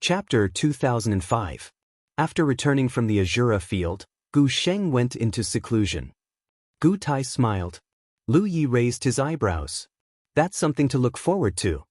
Chapter 2005. After returning from the Azura field, Gu Sheng went into seclusion. Gu Tai smiled. Lu Yi raised his eyebrows. That's something to look forward to.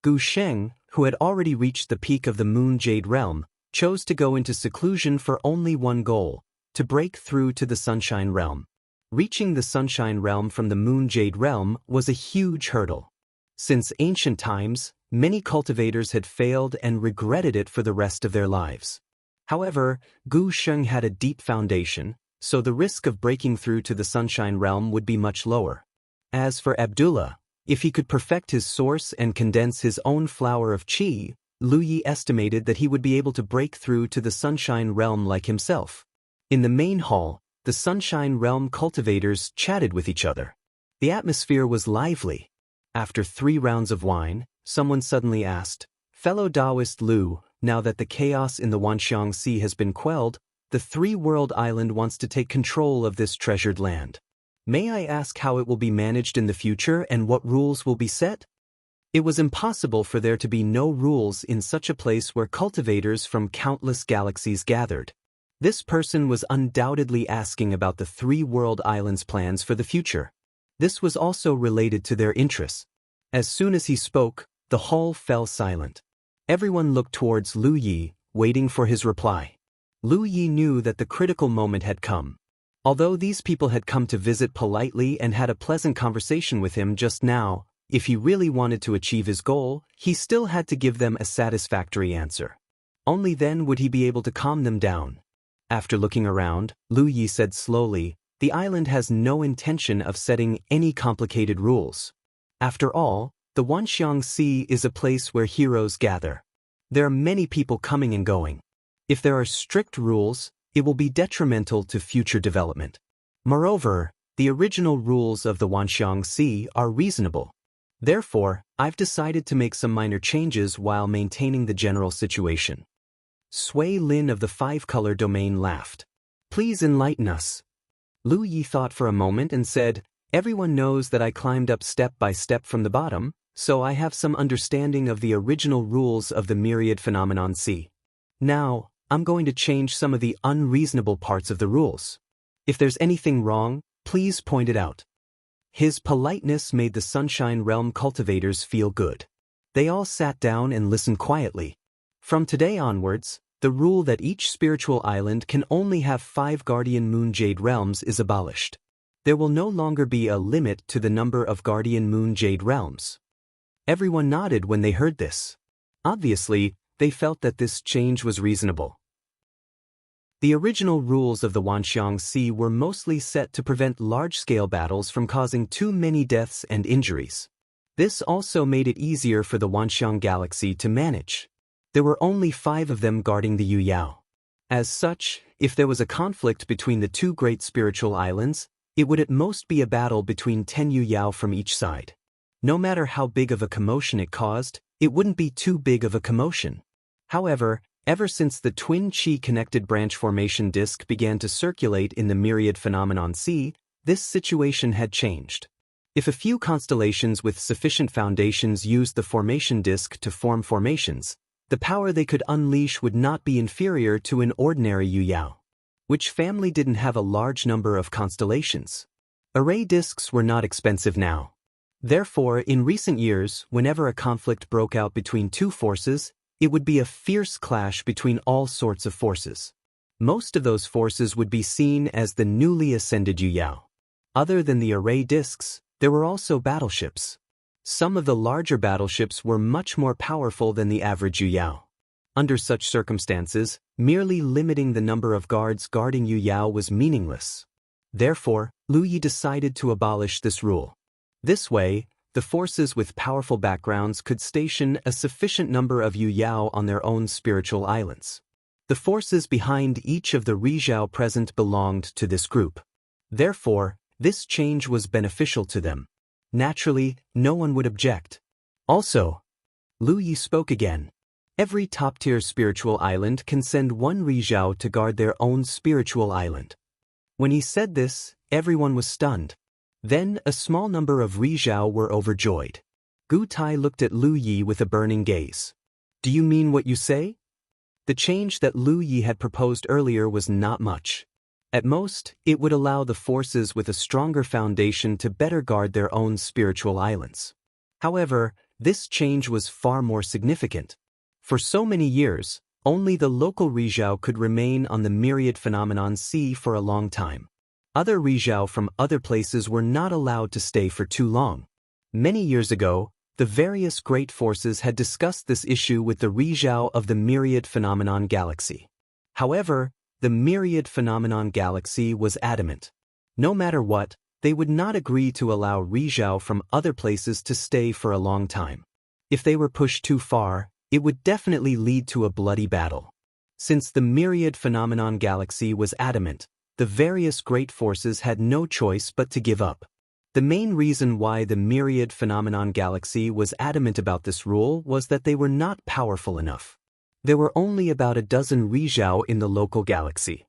Gu Sheng, who had already reached the peak of the Moon Jade Realm, chose to go into seclusion for only one goal: to break through to the Sunshine Realm. Reaching the Sunshine Realm from the Moon Jade Realm was a huge hurdle. Since ancient times, many cultivators had failed and regretted it for the rest of their lives. However, Gu Sheng had a deep foundation, so the risk of breaking through to the Sunshine Realm would be much lower. As for Abdullah, if he could perfect his source and condense his own flower of qi, Lu Yi estimated that he would be able to break through to the Sunshine Realm like himself. In the main hall, the Sunshine Realm cultivators chatted with each other. The atmosphere was lively. After 3 rounds of wine, someone suddenly asked, "Fellow Taoist Lu, now that the chaos in the Wanxiang Sea has been quelled, the 3-world island wants to take control of this treasured land. May I ask how it will be managed in the future and what rules will be set?" It was impossible for there to be no rules in such a place where cultivators from countless galaxies gathered. This person was undoubtedly asking about the 3-world islands' plans for the future. This was also related to their interests. As soon as he spoke, the hall fell silent. Everyone looked towards Lu Yi, waiting for his reply. Lu Yi knew that the critical moment had come. Although these people had come to visit politely and had a pleasant conversation with him just now, if he really wanted to achieve his goal, he still had to give them a satisfactory answer. Only then would he be able to calm them down. After looking around, Lu Yi said slowly, "The island has no intention of setting any complicated rules. After all, the Wanxiang Sea is a place where heroes gather. There are many people coming and going. If there are strict rules, it will be detrimental to future development. Moreover, the original rules of the Wanxiang Sea are reasonable. Therefore, I've decided to make some minor changes while maintaining the general situation." Sui Lin of the 5-color domain laughed. "Please enlighten us." Lu Yi thought for a moment and said, "Everyone knows that I climbed up step by step from the bottom, so I have some understanding of the original rules of the myriad phenomenon sea. Now, I'm going to change some of the unreasonable parts of the rules. If there's anything wrong, please point it out." His politeness made the Sunshine Realm cultivators feel good. They all sat down and listened quietly. From today onwards, the rule that each spiritual island can only have 5 guardian Moon Jade realms is abolished. There will no longer be a limit to the number of guardian Moon Jade realms. Everyone nodded when they heard this. Obviously, they felt that this change was reasonable. The original rules of the Wanxiang Sea were mostly set to prevent large-scale battles from causing too many deaths and injuries. This also made it easier for the Wanxiang Galaxy to manage. There were only 5 of them guarding the Yuyao. As such, if there was a conflict between the 2 great spiritual islands, it would at most be a battle between 10 Yuyao from each side. No matter how big of a commotion it caused, it wouldn't be too big of a commotion. However, ever since the twin Qi-connected branch formation disk began to circulate in the myriad phenomenon sea, this situation had changed. If a few constellations with sufficient foundations used the formation disk to form formations, the power they could unleash would not be inferior to an ordinary Yuyao. Which family didn't have a large number of constellations? Array disks were not expensive now. Therefore, in recent years, whenever a conflict broke out between 2 forces, it would be a fierce clash between all sorts of forces. Most of those forces would be seen as the newly ascended Yuyao. Other than the array disks, there were also battleships. Some of the larger battleships were much more powerful than the average Yuyao. Under such circumstances, merely limiting the number of guards guarding Yuyao was meaningless. Therefore, Lu Yi decided to abolish this rule. This way, the forces with powerful backgrounds could station a sufficient number of Yuyao on their own spiritual islands. The forces behind each of the Rizhao present belonged to this group. Therefore, this change was beneficial to them. Naturally, no one would object. Also, Lu Yi spoke again. Every top-tier spiritual island can send 1 Rizhao to guard their own spiritual island. When he said this, everyone was stunned. Then a small number of Rizhao were overjoyed. Gu Tai looked at Lu Yi with a burning gaze. "Do you mean what you say?" The change that Lu Yi had proposed earlier was not much. At most, it would allow the forces with a stronger foundation to better guard their own spiritual islands. However, this change was far more significant. For so many years, only the local Rizhao could remain on the myriad phenomenon sea for a long time. Other Rizhao from other places were not allowed to stay for too long. Many years ago, the various great forces had discussed this issue with the Rizhao of the myriad phenomenon galaxy. However, the myriad phenomenon galaxy was adamant. No matter what, they would not agree to allow Rizhao from other places to stay for a long time. If they were pushed too far, it would definitely lead to a bloody battle. Since the myriad phenomenon galaxy was adamant, the various great forces had no choice but to give up. The main reason why the myriad phenomenon galaxy was adamant about this rule was that they were not powerful enough. There were only about a dozen Rizhao in the local galaxy.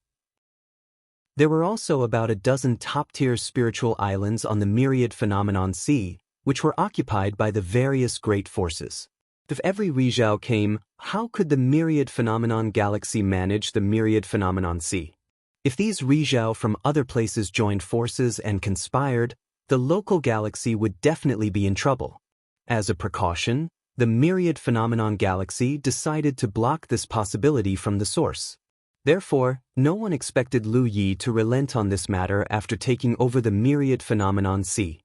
There were also about a dozen top-tier spiritual islands on the myriad phenomenon sea, which were occupied by the various great forces. If every Rizhao came, how could the myriad phenomenon galaxy manage the myriad phenomenon sea? If these Rizhao from other places joined forces and conspired, the local galaxy would definitely be in trouble. As a precaution, the myriad phenomenon galaxy decided to block this possibility from the source. Therefore, no one expected Lu Yi to relent on this matter after taking over the myriad phenomenon sea.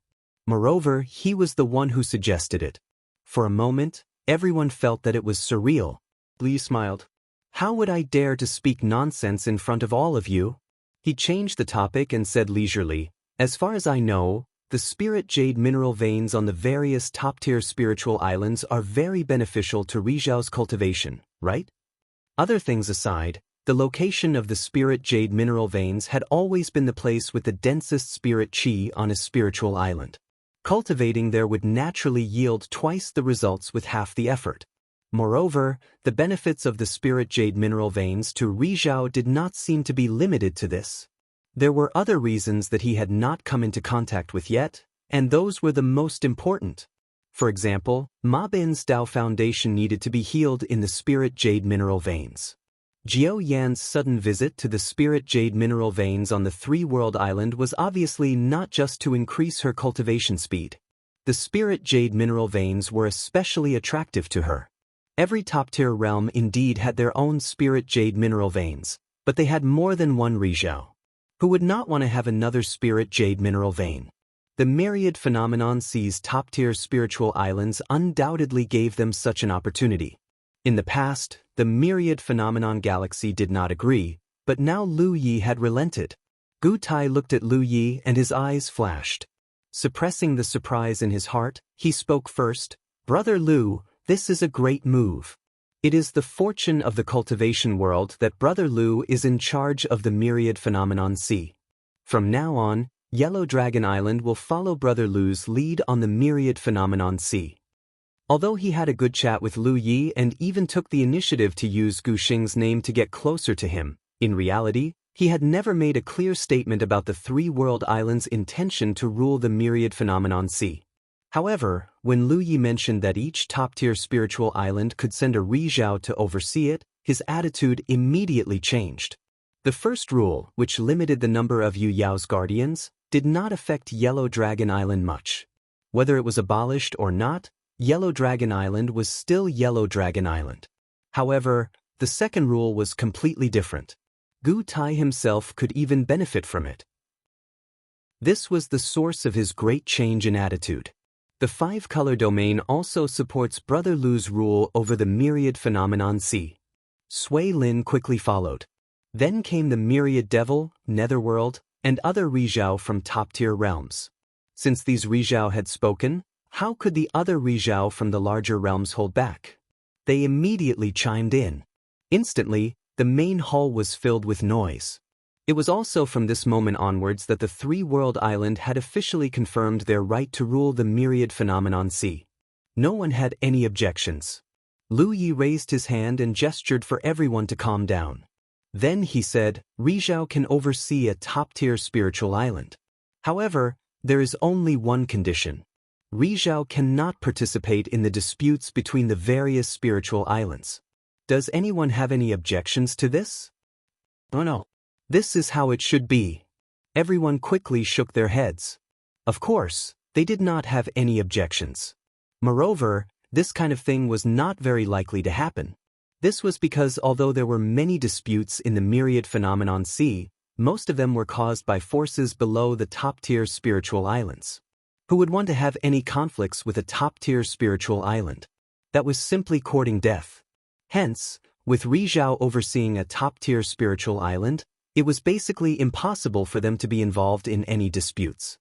Moreover, he was the one who suggested it. For a moment, everyone felt that it was surreal. Lu Yi smiled. How would I dare to speak nonsense in front of all of you? He changed the topic and said leisurely, as far as I know, the spirit jade mineral veins on the various top-tier spiritual islands are very beneficial to Rizhao's cultivation, right? Other things aside, the location of the spirit jade mineral veins had always been the place with the densest spirit qi on a spiritual island. Cultivating there would naturally yield twice the results with half the effort. Moreover, the benefits of the spirit jade mineral veins to Rizhao did not seem to be limited to this. There were other reasons that he had not come into contact with yet, and those were the most important. For example, Ma Bin's Dao Foundation needed to be healed in the spirit jade mineral veins. Jiao Yan's sudden visit to the spirit jade mineral veins on the three-world island was obviously not just to increase her cultivation speed. The spirit jade mineral veins were especially attractive to her. Every top-tier realm indeed had their own spirit jade mineral veins, but they had more than one Rizhao. Who would not want to have another spirit jade mineral vein? The myriad phenomenon sea's top-tier spiritual islands undoubtedly gave them such an opportunity. In the past, the myriad phenomenon galaxy did not agree, but now Lu Yi had relented. Gu Tai looked at Lu Yi and his eyes flashed. Suppressing the surprise in his heart, he spoke first. Brother Lu, this is a great move. It is the fortune of the cultivation world that Brother Lu is in charge of the myriad phenomenon sea. From now on, Yellow Dragon Island will follow Brother Lu's lead on the myriad phenomenon sea. Although he had a good chat with Lu Yi and even took the initiative to use Gu Xing's name to get closer to him, in reality, he had never made a clear statement about the three-world island's intention to rule the myriad phenomenon sea. However, when Lu Yi mentioned that each top-tier spiritual island could send a Rizhao to oversee it, his attitude immediately changed. The first rule, which limited the number of Yu Yao's guardians, did not affect Yellow Dragon Island much. Whether it was abolished or not, Yellow Dragon Island was still Yellow Dragon Island. However, the second rule was completely different. Gu Tai himself could even benefit from it. This was the source of his great change in attitude. The five-color domain also supports Brother Lu's rule over the myriad phenomenon sea. Sui Lin quickly followed. Then came the myriad devil, netherworld, and other Rizhao from top-tier realms. Since these Rizhao had spoken, how could the other Rizhao from the larger realms hold back? They immediately chimed in. Instantly, the main hall was filled with noise. It was also from this moment onwards that the three-world island had officially confirmed their right to rule the myriad phenomenon sea. No one had any objections. Lu Yi raised his hand and gestured for everyone to calm down. Then he said, Rizhao can oversee a top-tier spiritual island. However, there is only one condition. Rizhao cannot participate in the disputes between the various spiritual islands. Does anyone have any objections to this? Oh no. This is how it should be. Everyone quickly shook their heads. Of course, they did not have any objections. Moreover, this kind of thing was not very likely to happen. This was because although there were many disputes in the myriad phenomenon sea, most of them were caused by forces below the top-tier spiritual islands. Who would want to have any conflicts with a top-tier spiritual island? That was simply courting death. Hence, with Rizhao overseeing a top-tier spiritual island, it was basically impossible for them to be involved in any disputes.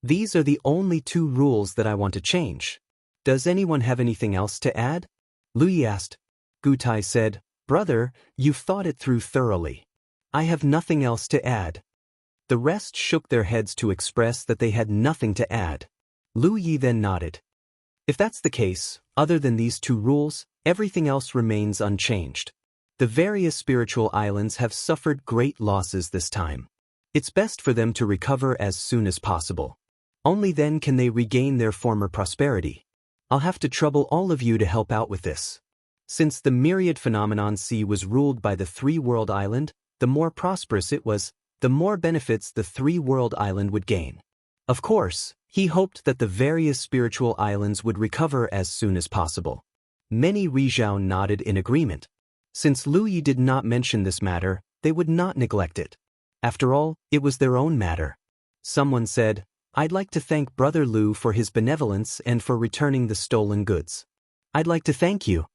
These are the only 2 rules that I want to change. Does anyone have anything else to add? Lu Yi asked. Gutai said, Brother, you've thought it through thoroughly. I have nothing else to add. The rest shook their heads to express that they had nothing to add. Lu Yi then nodded. If that's the case, other than these 2 rules, everything else remains unchanged. The various spiritual islands have suffered great losses this time. It's best for them to recover as soon as possible. Only then can they regain their former prosperity. I'll have to trouble all of you to help out with this. Since the myriad phenomenon sea was ruled by the 3-world island, the more prosperous it was, the more benefits the 3-world island would gain. Of course, he hoped that the various spiritual islands would recover as soon as possible. Many Rizhao nodded in agreement. Since Lu Yi did not mention this matter, they would not neglect it. After all, it was their own matter. Someone said, I'd like to thank Brother Lu for his benevolence and for returning the stolen goods. I'd like to thank you.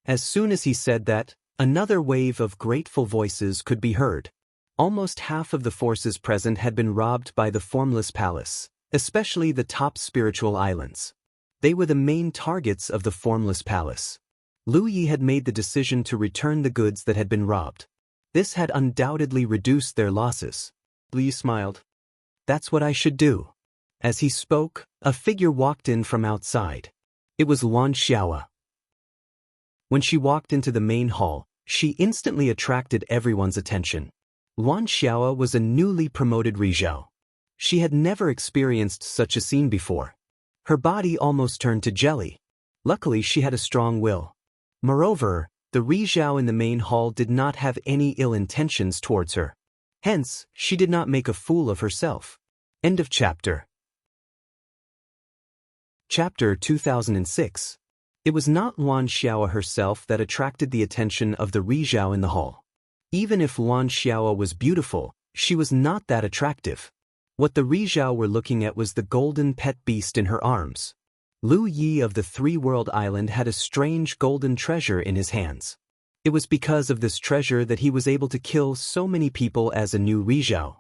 As soon as he said that, another wave of grateful voices could be heard. Almost half of the forces present had been robbed by the Formless Palace, especially the top spiritual islands. They were the main targets of the Formless Palace. Lu Yi had made the decision to return the goods that had been robbed. This had undoubtedly reduced their losses. Lu Yi smiled. That's what I should do. As he spoke, a figure walked in from outside. It was Luan Xiaoa. When she walked into the main hall, she instantly attracted everyone's attention. Luan Xiaoa was a newly promoted Rizhao. She had never experienced such a scene before. Her body almost turned to jelly. Luckily, she had a strong will. Moreover, the Rizhao in the main hall did not have any ill intentions towards her. Hence, she did not make a fool of herself. End of chapter. Chapter 2006. It was not Luan Xiaoa herself that attracted the attention of the Rizhao in the hall. Even if Luan Xiaoa was beautiful, she was not that attractive. What the Rizhao were looking at was the golden pet beast in her arms. Lu Yi of the 3-world island had a strange golden treasure in his hands. It was because of this treasure that he was able to kill so many people as a new Rizhao.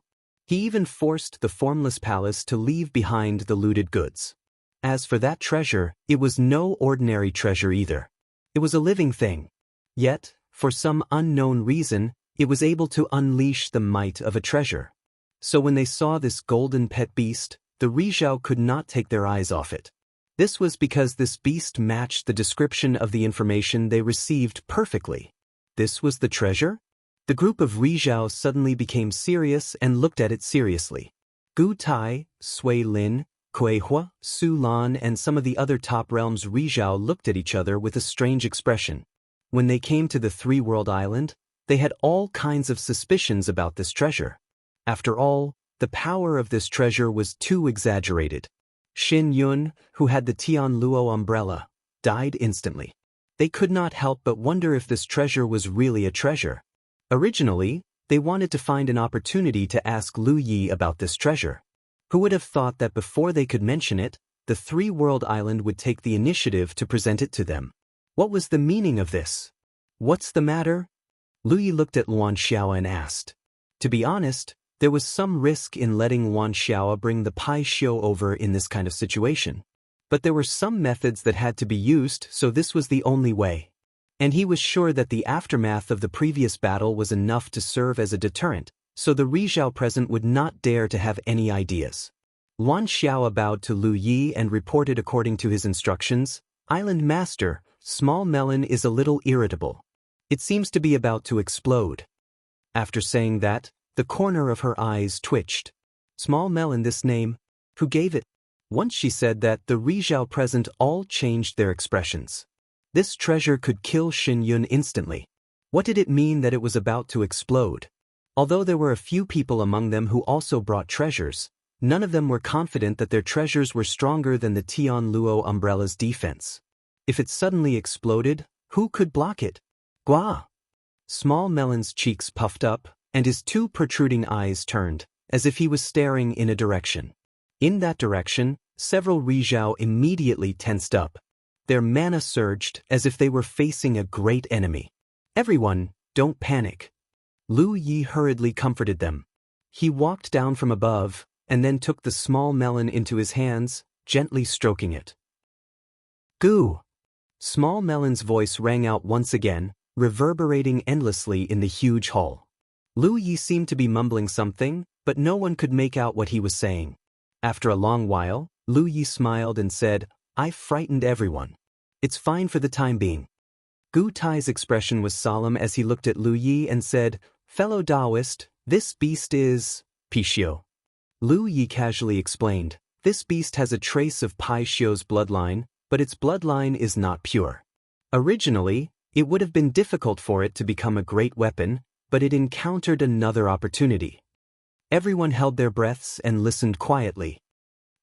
He even forced the Formless Palace to leave behind the looted goods. As for that treasure, it was no ordinary treasure either. It was a living thing. Yet, for some unknown reason, it was able to unleash the might of a treasure. So when they saw this golden pet beast, the Rizhao could not take their eyes off it. This was because this beast matched the description of the information they received perfectly. This was the treasure? The group of Rizhao suddenly became serious and looked at it seriously. Gu Tai, Sui Lin, Kuei Hua, Su Lan and some of the other top realms Rizhao looked at each other with a strange expression. When they came to the 3-world island, they had all kinds of suspicions about this treasure. After all, the power of this treasure was too exaggerated. Xin Yun, who had the Tian Luo umbrella, died instantly. They could not help but wonder if this treasure was really a treasure. Originally, they wanted to find an opportunity to ask Lu Yi about this treasure. Who would have thought that before they could mention it, the 3-world island would take the initiative to present it to them? What was the meaning of this? What's the matter? Lu Yi looked at Luan Xiaoa and asked. To be honest, there was some risk in letting Luan Xiaoa bring the Pai Xiu over in this kind of situation. But there were some methods that had to be used, so this was the only way. And he was sure that the aftermath of the previous battle was enough to serve as a deterrent, so the Rizhao present would not dare to have any ideas. Luan Xiaoa bowed to Lu Yi and reported according to his instructions, Island Master, Small Melon is a little irritable. It seems to be about to explode. After saying that, the corner of her eyes twitched. Small Melon, this name? Who gave it? Once she said that, the Rizhao present all changed their expressions. This treasure could kill Xin Yun instantly. What did it mean that it was about to explode? Although there were a few people among them who also brought treasures, none of them were confident that their treasures were stronger than the Tian Luo umbrella's defense. If it suddenly exploded, who could block it? Gua! Small Melon's cheeks puffed up, and his two protruding eyes turned, as if he was staring in a direction. In that direction, several Rizhao immediately tensed up. Their mana surged as if they were facing a great enemy. Everyone, don't panic. Lu Yi hurriedly comforted them. He walked down from above, and then took the small melon into his hands, gently stroking it. Goo! Small Melon's voice rang out once again, reverberating endlessly in the huge hall. Lu Yi seemed to be mumbling something, but no one could make out what he was saying. After a long while, Lu Yi smiled and said, "I frightened everyone. It's fine for the time being." Gu Tai's expression was solemn as he looked at Lu Yi and said, "Fellow Taoist, this beast is Pishio." Lu Yi casually explained, "This beast has a trace of Pai Shio's bloodline, but its bloodline is not pure. Originally, it would have been difficult for it to become a great weapon, but it encountered another opportunity." Everyone held their breaths and listened quietly.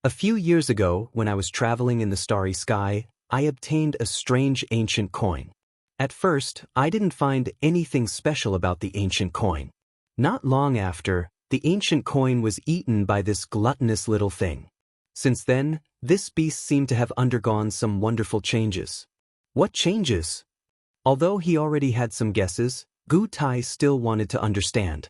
"A few years ago, when I was traveling in the starry sky, I obtained a strange ancient coin. At first, I didn't find anything special about the ancient coin. Not long after, the ancient coin was eaten by this gluttonous little thing. Since then, this beast seemed to have undergone some wonderful changes." What changes? Although he already had some guesses, Gu Tai still wanted to understand.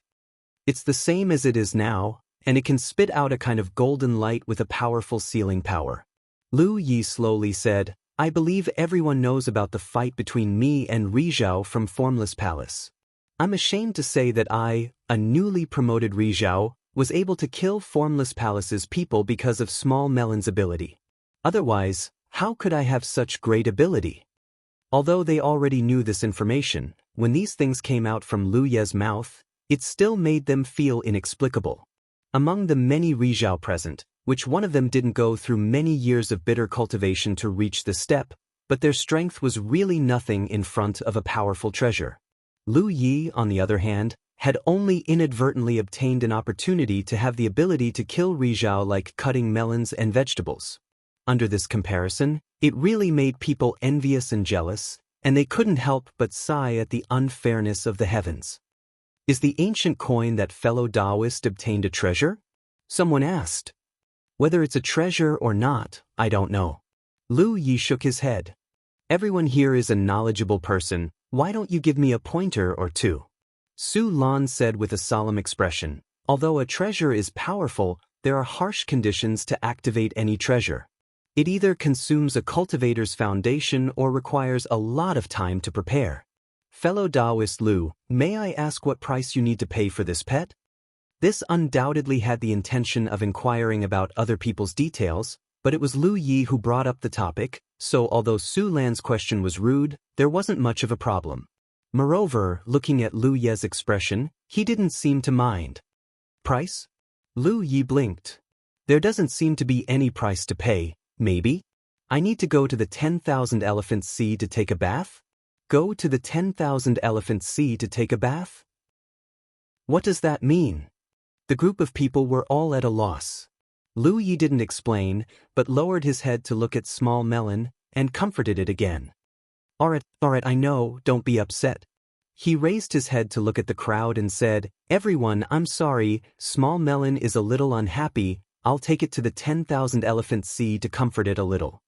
"It's the same as it is now, and it can spit out a kind of golden light with a powerful sealing power." Lu Yi slowly said, "I believe everyone knows about the fight between me and Rizhao from Formless Palace. I'm ashamed to say that I, a newly promoted Rizhao, was able to kill Formless Palace's people because of Small Melon's ability. Otherwise, how could I have such great ability?" Although they already knew this information, when these things came out from Lu Ye's mouth, it still made them feel inexplicable. Among the many Rizhao present, which one of them didn't go through many years of bitter cultivation to reach this step, but their strength was really nothing in front of a powerful treasure. Lu Yi, on the other hand, had only inadvertently obtained an opportunity to have the ability to kill Rizhao like cutting melons and vegetables. Under this comparison, it really made people envious and jealous, and they couldn't help but sigh at the unfairness of the heavens. "Is the ancient coin that fellow Taoist obtained a treasure?" someone asked. "Whether it's a treasure or not, I don't know." Lu Yi shook his head. "Everyone here is a knowledgeable person, why don't you give me a pointer or two?" Su Lan said with a solemn expression, "Although a treasure is powerful, there are harsh conditions to activate any treasure. It either consumes a cultivator's foundation or requires a lot of time to prepare. Fellow Taoist Lu, may I ask what price you need to pay for this pet?" This undoubtedly had the intention of inquiring about other people's details, but it was Lu Yi who brought up the topic, so although Su Lan's question was rude, there wasn't much of a problem. Moreover, looking at Lu Ye's expression, he didn't seem to mind. "Price?" Lu Yi blinked. "There doesn't seem to be any price to pay, maybe? I need to go to the 10,000 Elephant Sea to take a bath? Go to the 10,000 Elephant Sea to take a bath? What does that mean?" The group of people were all at a loss. Lu Yi didn't explain, but lowered his head to look at Small Melon, and comforted it again. Alright, I know, don't be upset." He raised his head to look at the crowd and said, "Everyone, I'm sorry, Small Melon is a little unhappy, I'll take it to the 10,000 Elephant Sea to comfort it a little."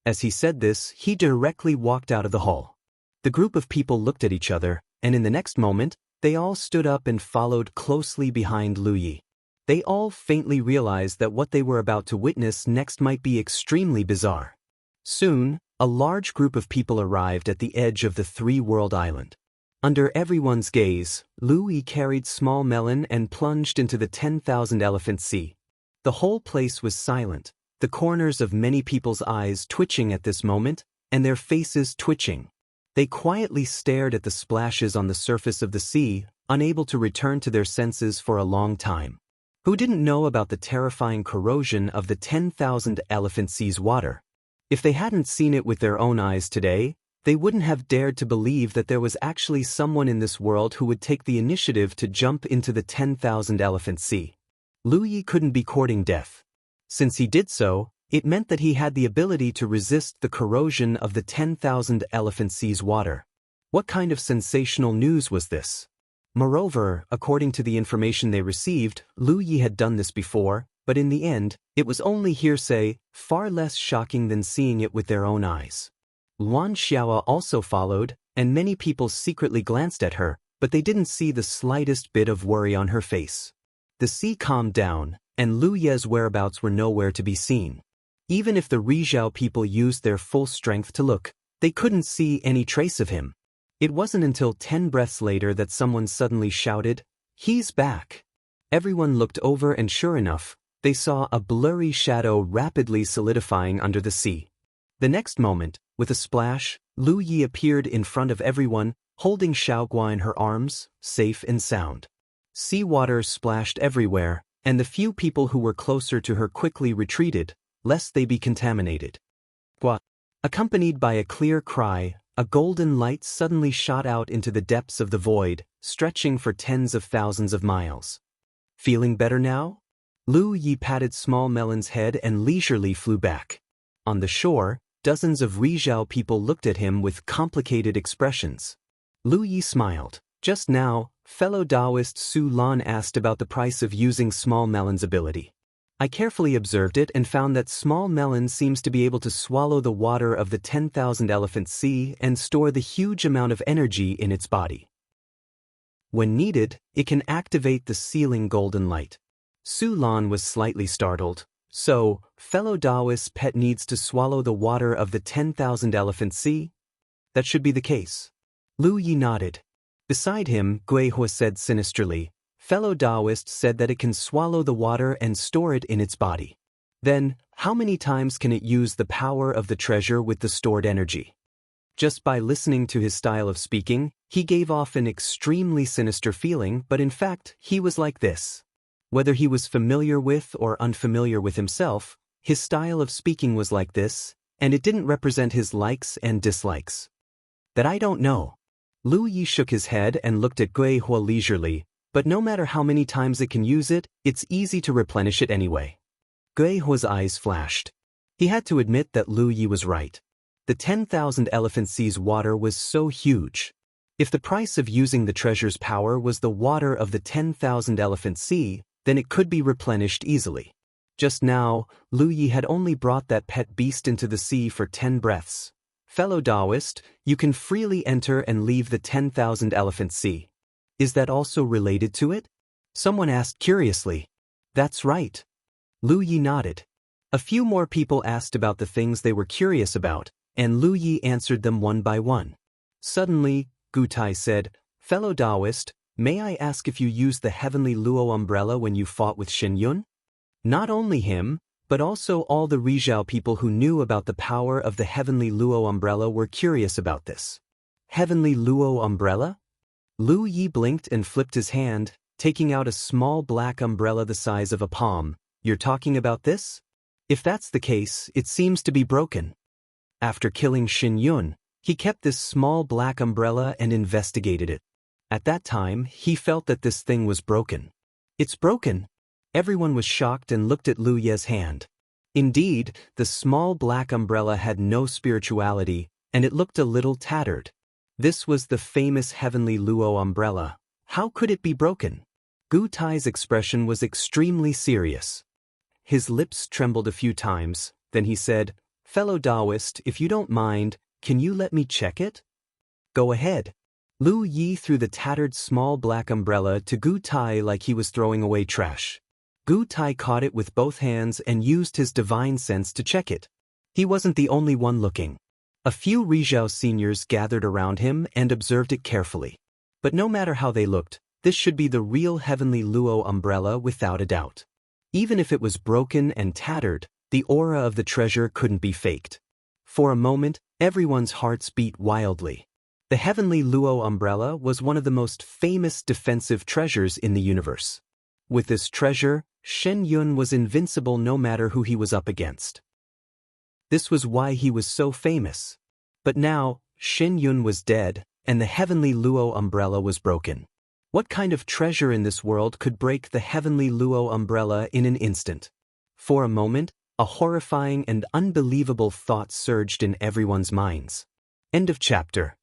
As he said this, he directly walked out of the hall. The group of people looked at each other, and in the next moment, they all stood up and followed closely behind Lu Yi. They all faintly realized that what they were about to witness next might be extremely bizarre. Soon, a large group of people arrived at the edge of the three-world island. Under everyone's gaze, Lu Yi carried Small Melon and plunged into the 10,000 Elephant Sea. The whole place was silent, the corners of many people's eyes twitching at this moment, and their faces twitching. They quietly stared at the splashes on the surface of the sea, unable to return to their senses for a long time. Who didn't know about the terrifying corrosion of the 10,000 Elephant Sea's water? If they hadn't seen it with their own eyes today, They wouldn't have dared to believe that there was actually someone in this world who would take the initiative to jump into the 10,000 Elephant Sea. Lu Yi couldn't be courting death. Since he did so, it meant that he had the ability to resist the corrosion of the 10,000 Elephant Sea's water. What kind of sensational news was this? Moreover, according to the information they received, Lu Yi had done this before, but in the end, it was only hearsay, far less shocking than seeing it with their own eyes. Luan Xiaoa also followed, and many people secretly glanced at her, but they didn't see the slightest bit of worry on her face. The sea calmed down, and Lu Ye's whereabouts were nowhere to be seen. Even if the Rizhao people used their full strength to look, they couldn't see any trace of him. It wasn't until 10 breaths later that someone suddenly shouted, "He's back!" Everyone looked over and sure enough, they saw a blurry shadow rapidly solidifying under the sea. The next moment, with a splash, Lu Yi appeared in front of everyone, holding Xiaogua in her arms, safe and sound. Seawater splashed everywhere, and the few people who were closer to her quickly retreated, lest they be contaminated. Gua. Accompanied by a clear cry, a golden light suddenly shot out into the depths of the void, stretching for tens of thousands of miles. Feeling better now? Lu Yi patted Small Melon's head and leisurely flew back. On the shore, dozens of Rizhao people looked at him with complicated expressions. Lu Yi smiled. Just now, fellow Taoist Su Lan asked about the price of using Small Melon's ability. I carefully observed it and found that Small Melon seems to be able to swallow the water of the 10,000 Elephant Sea and store the huge amount of energy in its body. When needed, it can activate the sealing golden light. Su Lan was slightly startled. So, fellow Taoist's pet needs to swallow the water of the 10,000 Elephant Sea? That should be the case. Lu Yi nodded. Beside him, Gui Hua said sinisterly, fellow Taoist said that it can swallow the water and store it in its body. Then, how many times can it use the power of the treasure with the stored energy? Just by listening to his style of speaking, he gave off an extremely sinister feeling, but in fact, he was like this. Whether he was familiar with or unfamiliar with himself, his style of speaking was like this, and it didn't represent his likes and dislikes. That I don't know. Lu Yi shook his head and looked at Gui Hua leisurely, but no matter how many times it can use it, it's easy to replenish it anyway. Gui Hua's eyes flashed. He had to admit that Lu Yi was right. The 10,000 Elephant Sea's water was so huge. If the price of using the treasure's power was the water of the 10,000 Elephant Sea, then it could be replenished easily. Just now, Lu Yi had only brought that pet beast into the sea for 10 breaths. Fellow Taoist, you can freely enter and leave the 10,000 Elephant Sea. Is that also related to it? Someone asked curiously. That's right. Lu Yi nodded. A few more people asked about the things they were curious about, and Lu Yi answered them one by one. Suddenly, Gu Tai said, fellow Taoist, may I ask if you used the heavenly Luo umbrella when you fought with Shen Yun? Not only him, but also all the Rizhao people who knew about the power of the heavenly Luo umbrella were curious about this. Heavenly Luo umbrella? Lu Yi blinked and flipped his hand, taking out a small black umbrella the size of a palm. You're talking about this? If that's the case, it seems to be broken. After killing Shen Yun, he kept this small black umbrella and investigated it. At that time, he felt that this thing was broken. It's broken. Everyone was shocked and looked at Lu Ye's hand. Indeed, the small black umbrella had no spirituality, and it looked a little tattered. This was the famous heavenly Luo umbrella. How could it be broken? Gu Tai's expression was extremely serious. His lips trembled a few times, then he said, fellow Taoist, if you don't mind, can you let me check it? Go ahead. Lu Yi threw the tattered small black umbrella to Gu Tai like he was throwing away trash. Gu Tai caught it with both hands and used his divine sense to check it. He wasn't the only one looking. A few Rizhao seniors gathered around him and observed it carefully. But no matter how they looked, this should be the real heavenly Luo umbrella without a doubt. Even if it was broken and tattered, the aura of the treasure couldn't be faked. For a moment, everyone's hearts beat wildly. The heavenly Luo umbrella was one of the most famous defensive treasures in the universe. With this treasure, Shen Yun was invincible no matter who he was up against. This was why he was so famous. But now, Shen Yun was dead, and the heavenly Luo umbrella was broken. What kind of treasure in this world could break the heavenly Luo umbrella in an instant? For a moment, a horrifying and unbelievable thought surged in everyone's minds. End of chapter.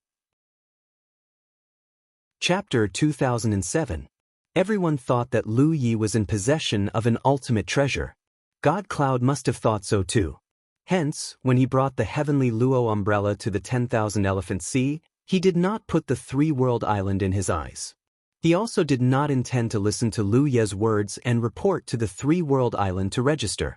Chapter 2007. Everyone thought that Lu Yi was in possession of an ultimate treasure. God Cloud must have thought so too. Hence, when he brought the heavenly Luo umbrella to the 10,000 Elephant Sea, he did not put the three-world island in his eyes. He also did not intend to listen to Lu Ye's words and report to the three-world island to register.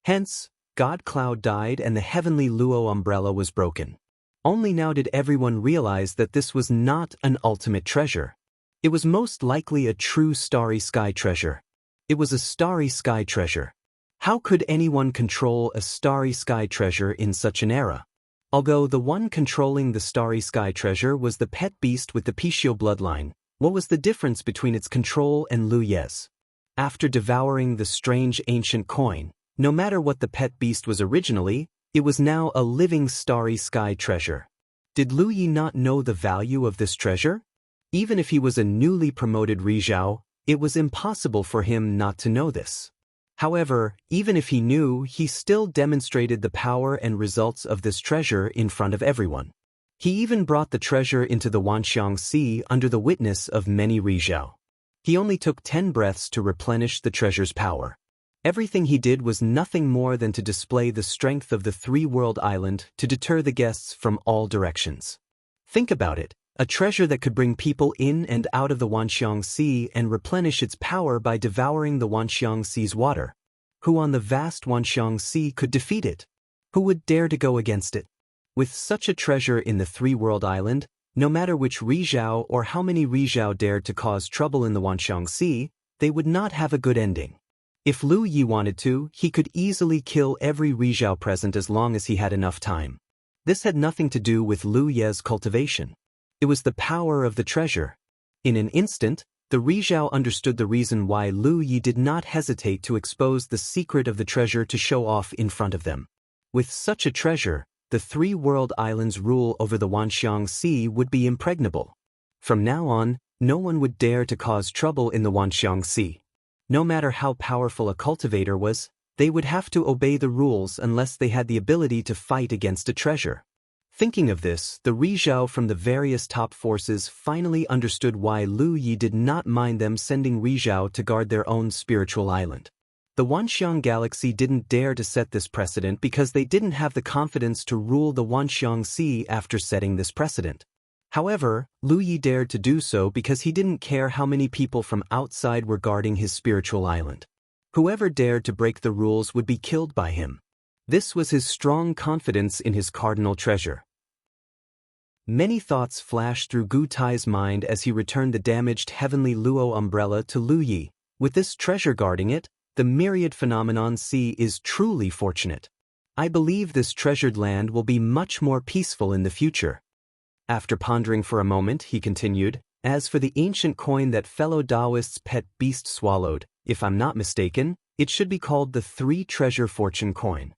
Hence, God Cloud died and the heavenly Luo umbrella was broken. Only now did everyone realize that this was not an ultimate treasure. It was most likely a true starry sky treasure. It was a starry sky treasure. How could anyone control a starry sky treasure in such an era? Although the one controlling the starry sky treasure was the pet beast with the Pishio bloodline, what was the difference between its control and Lu Ye's? After devouring the strange ancient coin, no matter what the pet beast was originally, it was now a living starry sky treasure. Did Lu Yi not know the value of this treasure? Even if he was a newly promoted Rizhao, it was impossible for him not to know this. However, even if he knew, he still demonstrated the power and results of this treasure in front of everyone. He even brought the treasure into the Wanxiang Sea under the witness of many Rizhao. He only took 10 breaths to replenish the treasure's power. Everything he did was nothing more than to display the strength of the three-world island to deter the guests from all directions. Think about it, a treasure that could bring people in and out of the Wanxiang Sea and replenish its power by devouring the Wanxiang Sea's water. Who on the vast Wanxiang Sea could defeat it? Who would dare to go against it? With such a treasure in the three-world island, no matter which Rizhao or how many Rizhao dared to cause trouble in the Wanxiang Sea, they would not have a good ending. If Lu Yi wanted to, he could easily kill every Rizhao present as long as he had enough time. This had nothing to do with Lu Ye's cultivation. It was the power of the treasure. In an instant, the Rizhao understood the reason why Lu Yi did not hesitate to expose the secret of the treasure to show off in front of them. With such a treasure, the three-world island's rule over the Wanxiang Sea would be impregnable. From now on, no one would dare to cause trouble in the Wanxiang Sea. No matter how powerful a cultivator was, they would have to obey the rules unless they had the ability to fight against a treasure. Thinking of this, the Rizhao from the various top forces finally understood why Lu Yi did not mind them sending Rizhao to guard their own spiritual island. The Wanxiang Galaxy didn't dare to set this precedent because they didn't have the confidence to rule the Wanxiang Sea after setting this precedent. However, Lu Yi dared to do so because he didn't care how many people from outside were guarding his spiritual island. Whoever dared to break the rules would be killed by him. This was his strong confidence in his cardinal treasure. Many thoughts flashed through Gu Tai's mind as he returned the damaged heavenly Luo umbrella to Lu Yi. With this treasure guarding it, the myriad phenomenon sea is truly fortunate. I believe this treasured land will be much more peaceful in the future. After pondering for a moment, he continued, as for the ancient coin that fellow Taoist's pet beast swallowed, if I'm not mistaken, it should be called the three-treasure fortune coin.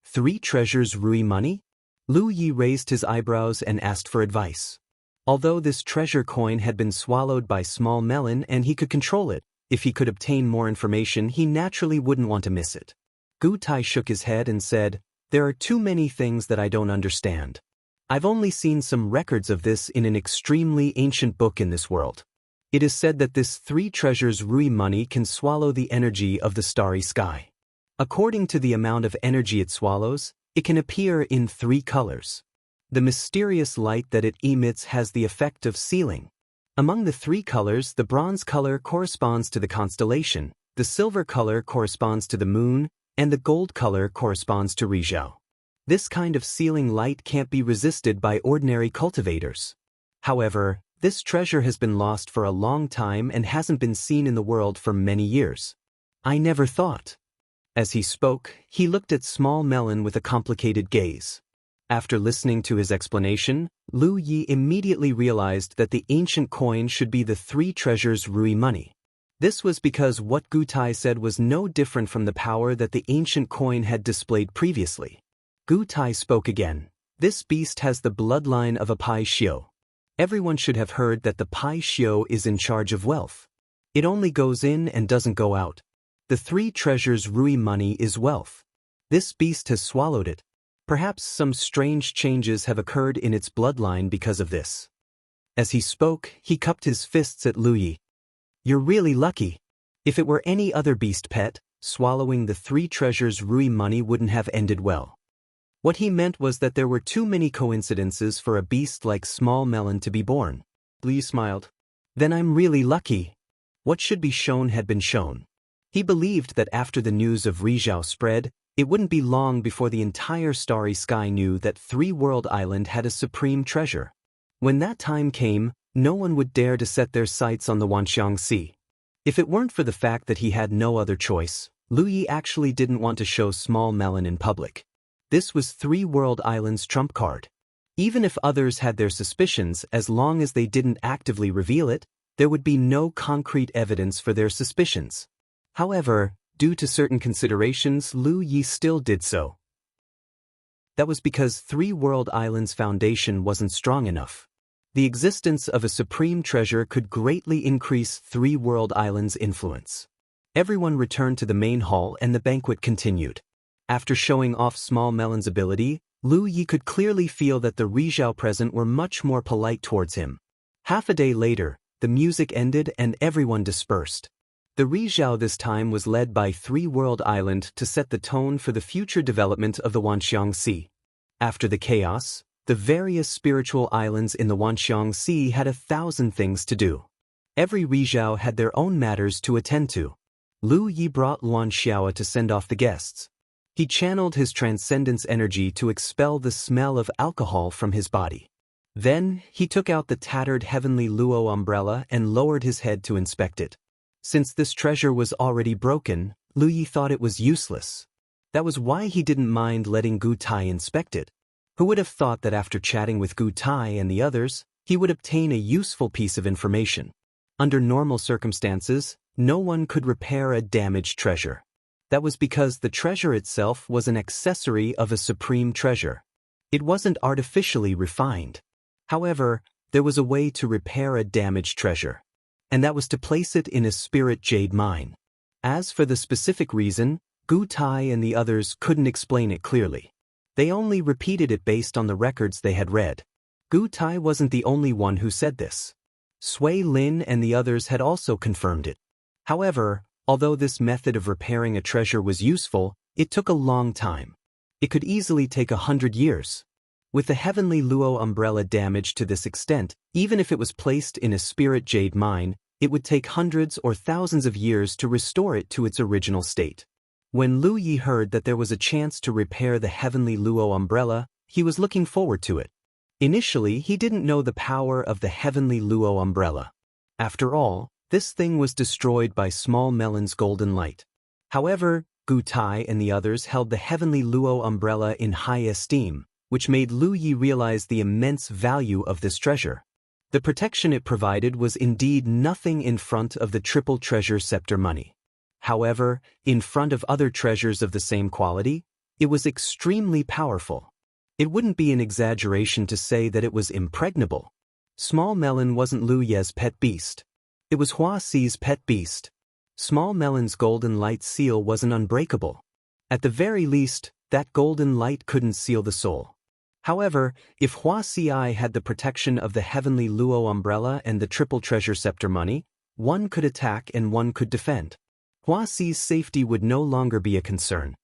3 treasures Rui money? Lu Yi raised his eyebrows and asked for advice. Although this treasure coin had been swallowed by Small Melon and he could control it, if he could obtain more information he naturally wouldn't want to miss it. Gu Tai shook his head and said, there are too many things that I don't understand. I've only seen some records of this in an extremely ancient book in this world. It is said that this 3 treasures Rui money can swallow the energy of the starry sky. According to the amount of energy it swallows, it can appear in 3 colors. The mysterious light that it emits has the effect of sealing. Among the 3 colors, the bronze color corresponds to the constellation, the silver color corresponds to the moon, and the gold color corresponds to Rizhao. This kind of sealing light can't be resisted by ordinary cultivators. However, this treasure has been lost for a long time and hasn't been seen in the world for many years. I never thought. As he spoke, he looked at Small Melon with a complicated gaze. After listening to his explanation, Lu Yi immediately realized that the ancient coin should be the 3 treasures Rui money. This was because what Gu Tai said was no different from the power that the ancient coin had displayed previously. Gu Tai spoke again. This beast has the bloodline of a Pai Xiu. Everyone should have heard that the Pai Xiu is in charge of wealth. It only goes in and doesn't go out. The 3 treasures Rui money is wealth. This beast has swallowed it. Perhaps some strange changes have occurred in its bloodline because of this. As he spoke, he cupped his fists at Lu Yi. You're really lucky. If it were any other beast pet, swallowing the 3 treasures Rui money wouldn't have ended well. What he meant was that there were too many coincidences for a beast like Small Melon to be born. Lu Yi smiled. Then I'm really lucky. What should be shown had been shown. He believed that after the news of Rizhao spread, it wouldn't be long before the entire starry sky knew that 3-World Island had a supreme treasure. When that time came, no one would dare to set their sights on the Wanxiang Sea. If it weren't for the fact that he had no other choice, Lu Yi actually didn't want to show Small Melon in public. This was 3-World Island's trump card. Even if others had their suspicions, as long as they didn't actively reveal it, there would be no concrete evidence for their suspicions. However, due to certain considerations, Lu Yi still did so. That was because 3-World Island's foundation wasn't strong enough. The existence of a supreme treasure could greatly increase 3-World Island's influence. Everyone returned to the main hall and the banquet continued. After showing off Small Melon's ability, Lu Yi could clearly feel that the Rizhao present were much more polite towards him. Half a day later, the music ended and everyone dispersed. The Rizhao this time was led by 3-World Island to set the tone for the future development of the Wanxiang Sea. After the chaos, the various spiritual islands in the Wanxiang Sea had 1,000 things to do. Every Rizhao had their own matters to attend to. Lu Yi brought Luan Xiao to send off the guests. He channeled his transcendence energy to expel the smell of alcohol from his body. Then, he took out the tattered heavenly Luo umbrella and lowered his head to inspect it. Since this treasure was already broken, Lu Yi thought it was useless. That was why he didn't mind letting Gu Tai inspect it. Who would have thought that after chatting with Gu Tai and the others, he would obtain a useful piece of information? Under normal circumstances, no one could repair a damaged treasure. That was because the treasure itself was an accessory of a supreme treasure. It wasn't artificially refined. However, there was a way to repair a damaged treasure, and that was to place it in a spirit jade mine. As for the specific reason, Gu Tai and the others couldn't explain it clearly. They only repeated it based on the records they had read. Gu Tai wasn't the only one who said this. Sui Lin and the others had also confirmed it. However, although this method of repairing a treasure was useful, it took a long time. It could easily take 100 years. With the heavenly Luo umbrella damaged to this extent, even if it was placed in a spirit jade mine, it would take hundreds or thousands of years to restore it to its original state. When Lu Yi heard that there was a chance to repair the heavenly Luo umbrella, he was looking forward to it. Initially, he didn't know the power of the heavenly Luo umbrella. After all, this thing was destroyed by Small Melon's golden light. However, Gu Tai and the others held the heavenly Luo umbrella in high esteem, which made Lu Yi realize the immense value of this treasure. The protection it provided was indeed nothing in front of the triple treasure scepter money. However, in front of other treasures of the same quality, it was extremely powerful. It wouldn't be an exaggeration to say that it was impregnable. Small Melon wasn't Lu Ye's pet beast. It was Hua Xi's pet beast. Small Melon's golden light seal wasn't unbreakable. At the very least, that golden light couldn't seal the soul. However, if Hua Xi had the protection of the heavenly Luo umbrella and the triple treasure scepter money, one could attack and one could defend. Hua Xi's safety would no longer be a concern.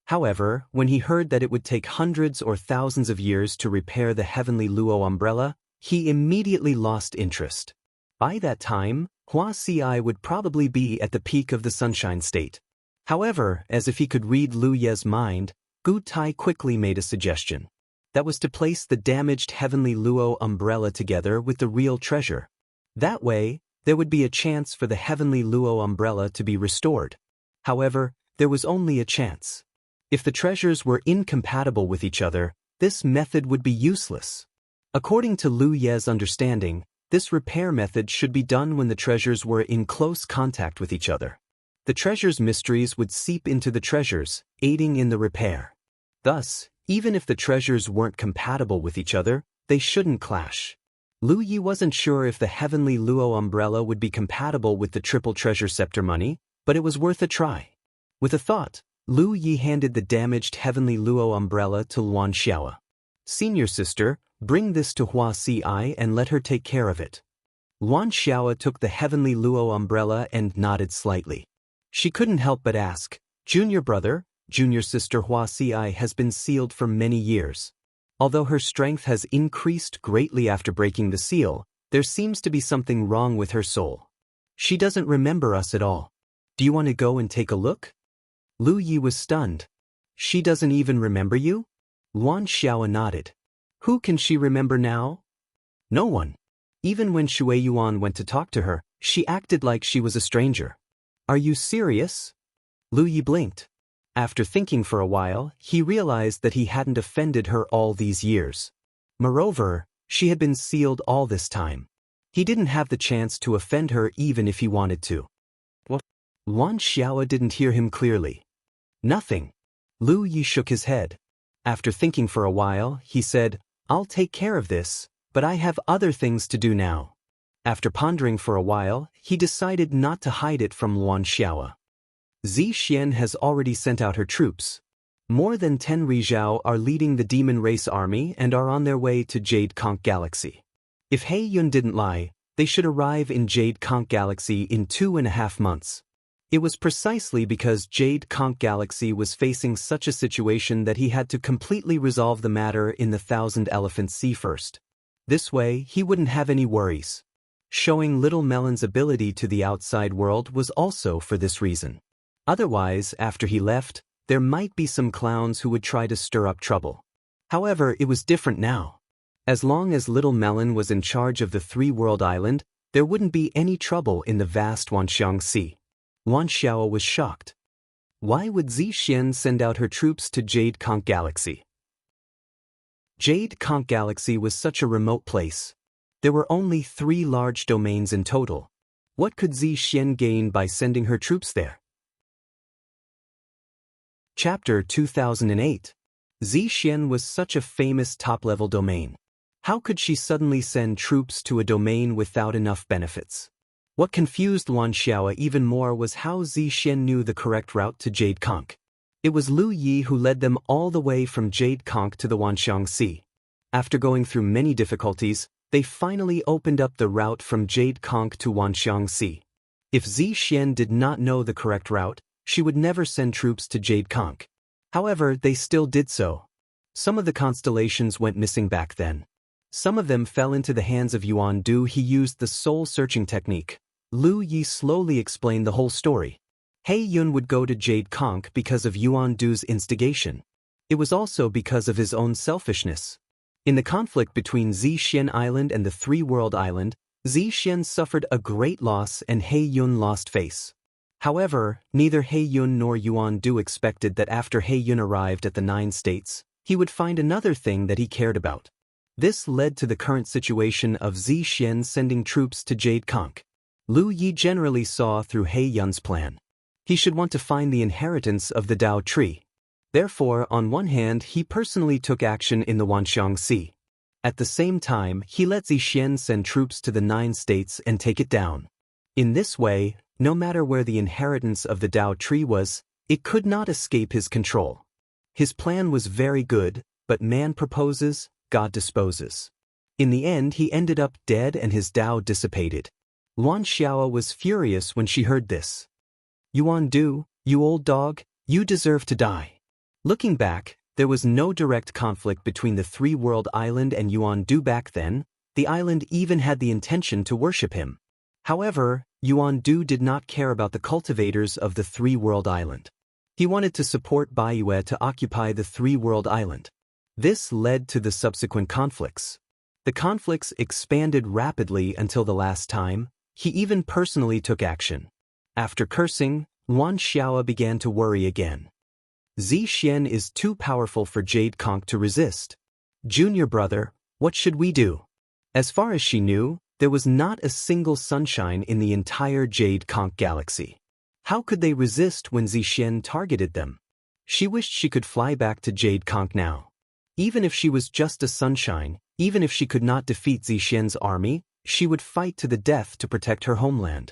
However, when he heard that it would take hundreds or thousands of years to repair the heavenly Luo umbrella, he immediately lost interest. By that time, Hua Xi would probably be at the peak of the sunshine state. However, as if he could read Lu Ye's mind, Gu Tai quickly made a suggestion. That was to place the damaged heavenly Luo umbrella together with the real treasure. That way, there would be a chance for the heavenly Luo umbrella to be restored. However, there was only a chance. If the treasures were incompatible with each other, this method would be useless. According to Lu Ye's understanding, this repair method should be done when the treasures were in close contact with each other. The treasure's mysteries would seep into the treasures, aiding in the repair. Thus, Even if the treasures weren't compatible with each other, they shouldn't clash. Lu Yi wasn't sure if the Heavenly Luo umbrella would be compatible with the Triple Treasure Scepter money, but it was worth a try. With a thought, Lu Yi handed the damaged Heavenly Luo umbrella to Luan Xiaoa. "Senior sister, bring this to Hua Si and let her take care of it." Luan Xiaoa took the Heavenly Luo umbrella and nodded slightly. She couldn't help but ask, "Junior brother, junior sister Hua Si has been sealed for many years. Although her strength has increased greatly after breaking the seal, there seems to be something wrong with her soul. She doesn't remember us at all. Do you want to go and take a look?" Lu Yi was stunned. "She doesn't even remember you?" Luan Xiaoa nodded. "Who can she remember now?" "No one. Even when Shui Yuan went to talk to her, she acted like she was a stranger." "Are you serious?" Lu Yi blinked. After thinking for a while, he realized that he hadn't offended her all these years. Moreover, she had been sealed all this time. He didn't have the chance to offend her even if he wanted to. What? Luan Xiaoa didn't hear him clearly. "Nothing." Lu Yi shook his head. After thinking for a while, he said, "I'll take care of this, but I have other things to do now." After pondering for a while, he decided not to hide it from Luan Xiaoa. Zi Xian has already sent out her troops. More than 10 Rizhao are leading the demon race army and are on their way to Jade Conch Galaxy. If He Yun didn't lie, they should arrive in Jade Conch Galaxy in 2.5 months. It was precisely because Jade Conch Galaxy was facing such a situation that he had to completely resolve the matter in the Thousand Elephant Sea first. This way, he wouldn't have any worries. Showing Little Melon's ability to the outside world was also for this reason. Otherwise, after he left, there might be some clowns who would try to stir up trouble. However, it was different now. As long as Little Melon was in charge of the Three-World Island, there wouldn't be any trouble in the vast Wanxiang Sea. Luan Xiaoa was shocked. Why would Zi Xian send out her troops to Jade Conch Galaxy? Jade Conch Galaxy was such a remote place. There were only 3 large domains in total. What could Zi Xian gain by sending her troops there? Chapter 2008. Zi Xian was such a famous top-level domain. How could she suddenly send troops to a domain without enough benefits? What confused Luan Xiaoa even more was how Zi Xian knew the correct route to Jade Conch. It was Lu Yi who led them all the way from Jade Conch to the Wanxiang Sea. After going through many difficulties, they finally opened up the route from Jade Conch to Wanxiang Sea. If Zi Xian did not know the correct route, she would never send troops to Jade Conch. However, they still did so. Some of the constellations went missing back then. Some of them fell into the hands of Yuan Du. He used the soul-searching technique. Lu Yi slowly explained the whole story. He Yun would go to Jade Conch because of Yuan Du's instigation. It was also because of his own selfishness. In the conflict between Zi Xian Island and the Three-World Island, Zi Xian suffered a great loss and He Yun lost face. However, neither He Yun nor Yuan Du expected that after He Yun arrived at the 9 states, he would find another thing that he cared about. This led to the current situation of Zi Xian sending troops to Jade Conch. Lu Yi generally saw through He Yun's plan. He should want to find the inheritance of the Dao tree. Therefore, on one hand, he personally took action in the Wanxiang Sea. At the same time, he let Zi Xian send troops to the 9 states and take it down. In this way, no matter where the inheritance of the Dao tree was, it could not escape his control. His plan was very good, but man proposes, God disposes. In the end, he ended up dead and his Dao dissipated. Luan Xiaoa was furious when she heard this. "Yuan Du, you old dog, you deserve to die." Looking back, there was no direct conflict between the Three-World Island and Yuan Du back then. The island even had the intention to worship him. However, Yuan Du did not care about the cultivators of the Three-World Island. He wanted to support Baiyue to occupy the Three-World Island. This led to the subsequent conflicts. The conflicts expanded rapidly until the last time. He even personally took action. After cursing, Luan Xiaoa began to worry again. Zi Xian is too powerful for Jade Conch to resist. "Junior brother, what should we do?" As far as she knew, there was not a single sunshine in the entire Jade Conch Galaxy. How could they resist when Zi Xian targeted them? She wished she could fly back to Jade Conch now. Even if she was just a sunshine, even if she could not defeat Zixian's army, she would fight to the death to protect her homeland.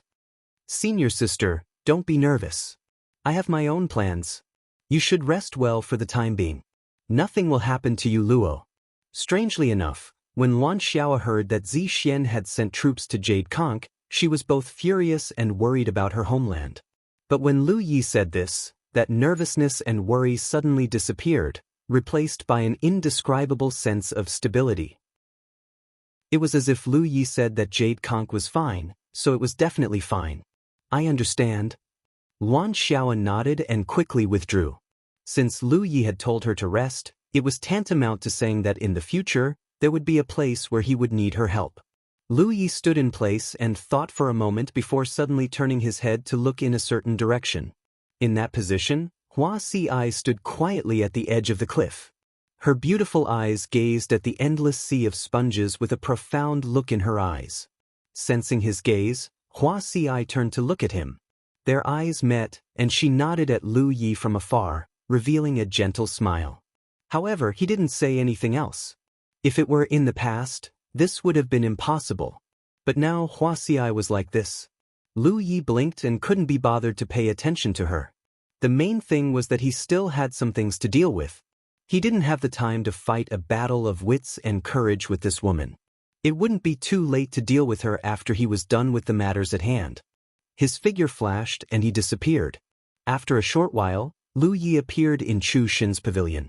Senior sister, don't be nervous. I have my own plans. You should rest well for the time being. Nothing will happen to you, Luo. Strangely enough, when Luan Xiao heard that Zixian had sent troops to Jade Conch, she was both furious and worried about her homeland. But when Lu Yi said this, that nervousness and worry suddenly disappeared, replaced by an indescribable sense of stability. It was as if Lu Yi said that Jade Conch was fine, so it was definitely fine. I understand. Luan Xiao nodded and quickly withdrew. Since Lu Yi had told her to rest, it was tantamount to saying that in the future, there would be a place where he would need her help. Lu Yi stood in place and thought for a moment before suddenly turning his head to look in a certain direction. In that position, Hua Si stood quietly at the edge of the cliff. Her beautiful eyes gazed at the endless sea of sponges with a profound look in her eyes. Sensing his gaze, Hua Si turned to look at him. Their eyes met, and she nodded at Lu Yi from afar, revealing a gentle smile. However, he didn't say anything else. If it were in the past, this would have been impossible. But now Hua Si was like this. Lu Yi blinked and couldn't be bothered to pay attention to her. The main thing was that he still had some things to deal with. He didn't have the time to fight a battle of wits and courage with this woman. It wouldn't be too late to deal with her after he was done with the matters at hand. His figure flashed and he disappeared. After a short while, Lu Yi appeared in Chu Shen's pavilion.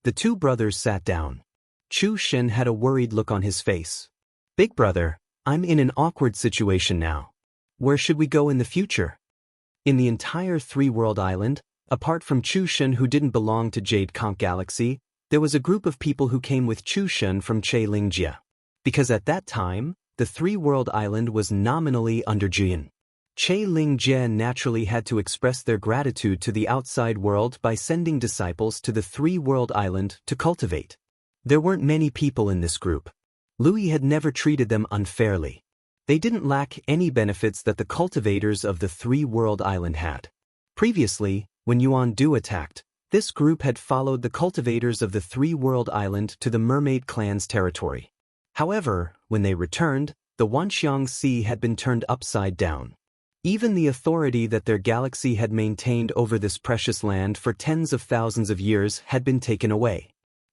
The two brothers sat down. Chu Shen had a worried look on his face. Big brother, I'm in an awkward situation now. Where should we go in the future? In the entire three-world island, apart from Chu Shen who didn't belong to Jade Conch Galaxy, there was a group of people who came with Chu Shen from Lingzhia. Because at that time, the three-world island was nominally under Jian. Lingzhia naturally had to express their gratitude to the outside world by sending disciples to the three-world island to cultivate. There weren't many people in this group. Lu Yi had never treated them unfairly. They didn't lack any benefits that the cultivators of the three-world island had. Previously, when Yuan Du attacked, this group had followed the cultivators of the three-world island to the Mermaid Clan's territory. However, when they returned, the Wanxiang Sea had been turned upside down. Even the authority that their galaxy had maintained over this precious land for tens of thousands of years had been taken away.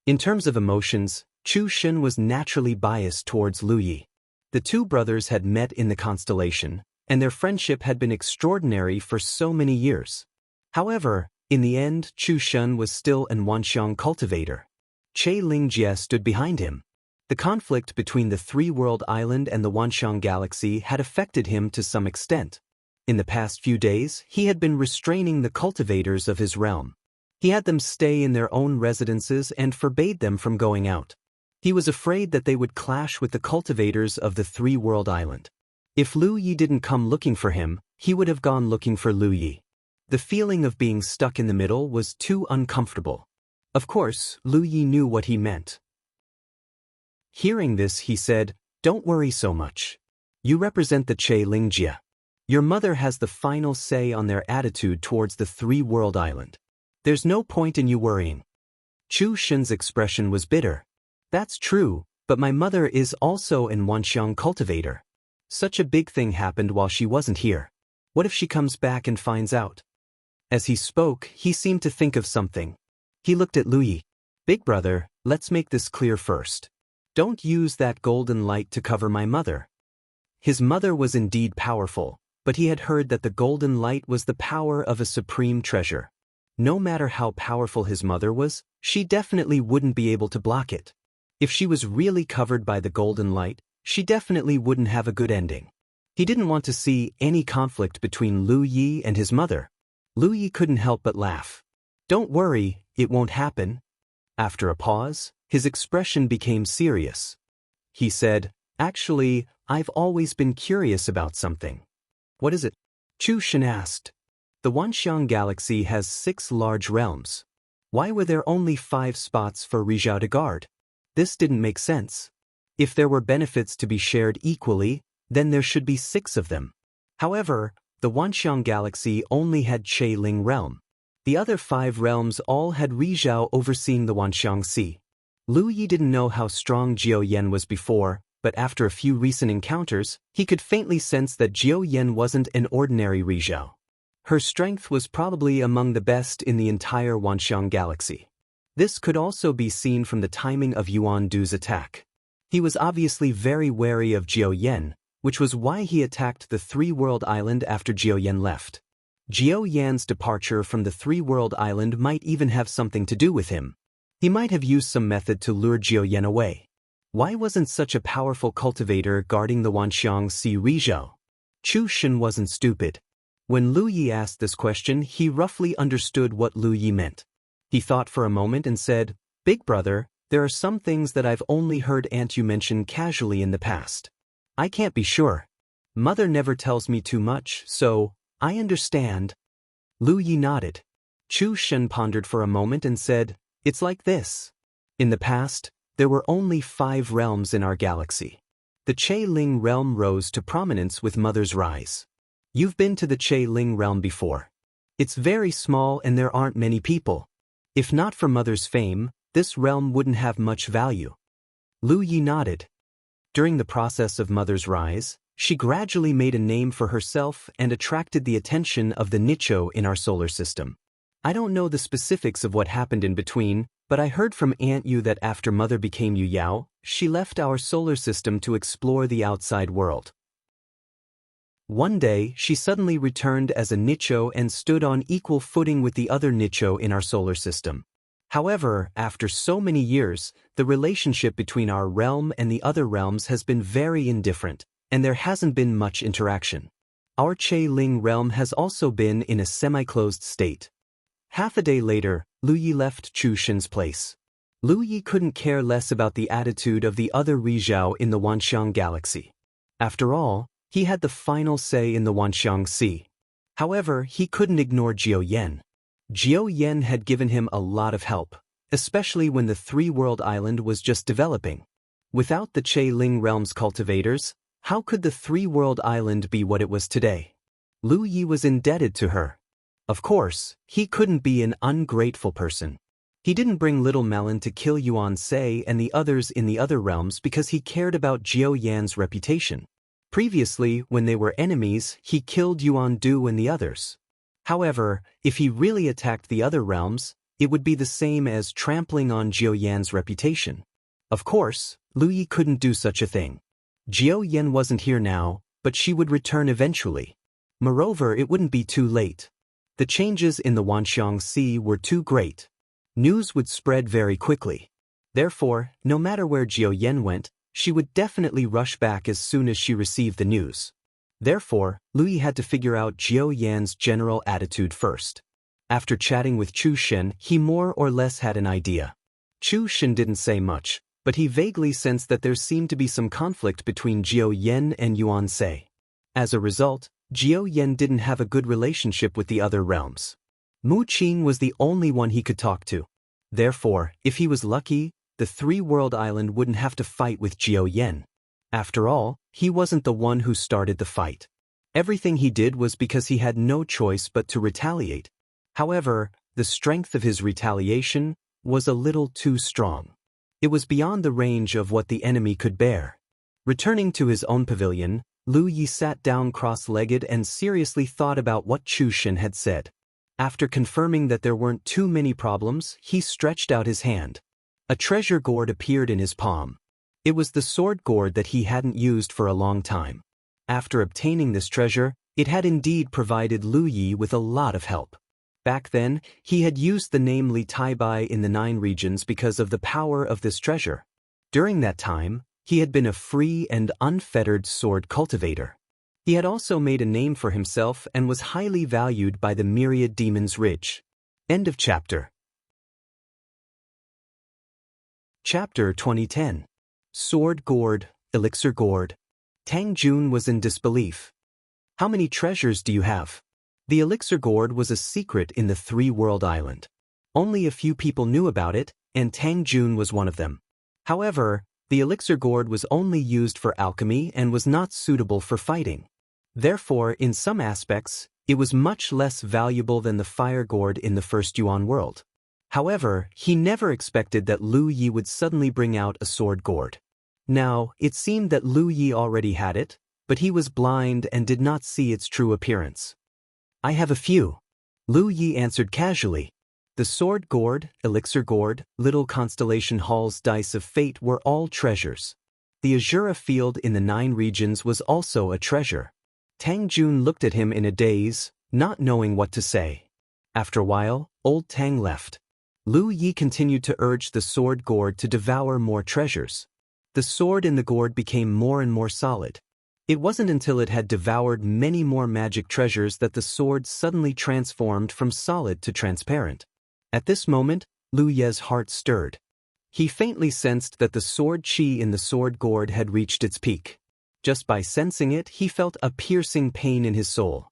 In terms of emotions, Chu Shen was naturally biased towards Lu Yi. The two brothers had met in the constellation, and their friendship had been extraordinary for so many years. However, in the end, Chu Shen was still an Wanxiang cultivator. Lingzhia stood behind him. The conflict between the three-world island and the Wanxiang galaxy had affected him to some extent. In the past few days, he had been restraining the cultivators of his realm. He had them stay in their own residences and forbade them from going out. He was afraid that they would clash with the cultivators of the three-world island. If Lu Yi didn't come looking for him, he would have gone looking for Lu Yi. The feeling of being stuck in the middle was too uncomfortable. Of course, Lu Yi knew what he meant. Hearing this, he said, "Don't worry so much. You represent the Lingzhia. Your mother has the final say on their attitude towards the three-world island. There's no point in you worrying." Chu Shen's expression was bitter. "That's true, but my mother is also an Wanxiang cultivator. Such a big thing happened while she wasn't here. What if she comes back and finds out?" As he spoke, he seemed to think of something. He looked at Lu Yi. "Big brother, let's make this clear first. Don't use that golden light to cover my mother." His mother was indeed powerful, but he had heard that the golden light was the power of a supreme treasure. No matter how powerful his mother was, she definitely wouldn't be able to block it. If she was really covered by the golden light, she definitely wouldn't have a good ending. He didn't want to see any conflict between Lu Yi and his mother. Lu Yi couldn't help but laugh. "Don't worry, it won't happen." After a pause, his expression became serious. He said, "Actually, I've always been curious about something." "What is it?" Chu Shen asked. "The Wanxiang galaxy has 6 large realms. Why were there only 5 spots for Rizhao to guard? This didn't make sense. If there were benefits to be shared equally, then there should be 6 of them. However, the Wanxiang galaxy only had Ling realm. The other 5 realms all had Rizhao overseeing the Wanxiang Sea. Lu Yi didn't know how strong Jiao Yan was before, but after a few recent encounters, he could faintly sense that Jiao Yan wasn't an ordinary Rizhao. Her strength was probably among the best in the entire Wanxiang galaxy. This could also be seen from the timing of Yuan Du's attack. He was obviously very wary of Jiao Yan, which was why he attacked the Three-World Island after Jiao Yan left. Jiao Yan's departure from the Three-World Island might even have something to do with him. He might have used some method to lure Jiao Yan away. Why wasn't such a powerful cultivator guarding the Wanxiang Sea Rizhao? Chu Shen wasn't stupid. When Lu Yi asked this question, he roughly understood what Lu Yi meant. He thought for a moment and said, "Big brother, there are some things that I've only heard Aunt you mention casually in the past. I can't be sure. Mother never tells me too much, so I understand." Lu Yi nodded. Chu Shen pondered for a moment and said, "It's like this. In the past, there were only 5 realms in our galaxy. The Che Ling realm rose to prominence with Mother's rise. You've been to the Che Ling realm before. It's very small and there aren't many people. If not for Mother's fame, this realm wouldn't have much value." Lu Yi nodded. During the process of Mother's rise, she gradually made a name for herself and attracted the attention of the Nicho in our solar system. I don't know the specifics of what happened in between, but I heard from Aunt Yu that after Mother became Yu Yao, she left our solar system to explore the outside world. One day, she suddenly returned as a Nicho and stood on equal footing with the other Nicho in our solar system. However, after so many years, the relationship between our realm and the other realms has been very indifferent, and there hasn't been much interaction. Our Che Ling realm has also been in a semi-closed state. Half a day later, Lu Yi left Chu Shen's place. Lu Yi couldn't care less about the attitude of the other Rizhao in the Wanxiang galaxy. After all, he had the final say in the Wanxiang Sea. However, he couldn't ignore Jiao Yan. Jiao Yan had given him a lot of help, especially when the Three-World Island was just developing. Without the Che Ling realm's cultivators, how could the Three-World Island be what it was today? Lu Yi was indebted to her. Of course, he couldn't be an ungrateful person. He didn't bring Little Melon to kill Yuan Se and the others in the other realms because he cared about Jiao Yan's reputation. Previously, when they were enemies, he killed Yuan Du and the others. However, if he really attacked the other realms, it would be the same as trampling on Jiao Yan's reputation. Of course, Lu Yi couldn't do such a thing. Jiao Yan wasn't here now, but she would return eventually. Moreover, it wouldn't be too late. The changes in the Wanxiang Sea were too great. News would spread very quickly. Therefore, no matter where Jiao Yan went, she would definitely rush back as soon as she received the news. Therefore, Lu Yi had to figure out Jiao Yan's general attitude first. After chatting with Chu Shen, he more or less had an idea. Chu Shen didn't say much, but he vaguely sensed that there seemed to be some conflict between Jiao Yan and Yuan Se. As a result, Jiao Yan didn't have a good relationship with the other realms. Mu Qing was the only one he could talk to. Therefore, if he was lucky, the Three-World Island wouldn't have to fight with Jiao Yan. After all, he wasn't the one who started the fight. Everything he did was because he had no choice but to retaliate. However, the strength of his retaliation was a little too strong. It was beyond the range of what the enemy could bear. Returning to his own pavilion, Lu Yi sat down cross-legged and seriously thought about what Chu Shen had said. After confirming that there weren't too many problems, he stretched out his hand. A treasure gourd appeared in his palm. It was the sword gourd that he hadn't used for a long time. After obtaining this treasure, it had indeed provided Lu Yi with a lot of help. Back then, he had used the name Li Taibai in the 9 regions because of the power of this treasure. During that time, he had been a free and unfettered sword cultivator. He had also made a name for himself and was highly valued by the myriad Demon's Ridge. End of chapter. Chapter 2010. Sword Gourd, Elixir Gourd. Tang Jun was in disbelief. How many treasures do you have? The Elixir Gourd was a secret in the Three-World Island. Only a few people knew about it, and Tang Jun was one of them. However, the Elixir Gourd was only used for alchemy and was not suitable for fighting. Therefore, in some aspects, it was much less valuable than the Fire Gourd in the First Yuan world. However, he never expected that Lu Yi would suddenly bring out a sword gourd. Now, it seemed that Lu Yi already had it, but he was blind and did not see its true appearance. I have a few. Lu Yi answered casually. The sword gourd, elixir gourd, little constellation hall's dice of fate were all treasures. The Azura field in the 9 regions was also a treasure. Tang Jun looked at him in a daze, not knowing what to say. After a while, old Tang left. Lu Yi continued to urge the sword gourd to devour more treasures. The sword in the gourd became more and more solid. It wasn't until it had devoured many more magic treasures that the sword suddenly transformed from solid to transparent. At this moment, Lu Ye's heart stirred. He faintly sensed that the sword qi in the sword gourd had reached its peak. Just by sensing it, he felt a piercing pain in his soul.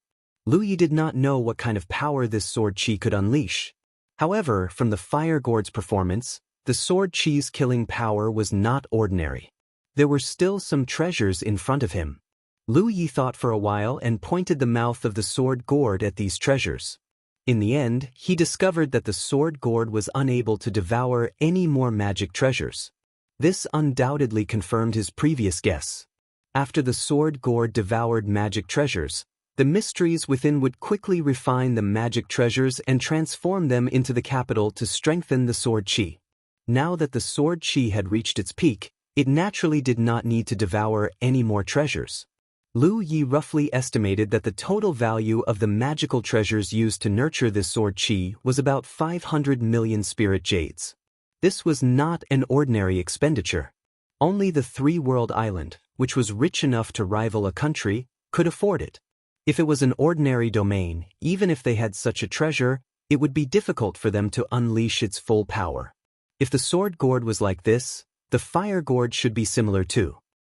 Lu Yi did not know what kind of power this sword qi could unleash. However, from the fire gourd's performance, the sword qi's killing power was not ordinary. There were still some treasures in front of him. Lu Yi thought for a while and pointed the mouth of the sword gourd at these treasures. In the end, he discovered that the sword gourd was unable to devour any more magic treasures. This undoubtedly confirmed his previous guess. After the sword gourd devoured magic treasures, the mysteries within would quickly refine the magic treasures and transform them into the capital to strengthen the sword qi. Now that the sword qi had reached its peak, it naturally did not need to devour any more treasures. Lu Yi roughly estimated that the total value of the magical treasures used to nurture this sword qi was about 500 million spirit jades. This was not an ordinary expenditure. Only the three-world island, which was rich enough to rival a country, could afford it. If it was an ordinary domain, even if they had such a treasure, it would be difficult for them to unleash its full power. If the sword gourd was like this, the fire gourd should be similar too.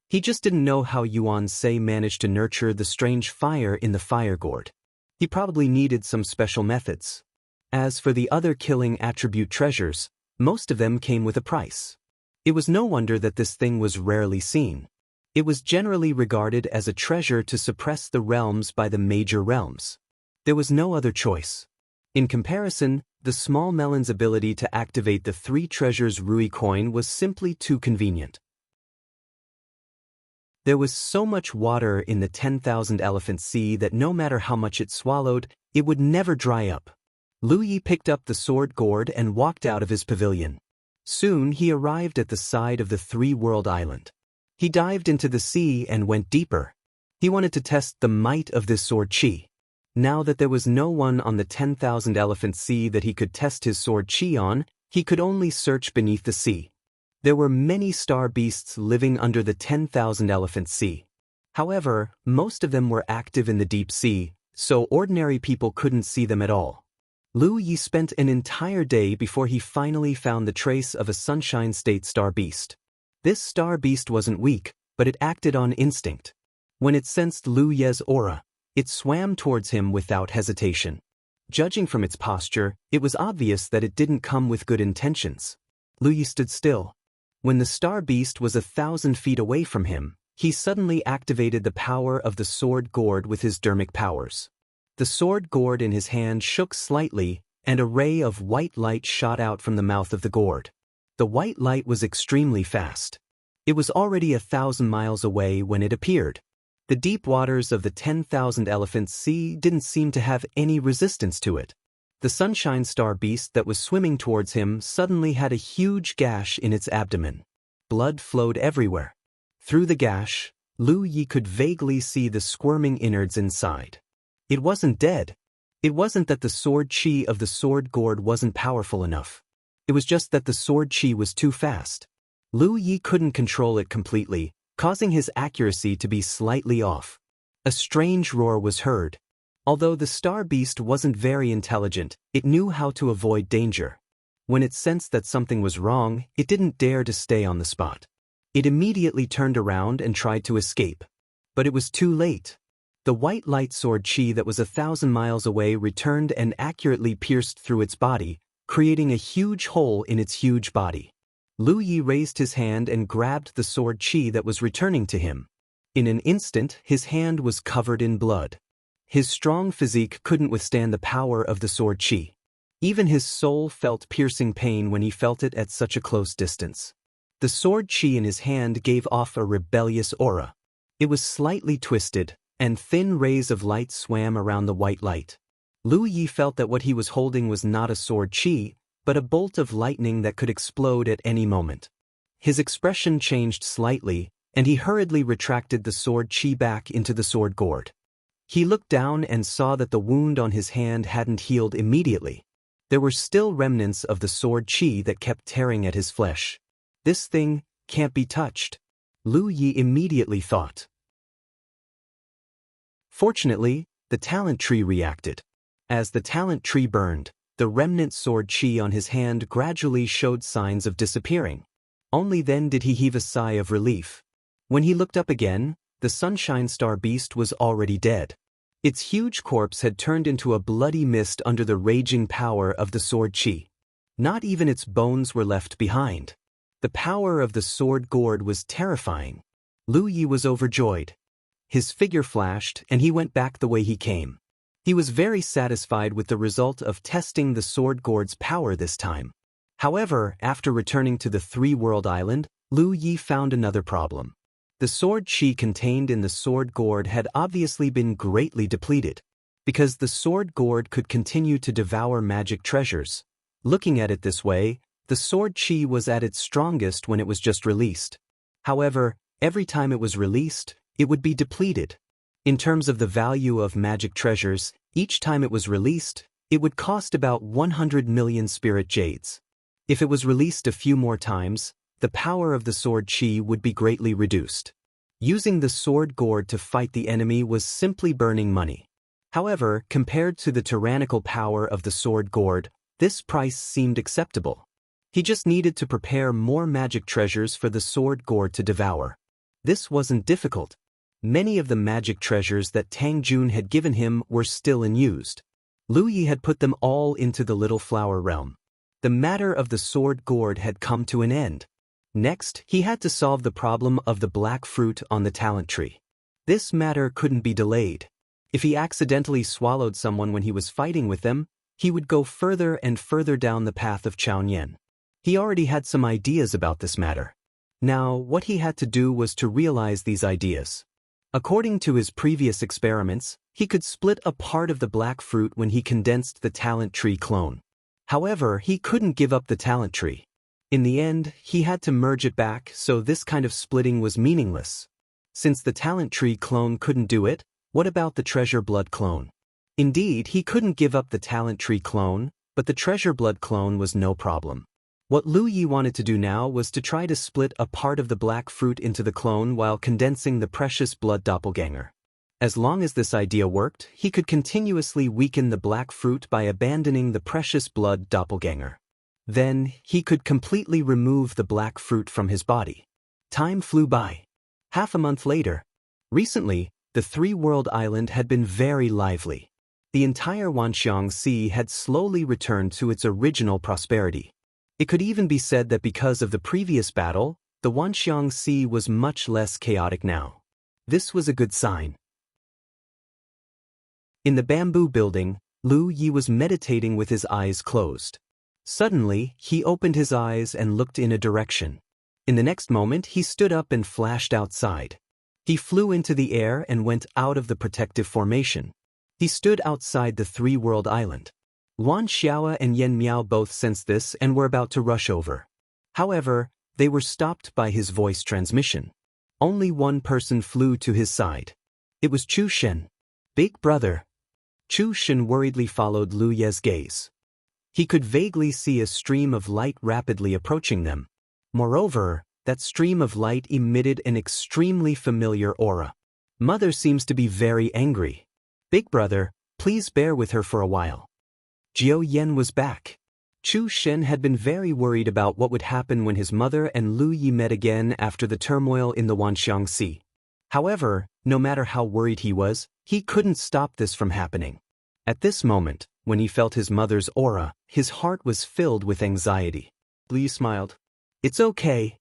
He just didn't know how Yuan Sei managed to nurture the strange fire in the fire gourd. He probably needed some special methods. As for the other killing attribute treasures, most of them came with a price. It was no wonder that this thing was rarely seen. It was generally regarded as a treasure to suppress the realms by the major realms. There was no other choice. In comparison, the small melon's ability to activate the 3 treasures Rui coin was simply too convenient. There was so much water in the 10,000 elephant sea that no matter how much it swallowed, it would never dry up. Lu Yi picked up the sword gourd and walked out of his pavilion. Soon he arrived at the side of the three-world island. He dived into the sea and went deeper. He wanted to test the might of this sword qi. Now that there was no one on the 10,000 elephant sea that he could test his sword qi on, he could only search beneath the sea. There were many star beasts living under the 10,000 elephant sea. However, most of them were active in the deep sea, so ordinary people couldn't see them at all. Lu Yi spent an entire day before he finally found the trace of a sunshine state star beast. This star beast wasn't weak, but it acted on instinct. When it sensed Lu Ye's aura, it swam towards him without hesitation. Judging from its posture, it was obvious that it didn't come with good intentions. Lu Yi stood still. When the star beast was 1,000 feet away from him, he suddenly activated the power of the sword gourd with his dermic powers. The sword gourd in his hand shook slightly, and a ray of white light shot out from the mouth of the gourd. The white light was extremely fast. It was already 1,000 miles away when it appeared. The deep waters of the 10,000 elephant sea didn't seem to have any resistance to it. The sunshine star beast that was swimming towards him suddenly had a huge gash in its abdomen. Blood flowed everywhere. Through the gash, Lu Yi could vaguely see the squirming innards inside. It wasn't dead. It wasn't that the sword qi of the sword gourd wasn't powerful enough. It was just that the sword qi was too fast. Lu Yi couldn't control it completely, causing his accuracy to be slightly off. A strange roar was heard. Although the star beast wasn't very intelligent, it knew how to avoid danger. When it sensed that something was wrong, it didn't dare to stay on the spot. It immediately turned around and tried to escape. But it was too late. The white light sword qi that was 1,000 miles away returned and accurately pierced through its body, creating a huge hole in its huge body. Lu Yi raised his hand and grabbed the sword qi that was returning to him. In an instant, his hand was covered in blood. His strong physique couldn't withstand the power of the sword qi. Even his soul felt piercing pain when he felt it at such a close distance. The sword chi in his hand gave off a rebellious aura. It was slightly twisted, and thin rays of light swam around the white light. Lu Yi felt that what he was holding was not a sword chi, but a bolt of lightning that could explode at any moment. His expression changed slightly, and he hurriedly retracted the sword chi back into the sword gourd. He looked down and saw that the wound on his hand hadn't healed immediately. There were still remnants of the sword chi that kept tearing at his flesh. This thing can't be touched, Lu Yi immediately thought. Fortunately, the talent tree reacted. As the talent tree burned, the remnant sword chi on his hand gradually showed signs of disappearing. Only then did he heave a sigh of relief. When he looked up again, the Sunshine Star Beast was already dead. Its huge corpse had turned into a bloody mist under the raging power of the sword chi. Not even its bones were left behind. The power of the sword gourd was terrifying. Lu Yi was overjoyed. His figure flashed, and he went back the way he came. He was very satisfied with the result of testing the sword gourd's power this time. However, after returning to the three-world island, Lu Yi found another problem. The sword chi contained in the sword gourd had obviously been greatly depleted. Because the sword gourd could continue to devour magic treasures. Looking at it this way, the sword chi was at its strongest when it was just released. However, every time it was released, it would be depleted. In terms of the value of magic treasures, each time it was released, it would cost about 100 million spirit jades. If it was released a few more times, the power of the sword chi would be greatly reduced. Using the sword gourd to fight the enemy was simply burning money. However, compared to the tyrannical power of the sword gourd, this price seemed acceptable. He just needed to prepare more magic treasures for the sword gourd to devour. This wasn't difficult. Many of the magic treasures that Tang Jun had given him were still unused. Lu Yi had put them all into the little flower realm. The matter of the sword gourd had come to an end. Next, he had to solve the problem of the black fruit on the talent tree. This matter couldn't be delayed. If he accidentally swallowed someone when he was fighting with them, he would go further and further down the path of Chaonian. He already had some ideas about this matter. Now, what he had to do was to realize these ideas. According to his previous experiments, he could split a part of the black fruit when he condensed the talent tree clone. However, he couldn't give up the talent tree. In the end, he had to merge it back, so this kind of splitting was meaningless. Since the talent tree clone couldn't do it, what about the treasure blood clone? Indeed, he couldn't give up the talent tree clone, but the treasure blood clone was no problem. What Lu Yi wanted to do now was to try to split a part of the black fruit into the clone while condensing the precious blood doppelganger. As long as this idea worked, he could continuously weaken the black fruit by abandoning the precious blood doppelganger. Then, he could completely remove the black fruit from his body. Time flew by. Half a month later. Recently, the three-world island had been very lively. The entire Wanxiang Sea had slowly returned to its original prosperity. It could even be said that because of the previous battle, the Wanxiang Sea was much less chaotic now. This was a good sign. In the bamboo building, Lu Yi was meditating with his eyes closed. Suddenly, he opened his eyes and looked in a direction. In the next moment, he stood up and flashed outside. He flew into the air and went out of the protective formation. He stood outside the three-world island. Luan Xiao and Yen Miao both sensed this and were about to rush over. However, they were stopped by his voice transmission. Only one person flew to his side. It was Chu Shen. Big brother. Chu Shen worriedly followed Lu Ye's gaze. He could vaguely see a stream of light rapidly approaching them. Moreover, that stream of light emitted an extremely familiar aura. Mother seems to be very angry. Big brother, please bear with her for a while. Jiao Yen was back. Chu Shen had been very worried about what would happen when his mother and Lu Yi met again after the turmoil in the Wanxiang Sea. However, no matter how worried he was, he couldn't stop this from happening. At this moment, when he felt his mother's aura, his heart was filled with anxiety. Lu Yi smiled. It's okay.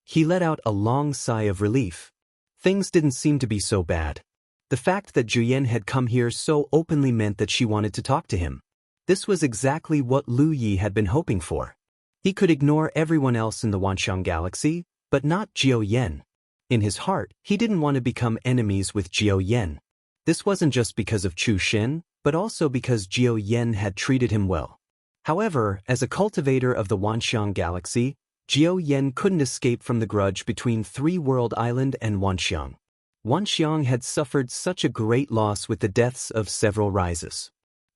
He let out a long sigh of relief. Things didn't seem to be so bad. The fact that Juyen had come here so openly meant that she wanted to talk to him. This was exactly what Lu Yi had been hoping for. He could ignore everyone else in the Wanxiang galaxy, but not Jiao Yan. In his heart, he didn't want to become enemies with Jiao Yan. This wasn't just because of Chu Xin, but also because Jiao Yan had treated him well. However, as a cultivator of the Wanxiang galaxy, Jiao Yan couldn't escape from the grudge between Three World Island and Wanxiang. Wanxiang had suffered such a great loss with the deaths of several rises.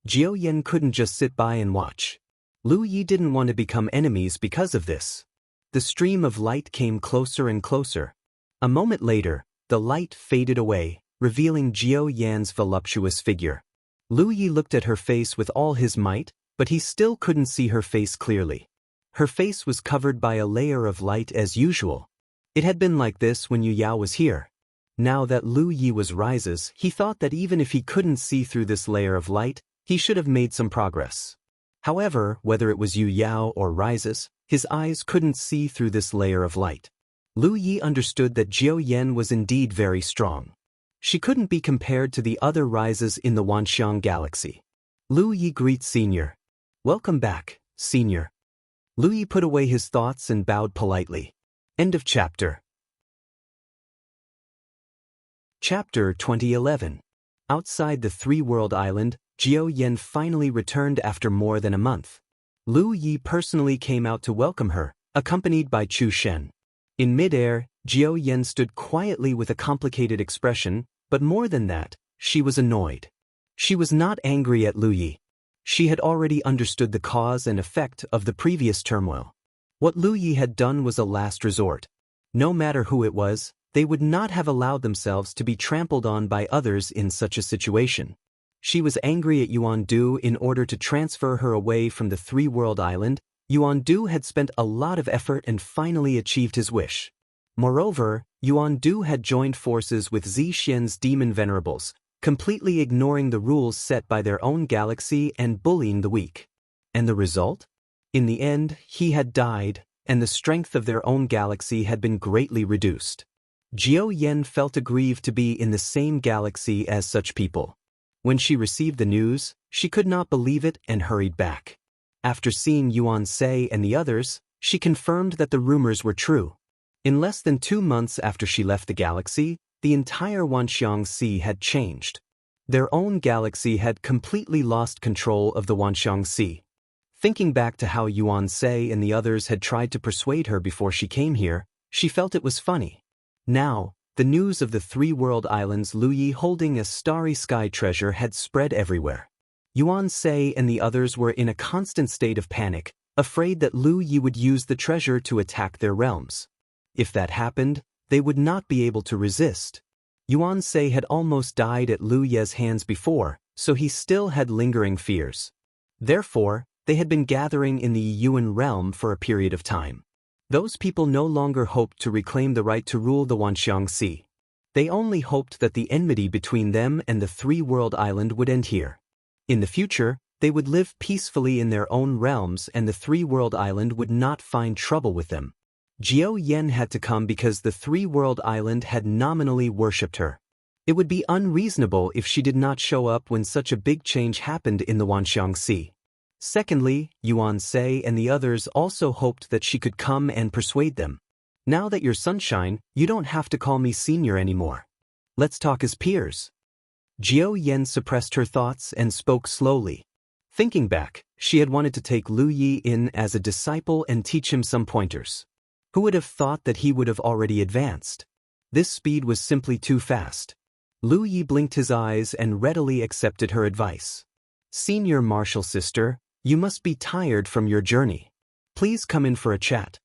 Jiao Yan couldn't just sit by and watch. Lu Yi didn't want to become enemies because of this. The stream of light came closer and closer. A moment later, the light faded away, revealing Jiao Yan's voluptuous figure. Lu Yi looked at her face with all his might, but he still couldn't see her face clearly. Her face was covered by a layer of light as usual. It had been like this when Yu Yao was here. Now that Lu Yi was rises, he thought that even if he couldn't see through this layer of light, he should have made some progress. However, whether it was Yu Yao or rises, his eyes couldn't see through this layer of light. Lu Yi understood that Jiao Yan was indeed very strong. She couldn't be compared to the other rises in the Wanxiang galaxy. Lu Yi greets Senior. Welcome back, Senior. Lu Yi put away his thoughts and bowed politely. End of chapter. Chapter 2011. Outside the Three-World Island, Jiao Yan finally returned after more than a month. Lu Yi personally came out to welcome her, accompanied by Chu Shen. In midair, Jiao Yan stood quietly with a complicated expression, but more than that, she was annoyed. She was not angry at Lu Yi. She had already understood the cause and effect of the previous turmoil. What Lu Yi had done was a last resort. No matter who it was, they would not have allowed themselves to be trampled on by others in such a situation. She was angry at Yuan Du in order to transfer her away from the Three-World Island. Yuan Du had spent a lot of effort and finally achieved his wish. Moreover, Yuan Du had joined forces with Zi Xian's demon venerables, completely ignoring the rules set by their own galaxy and bullying the weak. And the result? In the end, he had died, and the strength of their own galaxy had been greatly reduced. Jiao Yan felt aggrieved to be in the same galaxy as such people. When she received the news, she could not believe it and hurried back. After seeing Yuan Sei and the others, she confirmed that the rumors were true. In less than 2 months after she left the galaxy, the entire Wanxiang Sea had changed. Their own galaxy had completely lost control of the Wanxiang Sea. Thinking back to how Yuan Sei and the others had tried to persuade her before she came here, she felt it was funny. Now, the news of the Three-World Islands Lu Yi holding a starry sky treasure had spread everywhere. Yuan Sei and the others were in a constant state of panic, afraid that Lu Yi would use the treasure to attack their realms. If that happened, they would not be able to resist. Yuan Sei had almost died at Lu Ye's hands before, so he still had lingering fears. Therefore, they had been gathering in the Yuan realm for a period of time. Those people no longer hoped to reclaim the right to rule the Wanxiang Sea. They only hoped that the enmity between them and the Three-World Island would end here. In the future, they would live peacefully in their own realms and the Three-World Island would not find trouble with them. Jiao Yan had to come because the Three-World Island had nominally worshipped her. It would be unreasonable if she did not show up when such a big change happened in the Wanxiang Sea. Secondly, Yuan Sei and the others also hoped that she could come and persuade them. Now that you're sunshine, you don't have to call me senior anymore. Let's talk as peers. Jiao Yan suppressed her thoughts and spoke slowly. Thinking back, she had wanted to take Lu Yi in as a disciple and teach him some pointers. Who would have thought that he would have already advanced? This speed was simply too fast. Lu Yi blinked his eyes and readily accepted her advice. Senior martial sister, you must be tired from your journey. Please come in for a chat.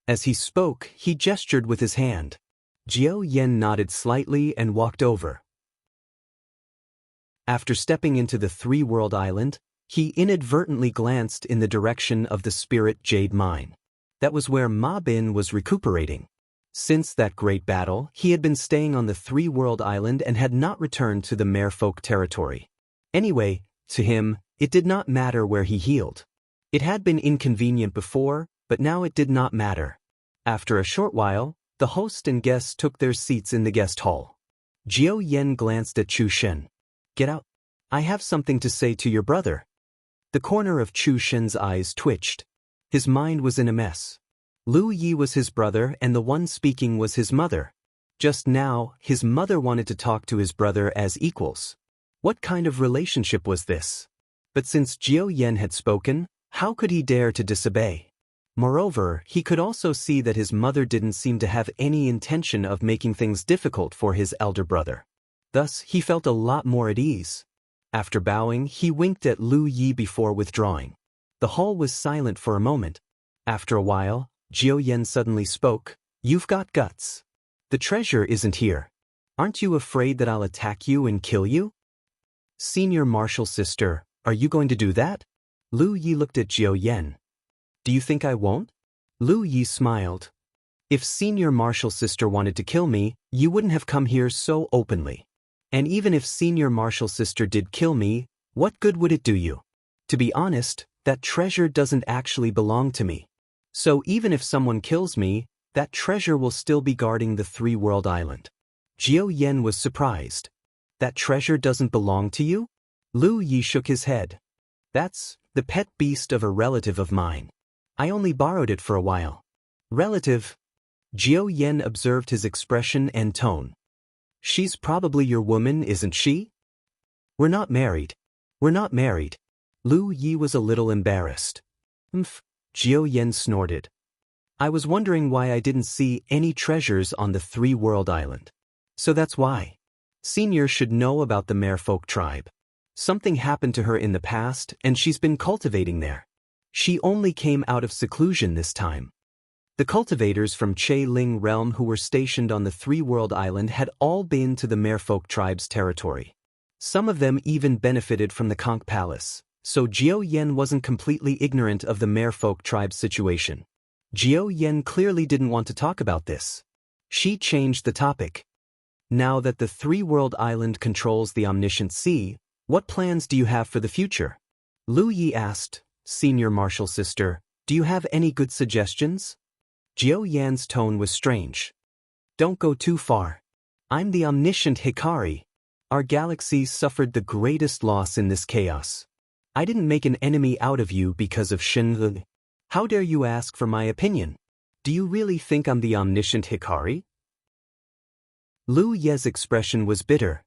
As he spoke, he gestured with his hand. Jiao Yan nodded slightly and walked over. After stepping into the Three-World Island, he inadvertently glanced in the direction of the Spirit Jade Mine. That was where Ma Bin was recuperating. Since that great battle, he had been staying on the Three-World Island and had not returned to the Merfolk territory. Anyway, to him, it did not matter where he healed. It had been inconvenient before, but now it did not matter. After a short while, the host and guests took their seats in the guest hall. Jiao Yan glanced at Chu Shen. Get out. I have something to say to your brother. The corner of Chu Shen's eyes twitched. His mind was in a mess. Lu Yi was his brother and the one speaking was his mother. Just now, his mother wanted to talk to his brother as equals. What kind of relationship was this? But since Jiao Yan had spoken, how could he dare to disobey? Moreover, he could also see that his mother didn't seem to have any intention of making things difficult for his elder brother. Thus, he felt a lot more at ease. After bowing, he winked at Lu Yi before withdrawing. The hall was silent for a moment. After a while, Jiao Yan suddenly spoke, "You've got guts. The treasure isn't here. Aren't you afraid that I'll attack you and kill you?" "Senior Marshal Sister, are you going to do that?" Lu Yi looked at Jiao Yan. "Do you think I won't?" Lu Yi smiled. "If Senior Marshal Sister wanted to kill me, you wouldn't have come here so openly. And even if Senior Marshal Sister did kill me, what good would it do you? To be honest, that treasure doesn't actually belong to me. So even if someone kills me, that treasure will still be guarding the three-world island." Jiao Yan was surprised. "That treasure doesn't belong to you?" Lu Yi shook his head. "That's the pet beast of a relative of mine. I only borrowed it for a while." "Relative?" Jiao Yan observed his expression and tone. "She's probably your woman, isn't she?" "We're not married." "We're not married." Lu Yi was a little embarrassed. "Mph," Jiao Yan snorted. "I was wondering why I didn't see any treasures on the three-world island. So that's why. Senior should know about the Merfolk tribe. Something happened to her in the past and she's been cultivating there. She only came out of seclusion this time." The cultivators from Che Ling realm who were stationed on the three-world island had all been to the Merfolk tribe's territory. Some of them even benefited from the conch palace, so Jiao Yan wasn't completely ignorant of the Merfolk tribe's situation. Jiao Yan clearly didn't want to talk about this. She changed the topic. "Now that the three-world island controls the omniscient sea, what plans do you have for the future?" Lu Yi asked. "Senior Marshal Sister, do you have any good suggestions?" Jiao Yan's tone was strange. "Don't go too far. I'm the omniscient Hikari. Our galaxy suffered the greatest loss in this chaos. I didn't make an enemy out of you because of Shen. How dare you ask for my opinion? Do you really think I'm the omniscient Hikari?" Lu Ye's expression was bitter.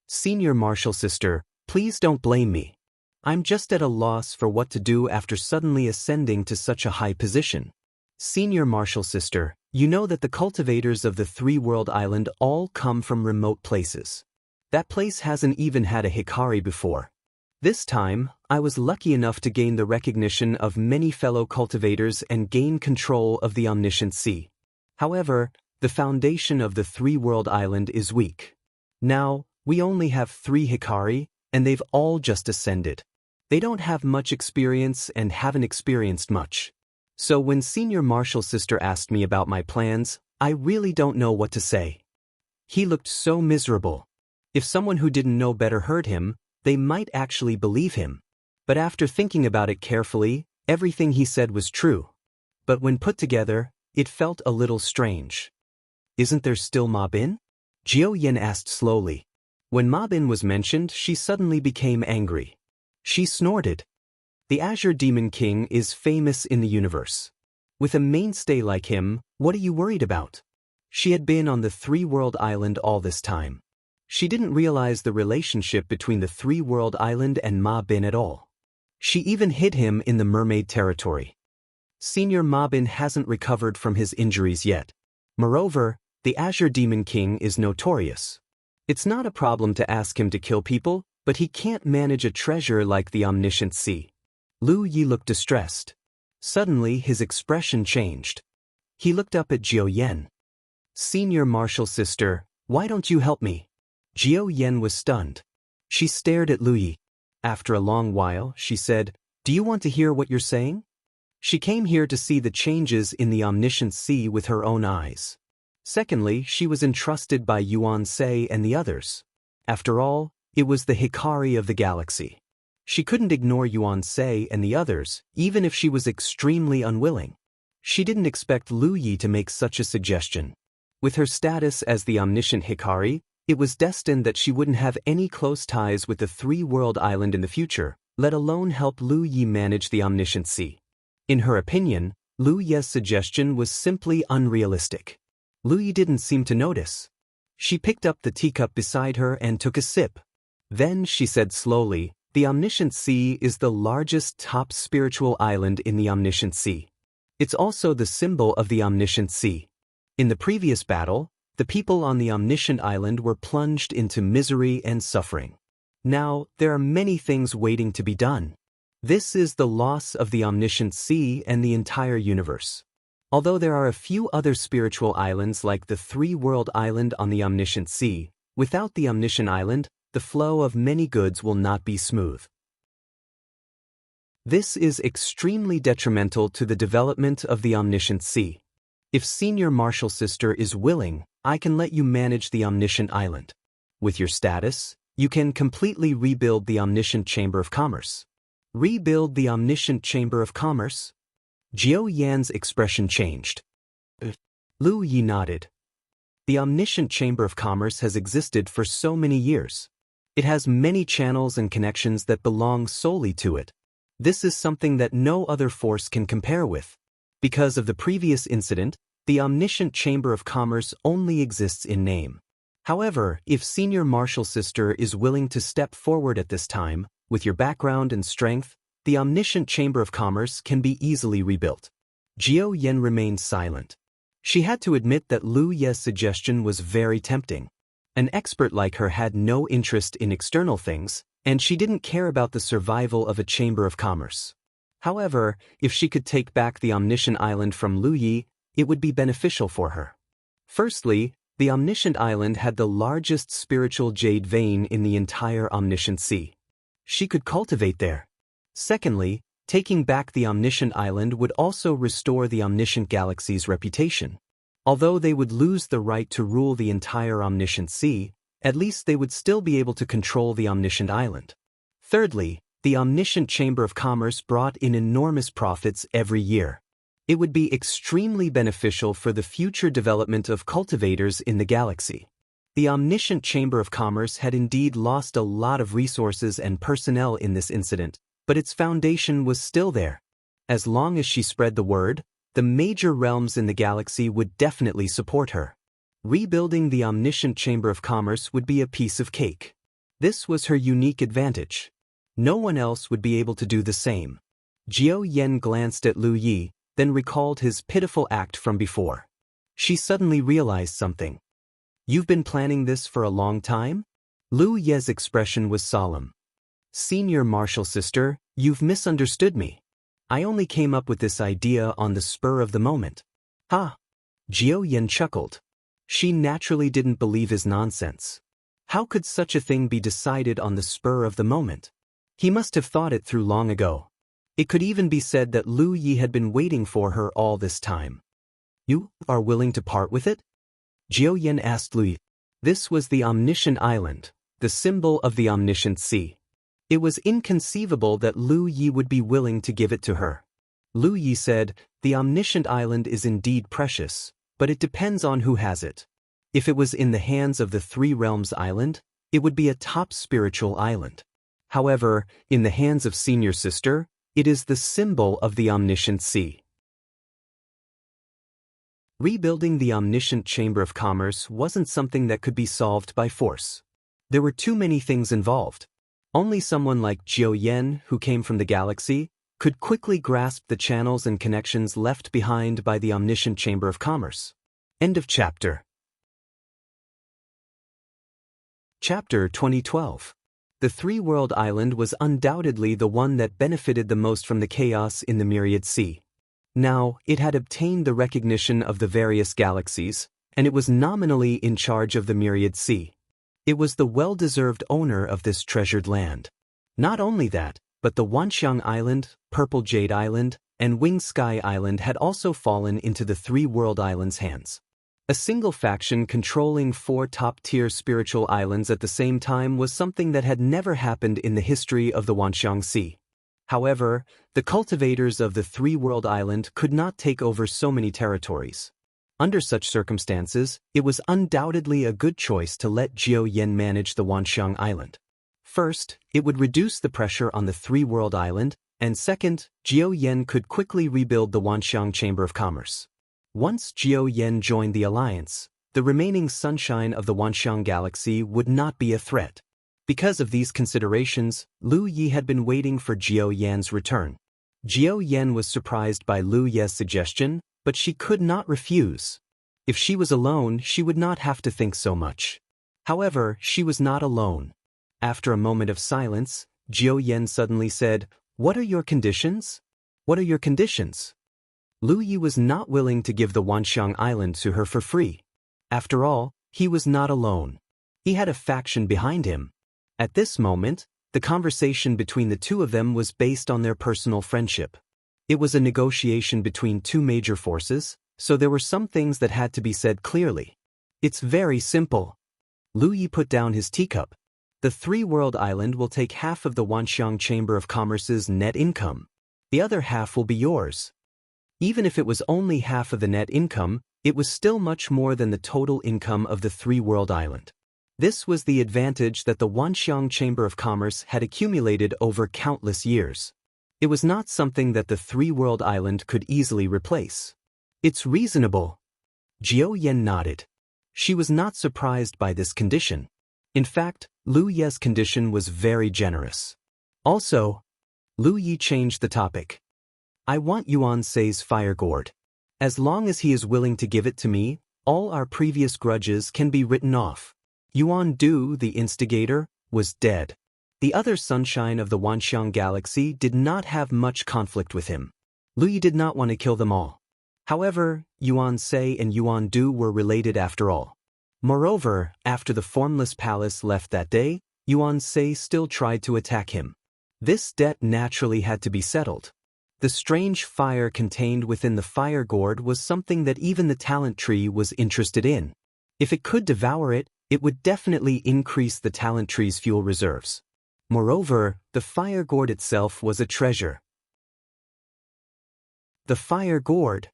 "Senior Marshal Sister, please don't blame me. I'm just at a loss for what to do after suddenly ascending to such a high position. Senior Marshal Sister, you know that the cultivators of the three-world island all come from remote places. That place hasn't even had a Hikari before. This time, I was lucky enough to gain the recognition of many fellow cultivators and gain control of the omniscient sea. However, the foundation of the three-world island is weak. Now, we only have 3 Hikari, and they've all just ascended. They don't have much experience and haven't experienced much. So when Senior Marshal Sister asked me about my plans, I really don't know what to say." He looked so miserable. If someone who didn't know better heard him, they might actually believe him. But after thinking about it carefully, everything he said was true. But when put together, it felt a little strange. "Isn't there still Ma Bin?" Jiao Yan asked slowly. When Ma Bin was mentioned, she suddenly became angry. She snorted. "The Azure Demon King is famous in the universe. With a mainstay like him, what are you worried about?" She had been on the three-world island all this time. She didn't realize the relationship between the three-world island and Ma Bin at all. She even hid him in the mermaid territory. Senior Ma Bin hasn't recovered from his injuries yet. Moreover, the Azure Demon King is notorious. It's not a problem to ask him to kill people, but he can't manage a treasure like the omniscient sea. Lu Yi looked distressed. Suddenly his expression changed. He looked up at Jiao Yan. "Senior Marshal Sister, why don't you help me?" Jiao Yan was stunned. She stared at Lu Yi. After a long while, she said, "Do you want to hear what you're saying?" She came here to see the changes in the omniscient sea with her own eyes. Secondly, she was entrusted by Yuan Sei and the others. After all, it was the Hikari of the galaxy. She couldn't ignore Yuan Sei and the others, even if she was extremely unwilling. She didn't expect Lu Yi to make such a suggestion. With her status as the omniscient Hikari, it was destined that she wouldn't have any close ties with the three-world island in the future, let alone help Lu Yi manage the omniscient sea. In her opinion, Lu Ye's suggestion was simply unrealistic. Lu Yi didn't seem to notice. She picked up the teacup beside her and took a sip. Then she said slowly, "The omniscient sea is the largest top spiritual island in the omniscient sea. It's also the symbol of the omniscient sea. In the previous battle, the people on the omniscient island were plunged into misery and suffering. Now, there are many things waiting to be done. This is the loss of the omniscient sea and the entire universe. Although there are a few other spiritual islands like the three-world island on the omniscient sea, without the omniscient island, the flow of many goods will not be smooth. This is extremely detrimental to the development of the omniscient sea. If Senior Martial Sister is willing, I can let you manage the omniscient island. With your status, you can completely rebuild the omniscient Chamber of Commerce." Rebuild the omniscient Chamber of Commerce? Jiao Yan's expression changed. Lu Yi nodded. The omniscient Chamber of Commerce has existed for so many years. It has many channels and connections that belong solely to it. This is something that no other force can compare with. Because of the previous incident, the omniscient Chamber of Commerce only exists in name. However, if Senior Martial Sister is willing to step forward at this time, with your background and strength, the omniscient Chamber of Commerce can be easily rebuilt. Jiao Yan remained silent. She had to admit that Lu Ye's suggestion was very tempting. An expert like her had no interest in external things, and she didn't care about the survival of a Chamber of Commerce. However, if she could take back the omniscient island from Lu Yi, it would be beneficial for her. Firstly, the omniscient island had the largest spiritual jade vein in the entire omniscient sea. She could cultivate there. Secondly, taking back the omniscient island would also restore the omniscient galaxy's reputation. Although they would lose the right to rule the entire omniscient sea, at least they would still be able to control the omniscient island. Thirdly, the omniscient Chamber of Commerce brought in enormous profits every year. It would be extremely beneficial for the future development of cultivators in the galaxy. The omniscient Chamber of Commerce had indeed lost a lot of resources and personnel in this incident, but its foundation was still there. As long as she spread the word, the major realms in the galaxy would definitely support her. Rebuilding the omniscient Chamber of Commerce would be a piece of cake. This was her unique advantage. No one else would be able to do the same. Jiao Yan glanced at Lu Yi, then recalled his pitiful act from before. She suddenly realized something. "You've been planning this for a long time?" Lu Ye's expression was solemn. "Senior Martial Sister, you've misunderstood me. I only came up with this idea on the spur of the moment." "Ha!" Jiao Yan chuckled. She naturally didn't believe his nonsense. How could such a thing be decided on the spur of the moment? He must have thought it through long ago. It could even be said that Lu Yi had been waiting for her all this time. "You are willing to part with it?" Jiao Yan asked Lu Yi. This was the omniscient island, the symbol of the omniscient sea. It was inconceivable that Lu Yi would be willing to give it to her. Lu Yi said, "The omniscient island is indeed precious, but it depends on who has it. If it was in the hands of the Three Realms Island, it would be a top spiritual island. However, in the hands of Senior Sister, it is the symbol of the omniscient sea." Rebuilding the omniscient Chamber of Commerce wasn't something that could be solved by force. There were too many things involved. Only someone like Jiao Yan, who came from the galaxy, could quickly grasp the channels and connections left behind by the omniscient Chamber of Commerce. End of chapter. Chapter 2012. The Three-World Island was undoubtedly the one that benefited the most from the chaos in the Myriad Sea. Now, it had obtained the recognition of the various galaxies, and it was nominally in charge of the Myriad Sea. It was the well-deserved owner of this treasured land. Not only that, but the Wanxiang Island, Purple Jade Island, and Winged Sky Island had also fallen into the Three-World Islands' hands. A single faction controlling 4 top-tier spiritual islands at the same time was something that had never happened in the history of the Wanxiang Sea. However, the cultivators of the Three-World Island could not take over so many territories. Under such circumstances, it was undoubtedly a good choice to let Jiao Yan manage the Wanxiang Island. First, it would reduce the pressure on the three-world island, and second, Jiao Yan could quickly rebuild the Wanxiang Chamber of Commerce. Once Jiao Yan joined the alliance, the remaining sunshine of the Wanxiang galaxy would not be a threat. Because of these considerations, Lu Yi had been waiting for Jiao Yan's return. Jiao Yan was surprised by Lu Yi's suggestion, but she could not refuse. If she was alone, she would not have to think so much. However, she was not alone. After a moment of silence, Jiao Yan suddenly said, "What are your conditions?" "What are your conditions?" Lu Yi was not willing to give the Wanxiang Island to her for free. After all, he was not alone. He had a faction behind him. At this moment, the conversation between the two of them was based on their personal friendship. It was a negotiation between two major forces, so there were some things that had to be said clearly. It's very simple. Lu Yi put down his teacup. The three-world island will take half of the Wanxiang Chamber of Commerce's net income. The other half will be yours. Even if it was only half of the net income, it was still much more than the total income of the three-world island. This was the advantage that the Wanxiang Chamber of Commerce had accumulated over countless years. It was not something that the three-world island could easily replace. It's reasonable. Jiao Yan nodded. She was not surprised by this condition. In fact, Lu Yi's condition was very generous. Also, Lu Yi changed the topic. I want Yuan Sei's fire gourd. As long as he is willing to give it to me, all our previous grudges can be written off. Yuan Du, the instigator, was dead. The other sunshine of the Wanxiang galaxy did not have much conflict with him. Lu Yi did not want to kill them all. However, Yuan Sei and Yuan Du were related after all. Moreover, after the Formless Palace left that day, Yuan Sei still tried to attack him. This debt naturally had to be settled. The strange fire contained within the fire gourd was something that even the talent tree was interested in. If it could devour it, it would definitely increase the talent tree's fuel reserves. Moreover, the fire gourd itself was a treasure. The fire gourd?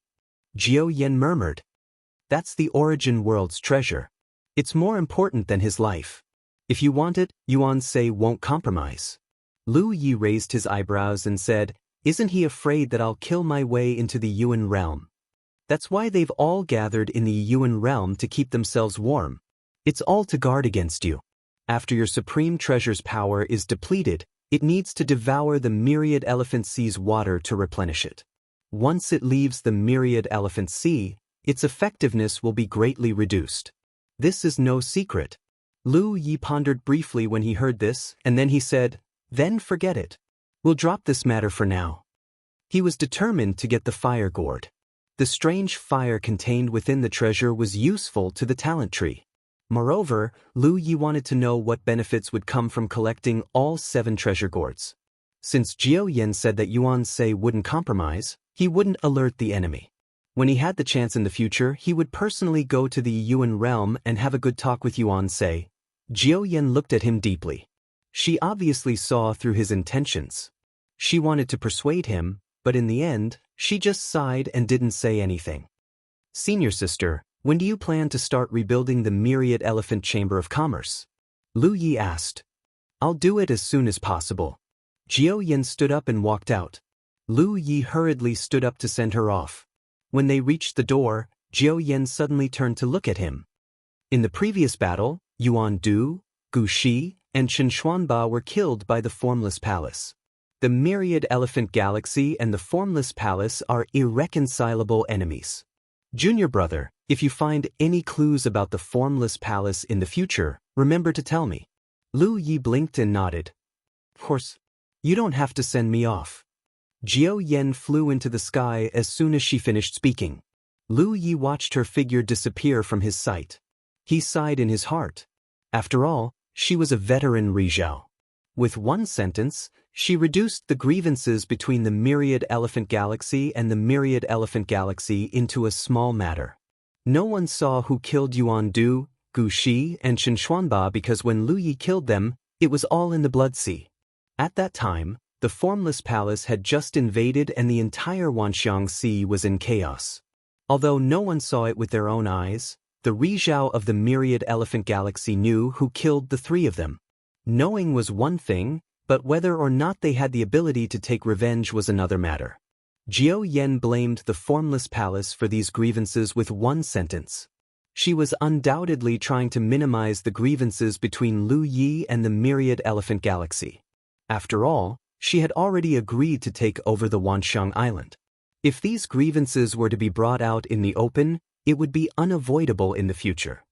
Jiao Yan murmured. That's the origin world's treasure. It's more important than his life. If you want it, Yuan Sei won't compromise. Lu Yi raised his eyebrows and said, "Isn't he afraid that I'll kill my way into the Yuan realm? That's why they've all gathered in the Yuan realm to keep themselves warm. It's all to guard against you. After your supreme treasure's power is depleted, it needs to devour the myriad elephant sea's water to replenish it. Once it leaves the myriad elephant sea, its effectiveness will be greatly reduced. This is no secret." Lu Yi pondered briefly when he heard this, and then he said, "Then forget it. We'll drop this matter for now." He was determined to get the fire gourd. The strange fire contained within the treasure was useful to the talent tree. Moreover, Lu Yi wanted to know what benefits would come from collecting all 7 treasure gourds. Since Jiao Yan said that Yuan Sei wouldn't compromise, he wouldn't alert the enemy. When he had the chance in the future, he would personally go to the Yuan realm and have a good talk with Yuan Sei. Jiao Yan looked at him deeply. She obviously saw through his intentions. She wanted to persuade him, but in the end, she just sighed and didn't say anything. "Senior sister, when do you plan to start rebuilding the Myriad Elephant Chamber of Commerce?" Lu Yi asked. "I'll do it as soon as possible." Jiao Yan stood up and walked out. Lu Yi hurriedly stood up to send her off. When they reached the door, Jiao Yan suddenly turned to look at him. In the previous battle, Yuan Du, Gu Shi, and Chen Xuanba were killed by the Formless Palace. The Myriad Elephant Galaxy and the Formless Palace are irreconcilable enemies. Junior brother, if you find any clues about the Formless Palace in the future, remember to tell me. Lu Yi blinked and nodded. Of course. You don't have to send me off. Jiao Yan flew into the sky as soon as she finished speaking. Lu Yi watched her figure disappear from his sight. He sighed in his heart. After all, she was a veteran Rizhao. With one sentence, she reduced the grievances between the Myriad Elephant Galaxy and the Myriad Elephant Galaxy into a small matter. No one saw who killed Yuan Du, Gu Shi, and Chen Xuanba because when Lu Yi killed them, it was all in the Blood Sea. At that time, the Formless Palace had just invaded and the entire Wanxiang Sea was in chaos. Although no one saw it with their own eyes, the Rizhao of the Myriad Elephant Galaxy knew who killed the 3 of them. Knowing was one thing, but whether or not they had the ability to take revenge was another matter. Jiao Yan blamed the formless palace for these grievances with one sentence. She was undoubtedly trying to minimize the grievances between Lu Yi and the myriad elephant galaxy. After all, she had already agreed to take over the Wanxiang Island. If these grievances were to be brought out in the open, it would be unavoidable in the future.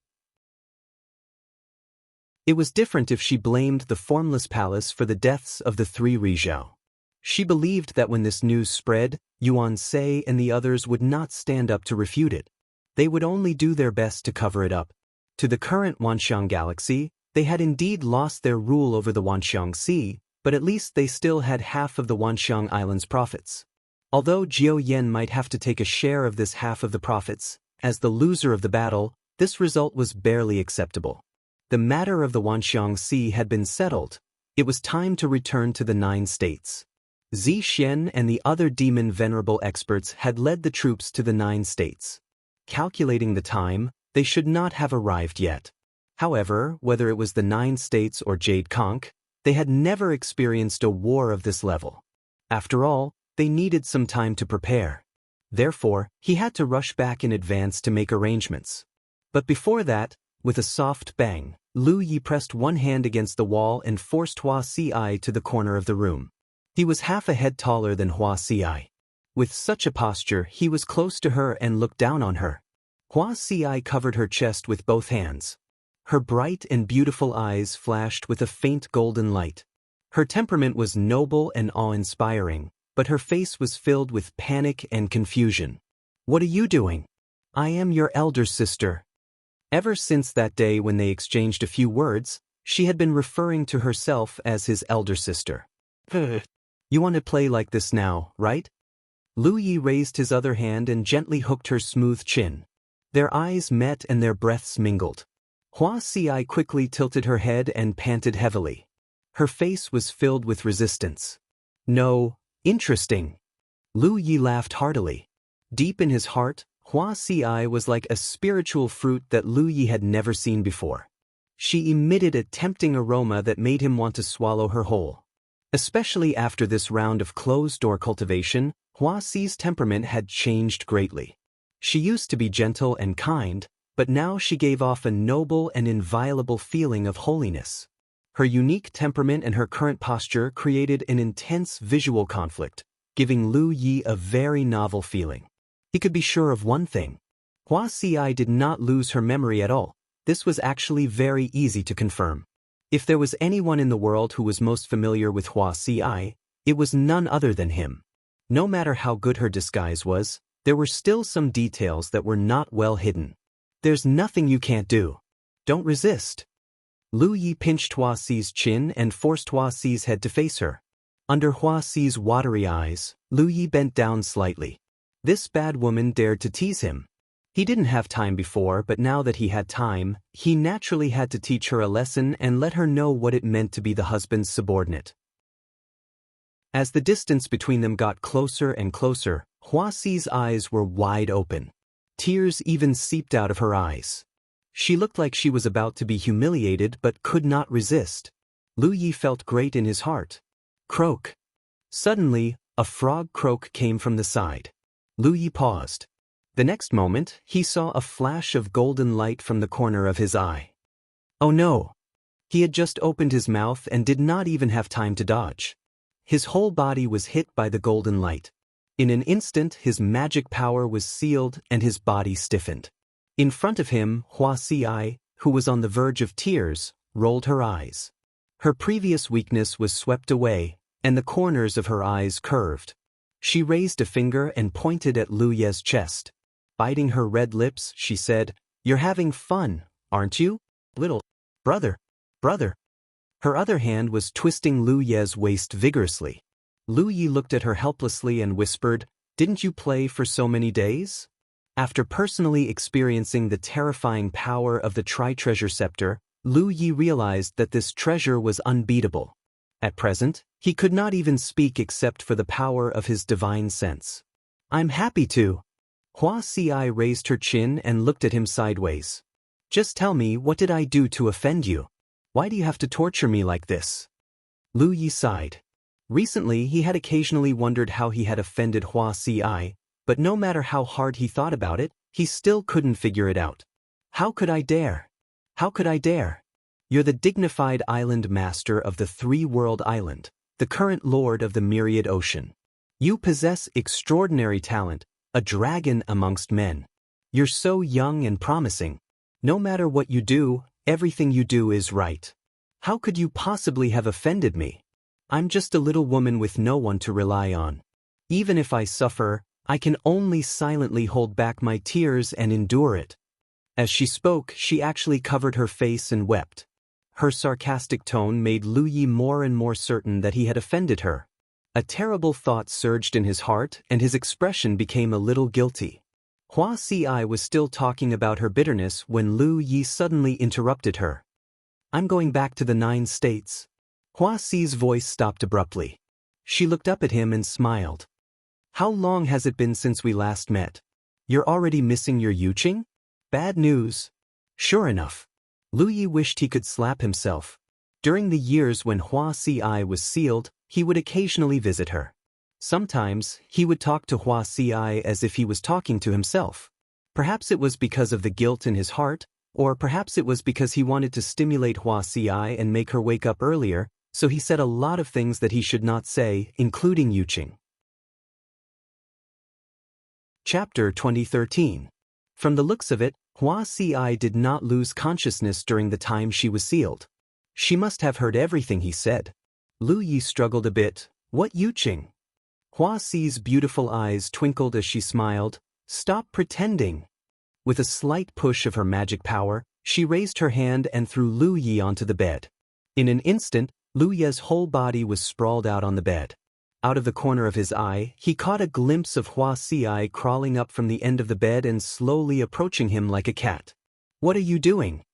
It was different if she blamed the formless palace for the deaths of the 3 Rizhao. She believed that when this news spread, Yuan Sei and the others would not stand up to refute it. They would only do their best to cover it up. To the current Wanxiang galaxy, they had indeed lost their rule over the Wanxiang Sea, but at least they still had half of the Wanxiang Island's profits. Although Jiao Yan might have to take a share of this half of the profits, as the loser of the battle, this result was barely acceptable. The matter of the Wanxiang Sea had been settled. It was time to return to the 9 states. Zi Xian and the other demon venerable experts had led the troops to the 9 states. Calculating the time, they should not have arrived yet. However, whether it was the 9 states or Jade Conch, they had never experienced a war of this level. After all, they needed some time to prepare. Therefore, he had to rush back in advance to make arrangements. But before that, with a soft bang, Lu Yi pressed one hand against the wall and forced Hua Ci to the corner of the room. He was half a head taller than Hua Ci. With such a posture, he was close to her and looked down on her. Hua Ci covered her chest with both hands. Her bright and beautiful eyes flashed with a faint golden light. Her temperament was noble and awe-inspiring, but her face was filled with panic and confusion. "What are you doing?" "I am your elder sister." Ever since that day when they exchanged a few words, she had been referring to herself as his elder sister. "You want to play like this now, right?" Lu Yi raised his other hand and gently hooked her smooth chin. Their eyes met and their breaths mingled. Hua Ci quickly tilted her head and panted heavily. Her face was filled with resistance. "No, interesting." Lu Yi laughed heartily. Deep in his heart, Hua Ci was like a spiritual fruit that Lu Yi had never seen before. She emitted a tempting aroma that made him want to swallow her whole. Especially after this round of closed-door cultivation, Hua Ci's temperament had changed greatly. She used to be gentle and kind, but now she gave off a noble and inviolable feeling of holiness. Her unique temperament and her current posture created an intense visual conflict, giving Lu Yi a very novel feeling. He could be sure of one thing. Hua Ci did not lose her memory at all. This was actually very easy to confirm. If there was anyone in the world who was most familiar with Hua Ci, it was none other than him. No matter how good her disguise was, there were still some details that were not well hidden. "There's nothing you can't do. Don't resist." Lu Yi pinched Hua Ci's chin and forced Hua Ci's head to face her. Under Hua Ci's watery eyes, Lu Yi bent down slightly. This bad woman dared to tease him. He didn't have time before, but now that he had time, he naturally had to teach her a lesson and let her know what it meant to be the husband's subordinate. As the distance between them got closer and closer, Hua Ci's eyes were wide open. Tears even seeped out of her eyes. She looked like she was about to be humiliated but could not resist. Lu Yi felt great in his heart. Croak. Suddenly, a frog croak came from the side. Lu Yi paused. The next moment, he saw a flash of golden light from the corner of his eye. Oh no! He had just opened his mouth and did not even have time to dodge. His whole body was hit by the golden light. In an instant, his magic power was sealed and his body stiffened. In front of him, Hua Ci, who was on the verge of tears, rolled her eyes. Her previous weakness was swept away, and the corners of her eyes curved. She raised a finger and pointed at Lu Ye's chest. Biting her red lips, she said, "You're having fun, aren't you, little brother? Her other hand was twisting Lu Ye's waist vigorously. Lu Yi looked at her helplessly and whispered, "Didn't you play for so many days?" After personally experiencing the terrifying power of the Tri-Treasure Scepter, Lu Yi realized that this treasure was unbeatable. At present, he could not even speak except for the power of his divine sense. "I'm happy to." Hua Ci raised her chin and looked at him sideways. "Just tell me, what did I do to offend you?" Why do you have to torture me like this? Lu Yi sighed. Recently he had occasionally wondered how he had offended Wuxia, but no matter how hard he thought about it, he still couldn't figure it out. How could I dare? How could I dare? You're the dignified island master of the three-world island, the current lord of the myriad ocean. You possess extraordinary talent, a dragon amongst men. You're so young and promising. No matter what you do, everything you do is right. How could you possibly have offended me? I'm just a little woman with no one to rely on. Even if I suffer, I can only silently hold back my tears and endure it. As she spoke, she actually covered her face and wept. Her sarcastic tone made Lu Yi more and more certain that he had offended her. A terrible thought surged in his heart, and his expression became a little guilty. Wuxia was still talking about her bitterness when Lu Yi suddenly interrupted her. I'm going back to the 9 states. Huaxi's voice stopped abruptly. She looked up at him and smiled. How long has it been since we last met? You're already missing your Yuqing? Bad news. Sure enough. Lu Yi wished he could slap himself. During the years when Huaxi was sealed, he would occasionally visit her. Sometimes, he would talk to Huaxi as if he was talking to himself. Perhaps it was because of the guilt in his heart, or perhaps it was because he wanted to stimulate Huaxi and make her wake up earlier, so he said a lot of things that he should not say, including Yuqing. Chapter 2013. From the looks of it, Huaxi did not lose consciousness during the time she was sealed. She must have heard everything he said. Lu Yi struggled a bit. What Yuqing? Huaxi's beautiful eyes twinkled as she smiled. Stop pretending. With a slight push of her magic power, she raised her hand and threw Lu Yi onto the bed. In an instant, Lu Yi's whole body was sprawled out on the bed. Out of the corner of his eye, he caught a glimpse of Huaxi crawling up from the end of the bed and slowly approaching him like a cat. What are you doing?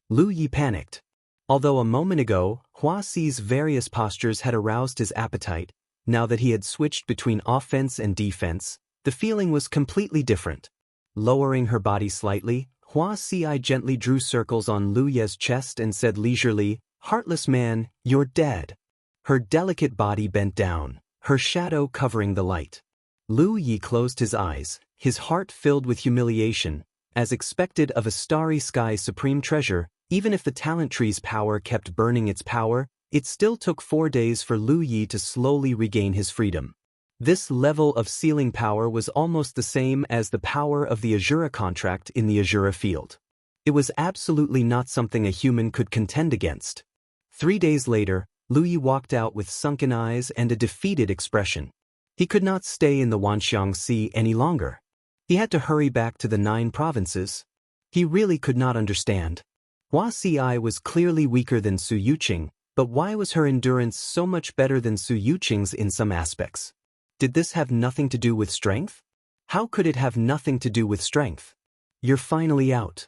Lu Yi panicked. Although a moment ago, Huaxi's various postures had aroused his appetite, now that he had switched between offense and defense, the feeling was completely different. Lowering her body slightly, Huaxi gently drew circles on Lu Yi's chest and said leisurely, Heartless man, you're dead. Her delicate body bent down, her shadow covering the light. Lu Yi closed his eyes, his heart filled with humiliation. As expected of a starry sky supreme treasure, even if the talent tree's power kept burning its power, it still took 4 days for Lu Yi to slowly regain his freedom. This level of sealing power was almost the same as the power of the Azura contract in the Azura field. It was absolutely not something a human could contend against. 3 days later, Lu Yi walked out with sunken eyes and a defeated expression. He could not stay in the Wanxiang Sea any longer. He had to hurry back to the 9 provinces. He really could not understand. Huaxi was clearly weaker than Su Yuqing, but why was her endurance so much better than Su Yuqing's in some aspects? Did this have nothing to do with strength? How could it have nothing to do with strength? You're finally out.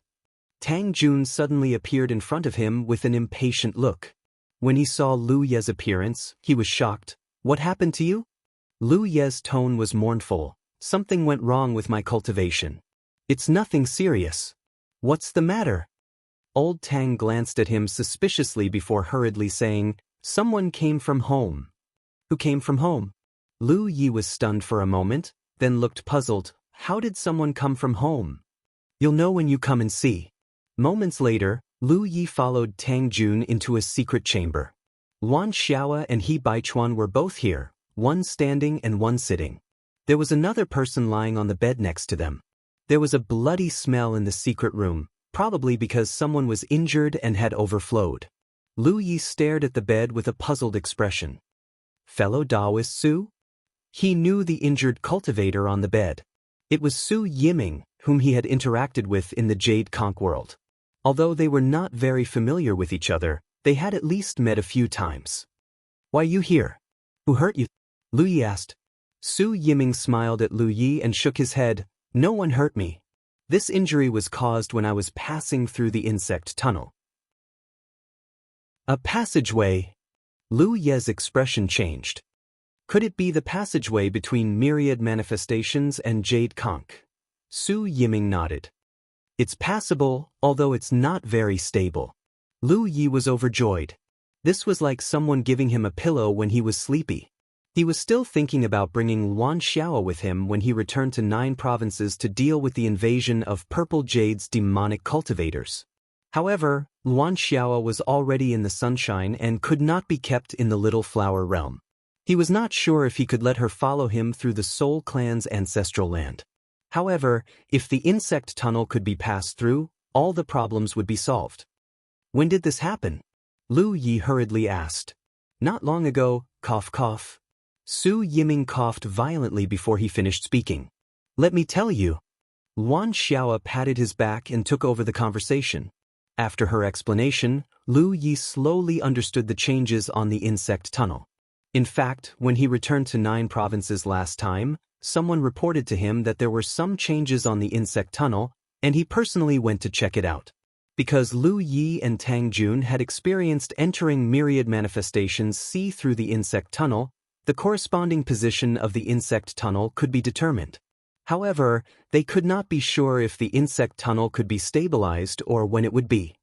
Tang Jun suddenly appeared in front of him with an impatient look. When he saw Lu Yi's appearance, he was shocked. What happened to you? Lu Yi's tone was mournful. Something went wrong with my cultivation. It's nothing serious. What's the matter? Old Tang glanced at him suspiciously before hurriedly saying, Someone came from home. Who came from home? Lu Yi was stunned for a moment, then looked puzzled. How did someone come from home? You'll know when you come and see. Moments later, Lu Yi followed Tang Jun into a secret chamber. Wan Xiaoa and He Baichuan were both here, one standing and one sitting. There was another person lying on the bed next to them. There was a bloody smell in the secret room, probably because someone was injured and had overflowed. Lu Yi stared at the bed with a puzzled expression. Fellow Taoist Su? He knew the injured cultivator on the bed. It was Su Yiming, whom he had interacted with in the Jade Conch world. Although they were not very familiar with each other, they had at least met a few times. Why are you here? Who hurt you? Lu Yi asked. Su Yiming smiled at Lu Yi and shook his head. No one hurt me. This injury was caused when I was passing through the insect tunnel. A passageway. Lu Yi's expression changed. Could it be the passageway between myriad manifestations and Jade Conch? Su Yiming nodded. It's passable, although it's not very stable. Lu Yi was overjoyed. This was like someone giving him a pillow when he was sleepy. He was still thinking about bringing Luan Xiao with him when he returned to 9 provinces to deal with the invasion of Purple Jade's demonic cultivators. However, Luan Xiao was already in the sunshine and could not be kept in the Little Flower realm. He was not sure if he could let her follow him through the Soul Clan's ancestral land. However, if the insect tunnel could be passed through, all the problems would be solved. When did this happen? Lu Yi hurriedly asked. Not long ago, cough cough. Su Yiming coughed violently before he finished speaking. Let me tell you. Luan Xiao patted his back and took over the conversation. After her explanation, Lu Yi slowly understood the changes on the insect tunnel. In fact, when he returned to 9 provinces last time, someone reported to him that there were some changes on the insect tunnel, and he personally went to check it out. Because Lu Yi and Tang Jun had experienced entering myriad manifestations see through the insect tunnel, the corresponding position of the insect tunnel could be determined. However, they could not be sure if the insect tunnel could be stabilized or when it would be.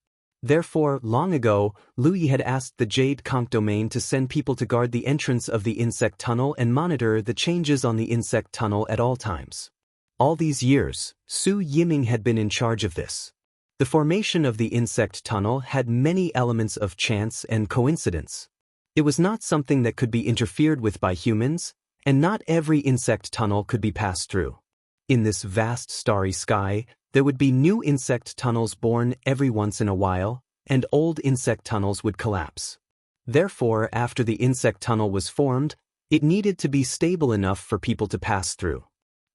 Therefore, long ago, Lu Yi had asked the Jade Conch domain to send people to guard the entrance of the insect tunnel and monitor the changes on the insect tunnel at all times. All these years, Su Yiming had been in charge of this. The formation of the insect tunnel had many elements of chance and coincidence. It was not something that could be interfered with by humans, and not every insect tunnel could be passed through. In this vast starry sky, there would be new insect tunnels born every once in a while, and old insect tunnels would collapse. Therefore, after the insect tunnel was formed, it needed to be stable enough for people to pass through.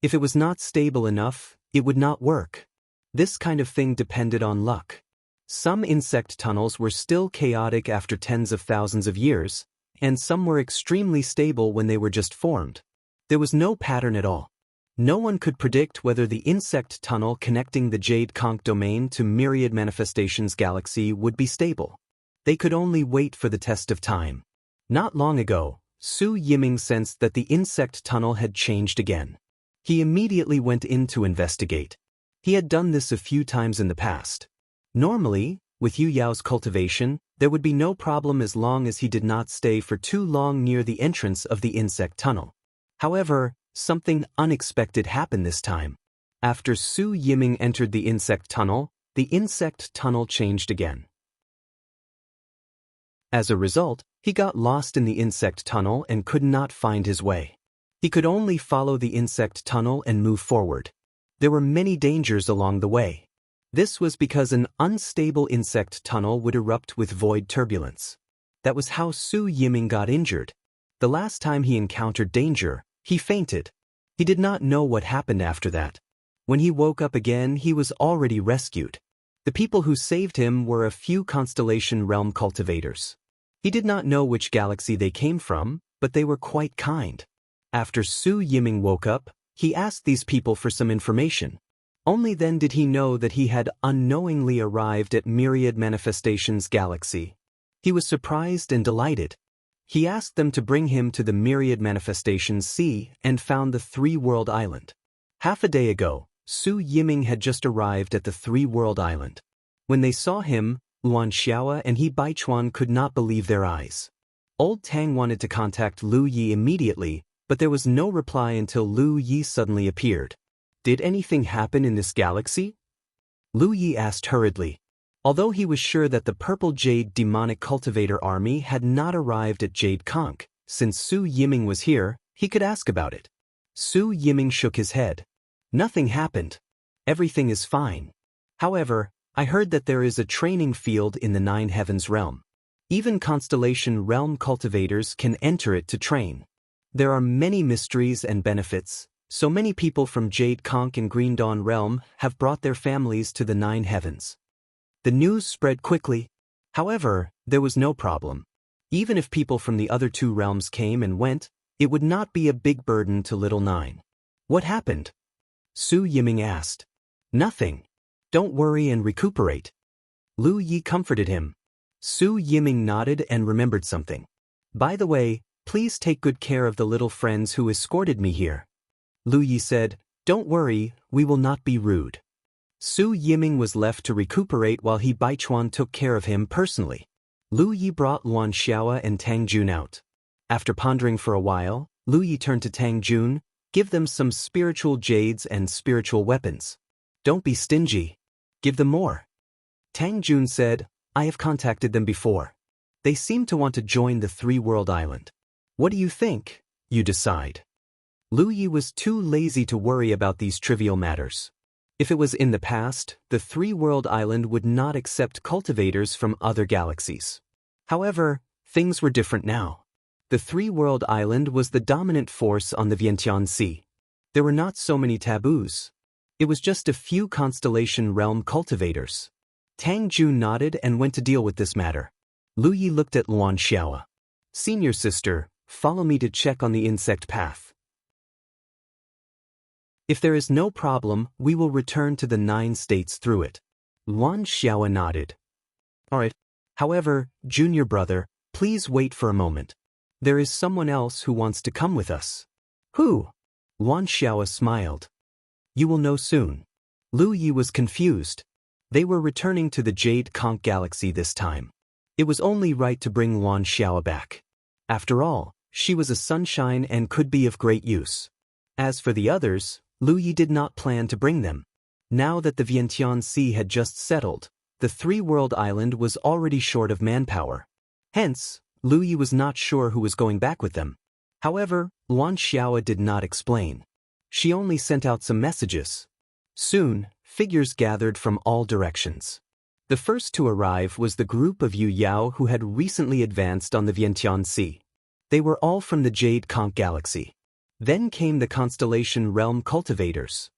If it was not stable enough, it would not work. This kind of thing depended on luck. Some insect tunnels were still chaotic after tens of thousands of years, and some were extremely stable when they were just formed. There was no pattern at all. No one could predict whether the insect tunnel connecting the Jade Conch domain to Myriad Manifestations Galaxy would be stable. They could only wait for the test of time. Not long ago, Su Yiming sensed that the insect tunnel had changed again. He immediately went in to investigate. He had done this a few times in the past. Normally, with Yu Yao's cultivation, there would be no problem as long as he did not stay for too long near the entrance of the insect tunnel. However, something unexpected happened this time. After Su Yiming entered the insect tunnel changed again. As a result, he got lost in the insect tunnel and could not find his way. He could only follow the insect tunnel and move forward. There were many dangers along the way. This was because an unstable insect tunnel would erupt with void turbulence. That was how Su Yiming got injured. The last time he encountered danger, he fainted. He did not know what happened after that. When he woke up again, he was already rescued. The people who saved him were a few Constellation Realm cultivators. He did not know which galaxy they came from, but they were quite kind. After Su Yiming woke up, he asked these people for some information. Only then did he know that he had unknowingly arrived at Myriad Manifestations Galaxy. He was surprised and delighted. He asked them to bring him to the Myriad Manifestations Sea and found the 3-World Island. Half a day ago, Su Yiming had just arrived at the 3-World Island. When they saw him, Luan Xiao and He Baichuan could not believe their eyes. Old Tang wanted to contact Lu Yi immediately, but there was no reply until Lu Yi suddenly appeared. Did anything happen in this galaxy? Lu Yi asked hurriedly. Although he was sure that the Purple Jade demonic cultivator army had not arrived at Jade Conch, since Su Yiming was here, he could ask about it. Su Yiming shook his head. Nothing happened. Everything is fine. However, I heard that there is a training field in the 9 Heavens realm. Even Constellation Realm cultivators can enter it to train. There are many mysteries and benefits. So many people from Jade Conch and Green Dawn Realm have brought their families to the 9 Heavens. The news spread quickly. However, there was no problem. Even if people from the other 2 realms came and went, it would not be a big burden to Little 9. What happened? Su Yiming asked. Nothing. Don't worry and recuperate. Lu Yi comforted him. Su Yiming nodded and remembered something. By the way, please take good care of the little friends who escorted me here. Lu Yi said, Don't worry, we will not be rude. Su Yiming was left to recuperate while he Baichuan took care of him personally. Lu Yi brought Luan Xiaoa and Tang Jun out. After pondering for a while, Lu Yi turned to Tang Jun, give them some spiritual jades and spiritual weapons. Don't be stingy. Give them more. Tang Jun said, I have contacted them before. They seem to want to join the three-world island. What do you think? You decide. Lu Yi was too lazy to worry about these trivial matters. If it was in the past, the three-world island would not accept cultivators from other galaxies. However, things were different now. The three-world island was the dominant force on the Vientiane Sea. There were not so many taboos. It was just a few constellation realm cultivators. Tang Jun nodded and went to deal with this matter. Lu Yi looked at Luan Xiaoa. Senior sister, follow me to check on the insect path. If there is no problem, we will return to the 9 states through it. Luan Xiaoa nodded. Alright. However, junior brother, please wait for a moment. There is someone else who wants to come with us. Who? Luan Xiaoa smiled. You will know soon. Lu Yi was confused. They were returning to the Jade Conch Galaxy this time. It was only right to bring Luan Xiaoa back. After all, she was a sunshine and could be of great use. As for the others, Lu Yi did not plan to bring them. Now that the Vientiane Sea had just settled, the three-world island was already short of manpower. Hence, Lu Yi was not sure who was going back with them. However, Luan Xiaoa did not explain. She only sent out some messages. Soon, figures gathered from all directions. The first to arrive was the group of Yu Yao who had recently advanced on the Vientiane Sea. They were all from the Jade Conch Galaxy. Then came the constellation realm cultivators.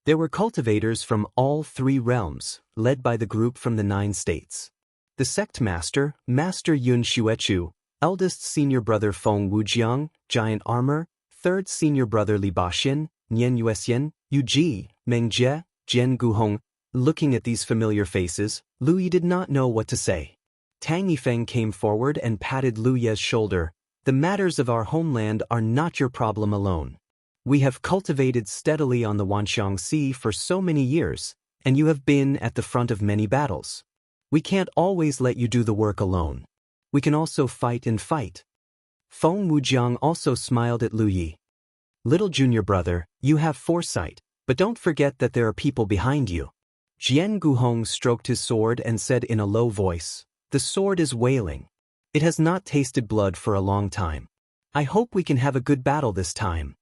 There were cultivators from all 3 realms, led by the group from the 9 states. The sect master, Master Yun Xuechu, eldest senior brother Feng Wujiang, giant armor, third senior brother Li Baxin, Nian Yuexian, Yu Ji, Meng Jie, Jian Guhong. Looking at these familiar faces, Lu Yi did not know what to say. Tang Yifeng came forward and patted Lu Ye's shoulder. The matters of our homeland are not your problem alone. We have cultivated steadily on the Wanxiang Sea for so many years, and you have been at the front of many battles. We can't always let you do the work alone. We can also fight and fight. Feng Wujiang also smiled at Lu Yi. Little junior brother, you have foresight, but don't forget that there are people behind you. Jian Guhong stroked his sword and said in a low voice, the sword is wailing. It has not tasted blood for a long time. I hope we can have a good battle this time.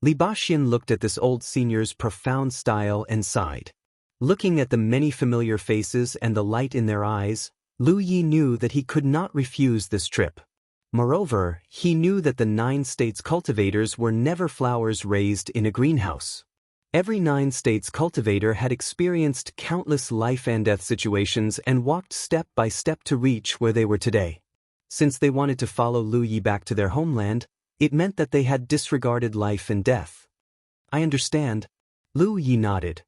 Li Baxin looked at this old senior's profound style and sighed. Looking at the many familiar faces and the light in their eyes, Lu Yi knew that he could not refuse this trip. Moreover, he knew that the 9 states cultivators were never flowers raised in a greenhouse. Every 9 states cultivator had experienced countless life and death situations and walked step by step to reach where they were today. Since they wanted to follow Lu Yi back to their homeland, it meant that they had disregarded life and death. I understand. Lu Yi nodded.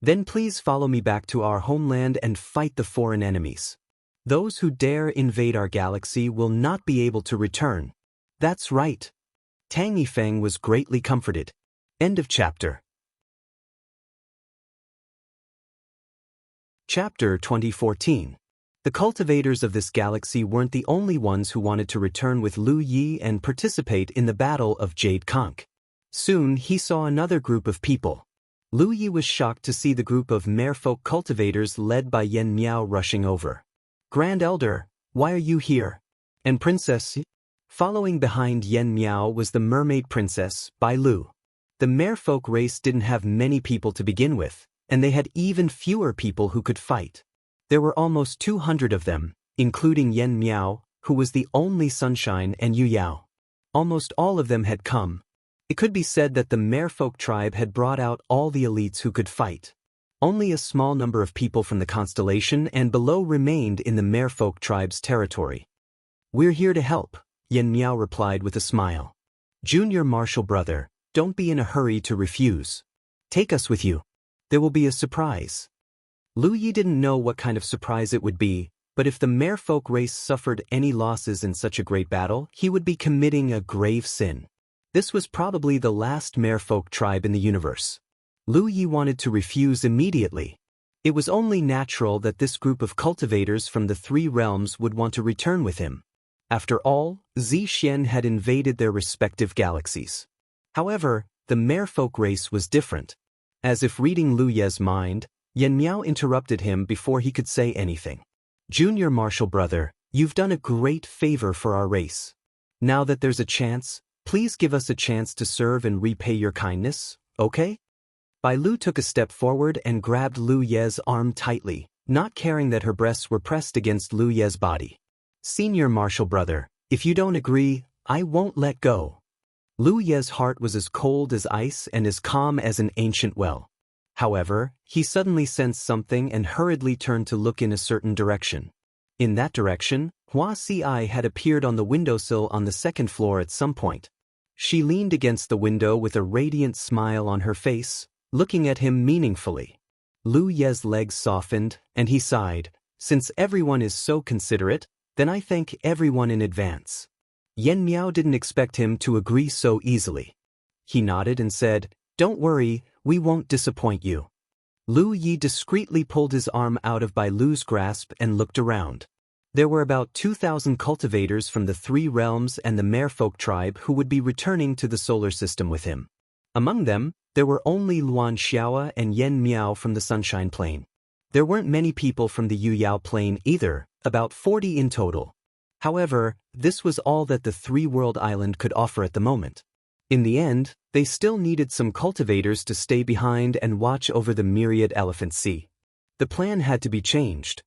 Then please follow me back to our homeland and fight the foreign enemies. Those who dare invade our galaxy will not be able to return. That's right. Tang Yifeng was greatly comforted. End of chapter. Chapter 2014. The cultivators of this galaxy weren't the only ones who wanted to return with Lu Yi and participate in the Battle of Jade Conch. Soon he saw another group of people. Lu Yi was shocked to see the group of merfolk cultivators led by Yen Miao rushing over. Grand Elder, why are you here? And Princess? Following behind Yen Miao was the mermaid princess, Bai Lu. The merfolk race didn't have many people to begin with, and they had even fewer people who could fight. There were almost 200 of them, including Yen Miao, who was the only sunshine, and Yu Yao. Almost all of them had come. It could be said that the merfolk tribe had brought out all the elites who could fight. Only a small number of people from the constellation and below remained in the merfolk tribe's territory. We're here to help, Yen Miao replied with a smile. Junior martial brother, don't be in a hurry to refuse. Take us with you. There will be a surprise. Lu Yi didn't know what kind of surprise it would be, but if the merfolk race suffered any losses in such a great battle, he would be committing a grave sin. This was probably the last merfolk tribe in the universe. Lu Yi wanted to refuse immediately. It was only natural that this group of cultivators from the three realms would want to return with him. After all, Zixian had invaded their respective galaxies. However, the merfolk race was different. As if reading Lu Ye's mind, Yan Miao interrupted him before he could say anything. Junior Marshal Brother, you've done a great favor for our race. Now that there's a chance, please give us a chance to serve and repay your kindness, okay? Bai Lu took a step forward and grabbed Lu Ye's arm tightly, not caring that her breasts were pressed against Lu Ye's body. Senior Marshal Brother, if you don't agree, I won't let go. Lu Ye's heart was as cold as ice and as calm as an ancient well. However, he suddenly sensed something and hurriedly turned to look in a certain direction. In that direction, Hua Ci had appeared on the windowsill on the second floor at some point. She leaned against the window with a radiant smile on her face, looking at him meaningfully. Lu Ye's legs softened, and he sighed. Since everyone is so considerate, then I thank everyone in advance. Yan Miao didn't expect him to agree so easily. He nodded and said, Don't worry, we won't disappoint you. Lu Yi discreetly pulled his arm out of Bai Lu's grasp and looked around. There were about 2,000 cultivators from the three realms and the merfolk tribe who would be returning to the solar system with him. Among them, there were only Luan Xiaoa and Yan Miao from the Sunshine Plain. There weren't many people from the Yuyao Plain either, about 40 in total. However, this was all that the three-world island could offer at the moment. In the end, they still needed some cultivators to stay behind and watch over the myriad elephant sea. The plan had to be changed.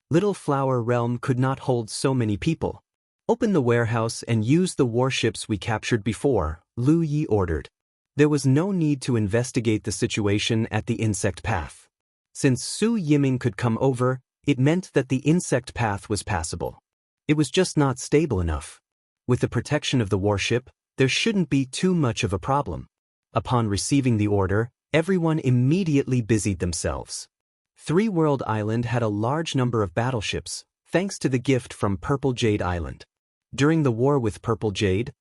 Little Flower Realm could not hold so many people. Open the warehouse and use the warships we captured before, Lu Yi ordered. There was no need to investigate the situation at the insect path. Since Su Yiming could come over, it meant that the insect path was passable. It was just not stable enough. With the protection of the warship, there shouldn't be too much of a problem. Upon receiving the order, everyone immediately busied themselves. Three World Island had a large number of battleships, thanks to the gift from Purple Jade Island. During the war with Purple Jade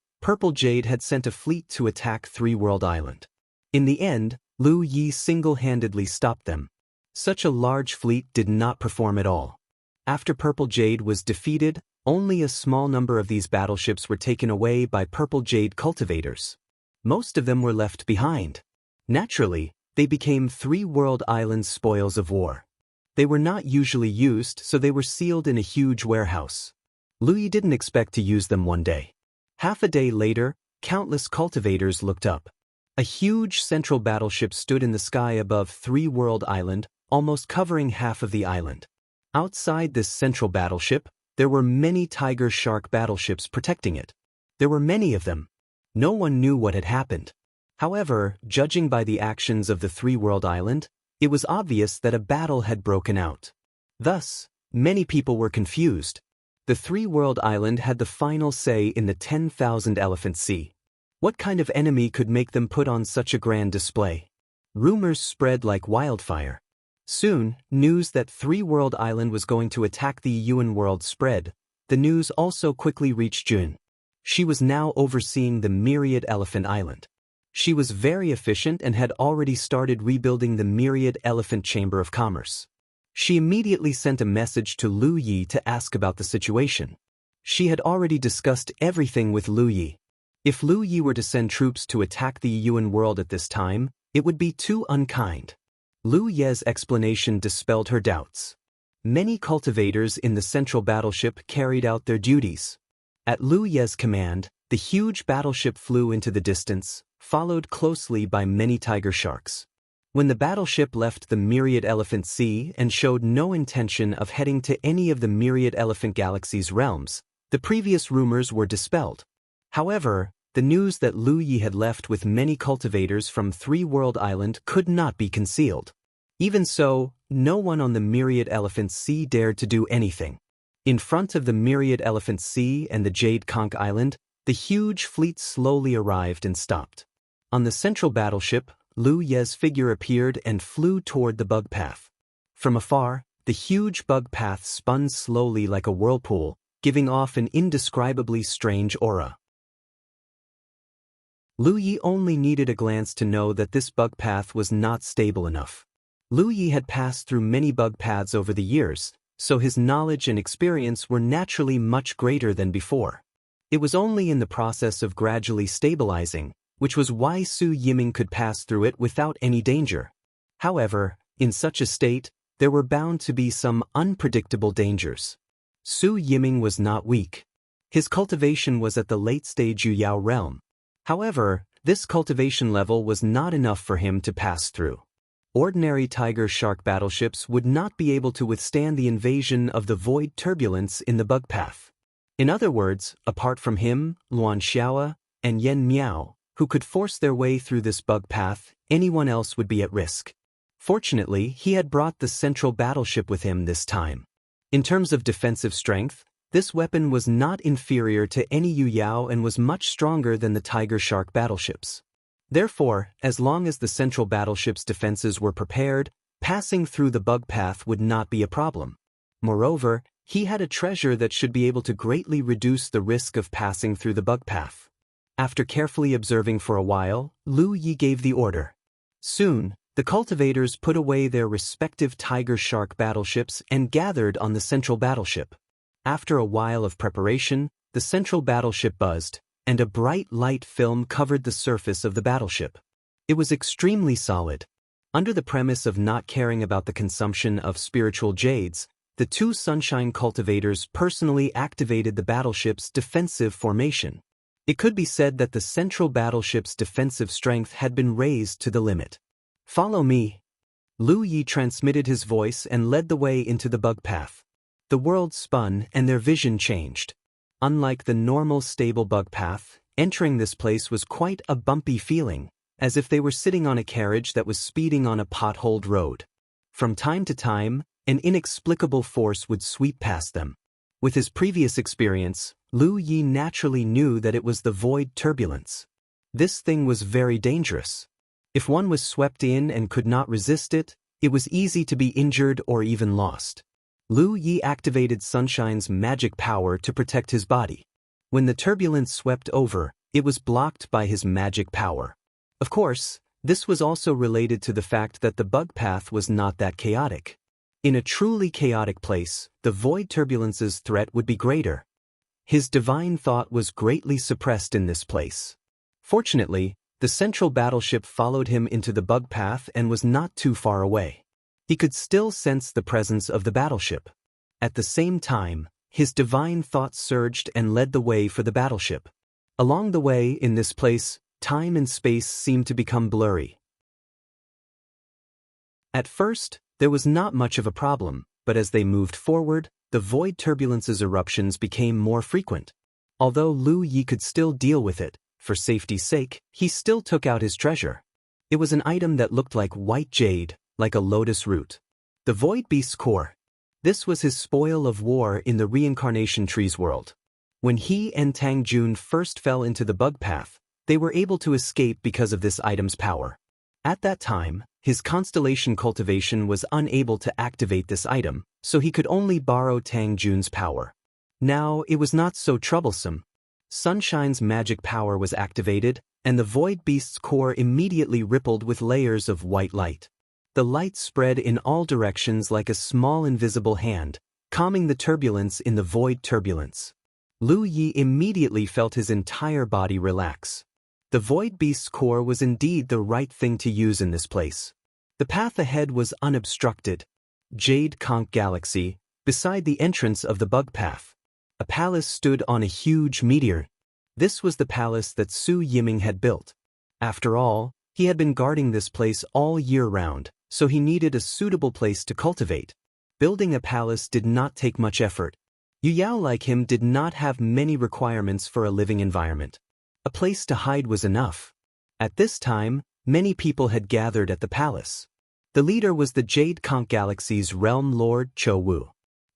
had sent a fleet to attack Three World Island. In the end, Lu Yi single-handedly stopped them. Such a large fleet did not perform at all. After Purple Jade was defeated, only a small number of these battleships were taken away by Purple Jade cultivators. Most of them were left behind. Naturally, they became Three World Island's spoils of war. They were not usually used, so they were sealed in a huge warehouse. Lu Yi didn't expect to use them one day. Half a day later, countless cultivators looked up. A huge central battleship stood in the sky above Three World Island, almost covering half of the island. Outside this central battleship, there were many Tiger Shark battleships protecting it. There were many of them. No one knew what had happened. However, judging by the actions of the Three World Island, it was obvious that a battle had broken out. Thus, many people were confused. The Three World Island had the final say in the 10,000 Elephant Sea. What kind of enemy could make them put on such a grand display? Rumors spread like wildfire. Soon, news that Three World Island was going to attack the Yuan world spread. The news also quickly reached Jun. She was now overseeing the Myriad Elephant Island. She was very efficient and had already started rebuilding the Myriad Elephant Chamber of Commerce. She immediately sent a message to Lu Yi to ask about the situation. She had already discussed everything with Lu Yi. If Lu Yi were to send troops to attack the Yuan world at this time, it would be too unkind. Lu Ye's explanation dispelled her doubts. Many cultivators in the central battleship carried out their duties. At Lu Ye's command, the huge battleship flew into the distance, followed closely by many tiger sharks. When the battleship left the Myriad Elephant Sea and showed no intention of heading to any of the Myriad Elephant Galaxy's realms, the previous rumors were dispelled. However, the news that Lu Yi had left with many cultivators from Three World Island could not be concealed. Even so, no one on the Myriad Elephant Sea dared to do anything. In front of the Myriad Elephant Sea and the Jade Conch Island, the huge fleet slowly arrived and stopped. On the central battleship, Lu Ye's figure appeared and flew toward the bug path. From afar, the huge bug path spun slowly like a whirlpool, giving off an indescribably strange aura. Lu Yi only needed a glance to know that this bug path was not stable enough. Lu Yi had passed through many bug paths over the years, so his knowledge and experience were naturally much greater than before. It was only in the process of gradually stabilizing, which was why Su Yiming could pass through it without any danger. However, in such a state, there were bound to be some unpredictable dangers. Su Yiming was not weak. His cultivation was at the late-stage Yuyao realm. However, this cultivation level was not enough for him to pass through. Ordinary tiger shark battleships would not be able to withstand the invasion of the void turbulence in the bug path. In other words, apart from him, Luan Xiaoa, and Yen Miao, who could force their way through this bug path, anyone else would be at risk. Fortunately, he had brought the central battleship with him this time. In terms of defensive strength, this weapon was not inferior to any Yuyao and was much stronger than the tiger shark battleships. Therefore, as long as the central battleship's defenses were prepared, passing through the bug path would not be a problem. Moreover, he had a treasure that should be able to greatly reduce the risk of passing through the bug path. After carefully observing for a while, Lu Yi gave the order. Soon, the cultivators put away their respective tiger shark battleships and gathered on the central battleship. After a while of preparation, the central battleship buzzed, and a bright light film covered the surface of the battleship. It was extremely solid. Under the premise of not caring about the consumption of spiritual jades, the two sunshine cultivators personally activated the battleship's defensive formation. It could be said that the central battleship's defensive strength had been raised to the limit. "Follow me." Lu Yi transmitted his voice and led the way into the bug path. The world spun and their vision changed. Unlike the normal stable bug path, entering this place was quite a bumpy feeling, as if they were sitting on a carriage that was speeding on a potholed road. From time to time, an inexplicable force would sweep past them. With his previous experience, Lu Yi naturally knew that it was the void turbulence. This thing was very dangerous. If one was swept in and could not resist it, it was easy to be injured or even lost. Lu Yi activated Sunshine's magic power to protect his body. When the turbulence swept over, it was blocked by his magic power. Of course, this was also related to the fact that the bug path was not that chaotic. In a truly chaotic place, the void turbulence's threat would be greater. His divine thought was greatly suppressed in this place. Fortunately, the central battleship followed him into the bug path and was not too far away. He could still sense the presence of the battleship. At the same time, his divine thought surged and led the way for the battleship. Along the way, in this place, time and space seemed to become blurry. At first, there was not much of a problem, but as they moved forward, the void turbulence's eruptions became more frequent. Although Lu Yi could still deal with it, for safety's sake, he still took out his treasure. It was an item that looked like white jade, like a lotus root. The Void Beast's core. This was his spoil of war in the reincarnation tree's world. When he and Tang Jun first fell into the bug path, they were able to escape because of this item's power. At that time, his constellation cultivation was unable to activate this item, so he could only borrow Tang Jun's power. Now it was not so troublesome. Sunshine's magic power was activated, and the Void Beast's core immediately rippled with layers of white light. The light spread in all directions like a small invisible hand, calming the turbulence in the void turbulence. Lu Yi immediately felt his entire body relax. The Void Beast's core was indeed the right thing to use in this place. The path ahead was unobstructed. Jade Conch Galaxy, beside the entrance of the bug path. A palace stood on a huge meteor. This was the palace that Su Yiming had built. After all, he had been guarding this place all year round, so he needed a suitable place to cultivate. Building a palace did not take much effort. Yuyao like him did not have many requirements for a living environment. A place to hide was enough. At this time, many people had gathered at the palace. The leader was the Jade Conch Galaxy's realm lord Cho Wu.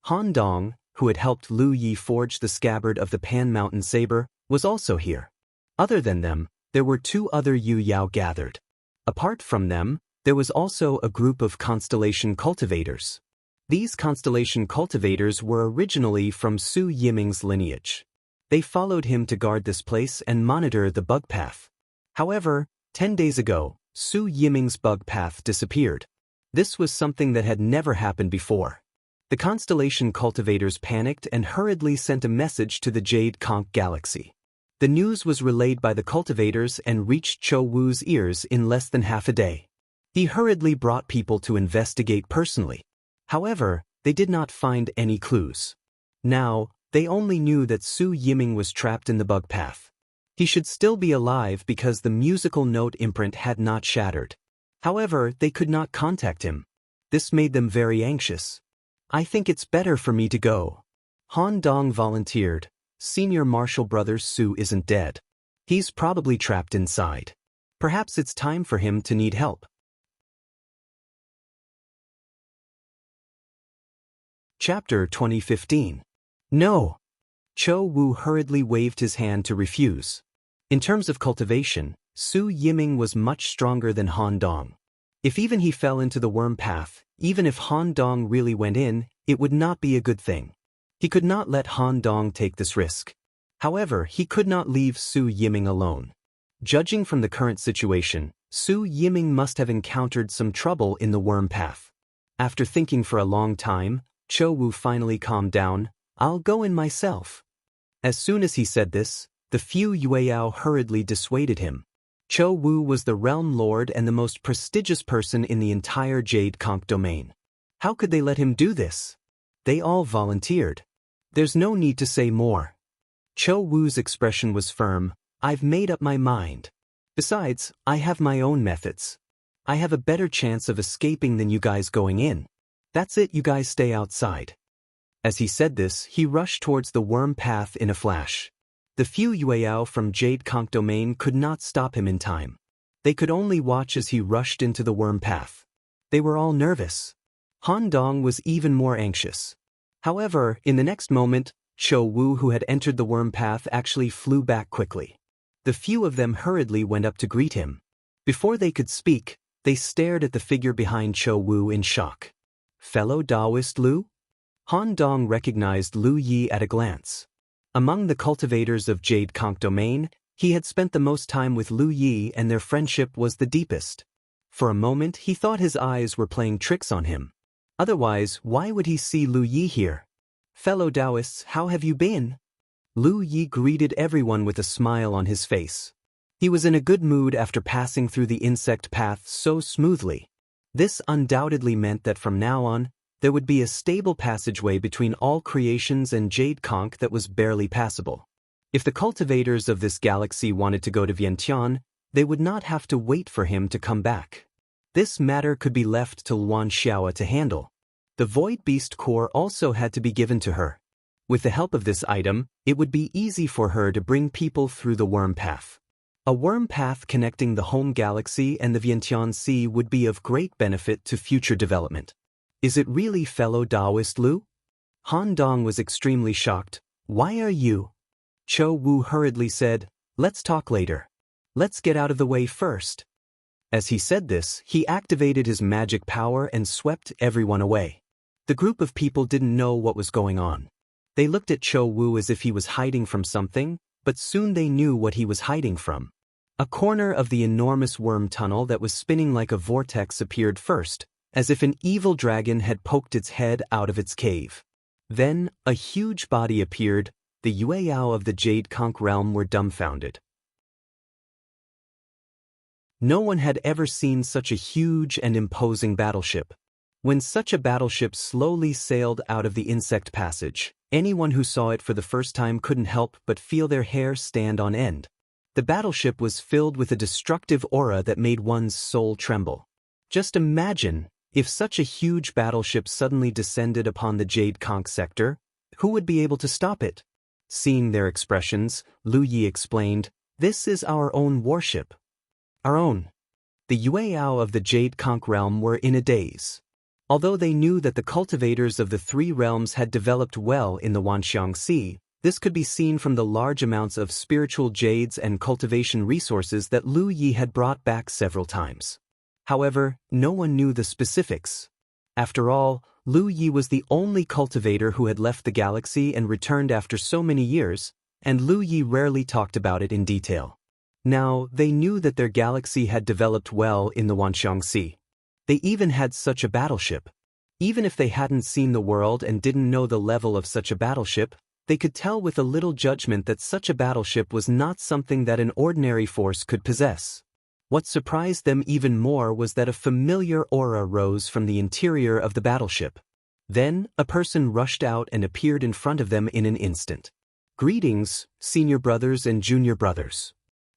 Han Dong, who had helped Lu Yi forge the scabbard of the Pan Mountain Saber, was also here. Other than them, there were two other Yuyao gathered. Apart from them, there was also a group of constellation cultivators. These constellation cultivators were originally from Su Yiming's lineage. They followed him to guard this place and monitor the bug path. However, 10 days ago, Su Yiming's bug path disappeared. This was something that had never happened before. The constellation cultivators panicked and hurriedly sent a message to the Jade Conch galaxy. The news was relayed by the cultivators and reached Cho Wu's ears in less than half a day. He hurriedly brought people to investigate personally. However, they did not find any clues. Now, they only knew that Su Yiming was trapped in the bug path. He should still be alive because the musical note imprint had not shattered. However, they could not contact him. This made them very anxious. I think it's better for me to go. Han Dong volunteered. Senior Marshal Brother Su isn't dead. He's probably trapped inside. Perhaps it's time for him to need help. Chapter 2015. No! Cho Wu hurriedly waved his hand to refuse. In terms of cultivation, Su Yiming was much stronger than Han Dong. If even he fell into the worm path, even if Han Dong really went in, it would not be a good thing. He could not let Han Dong take this risk. However, he could not leave Su Yiming alone. Judging from the current situation, Su Yiming must have encountered some trouble in the worm path. After thinking for a long time, Cho Wu finally calmed down. I'll go in myself. As soon as he said this, the few Yueyao hurriedly dissuaded him. Cho Wu was the realm lord and the most prestigious person in the entire Jade Conch domain. How could they let him do this? They all volunteered. There's no need to say more. Cho Wu's expression was firm. I've made up my mind. Besides, I have my own methods. I have a better chance of escaping than you guys going in. That's it, you guys stay outside. As he said this, he rushed towards the worm path in a flash. The few Yueyao from Jade Conch domain could not stop him in time. They could only watch as he rushed into the worm path. They were all nervous. Han Dong was even more anxious. However, in the next moment, Cho Wu, who had entered the worm path, actually flew back quickly. The few of them hurriedly went up to greet him. Before they could speak, they stared at the figure behind Cho Wu in shock. Fellow Taoist Lu? Han Dong recognized Lu Yi at a glance. Among the cultivators of Jade Conch domain, he had spent the most time with Lu Yi and their friendship was the deepest. For a moment he thought his eyes were playing tricks on him. Otherwise, why would he see Lu Yi here? Fellow Taoists, how have you been? Lu Yi greeted everyone with a smile on his face. He was in a good mood after passing through the insect path so smoothly. This undoubtedly meant that from now on, there would be a stable passageway between all creations and Jade Conch that was barely passable. If the cultivators of this galaxy wanted to go to Vientiane, they would not have to wait for him to come back. This matter could be left to Luan Xiaoa to handle. The Void Beast core also had to be given to her. With the help of this item, it would be easy for her to bring people through the worm path. A worm path connecting the home galaxy and the Vientiane Sea would be of great benefit to future development. Is it really fellow Taoist Lu? Han Dong was extremely shocked. Why are you? Cho Wu hurriedly said, let's talk later. Let's get out of the way first. As he said this, he activated his magic power and swept everyone away. The group of people didn't know what was going on. They looked at Cho Wu as if he was hiding from something, but soon they knew what he was hiding from. A corner of the enormous worm tunnel that was spinning like a vortex appeared first, as if an evil dragon had poked its head out of its cave. Then, a huge body appeared. The Yueyao of the Jade Conch realm were dumbfounded. No one had ever seen such a huge and imposing battleship. When such a battleship slowly sailed out of the insect passage, anyone who saw it for the first time couldn't help but feel their hair stand on end. The battleship was filled with a destructive aura that made one's soul tremble. Just imagine, if such a huge battleship suddenly descended upon the Jade Conch sector, who would be able to stop it? Seeing their expressions, Lu Yi explained, this is our own warship. Our own. The Yueyao of the Jade Conch realm were in a daze. Although they knew that the cultivators of the three realms had developed well in the Wanxiang Sea, this could be seen from the large amounts of spiritual jades and cultivation resources that Lu Yi had brought back several times. However, no one knew the specifics. After all, Lu Yi was the only cultivator who had left the galaxy and returned after so many years, and Lu Yi rarely talked about it in detail. Now, they knew that their galaxy had developed well in the Wanxiang Sea. They even had such a battleship. Even if they hadn't seen the world and didn't know the level of such a battleship, they could tell with a little judgment that such a battleship was not something that an ordinary force could possess. What surprised them even more was that a familiar aura rose from the interior of the battleship. Then, a person rushed out and appeared in front of them in an instant. "Greetings, senior brothers and junior brothers."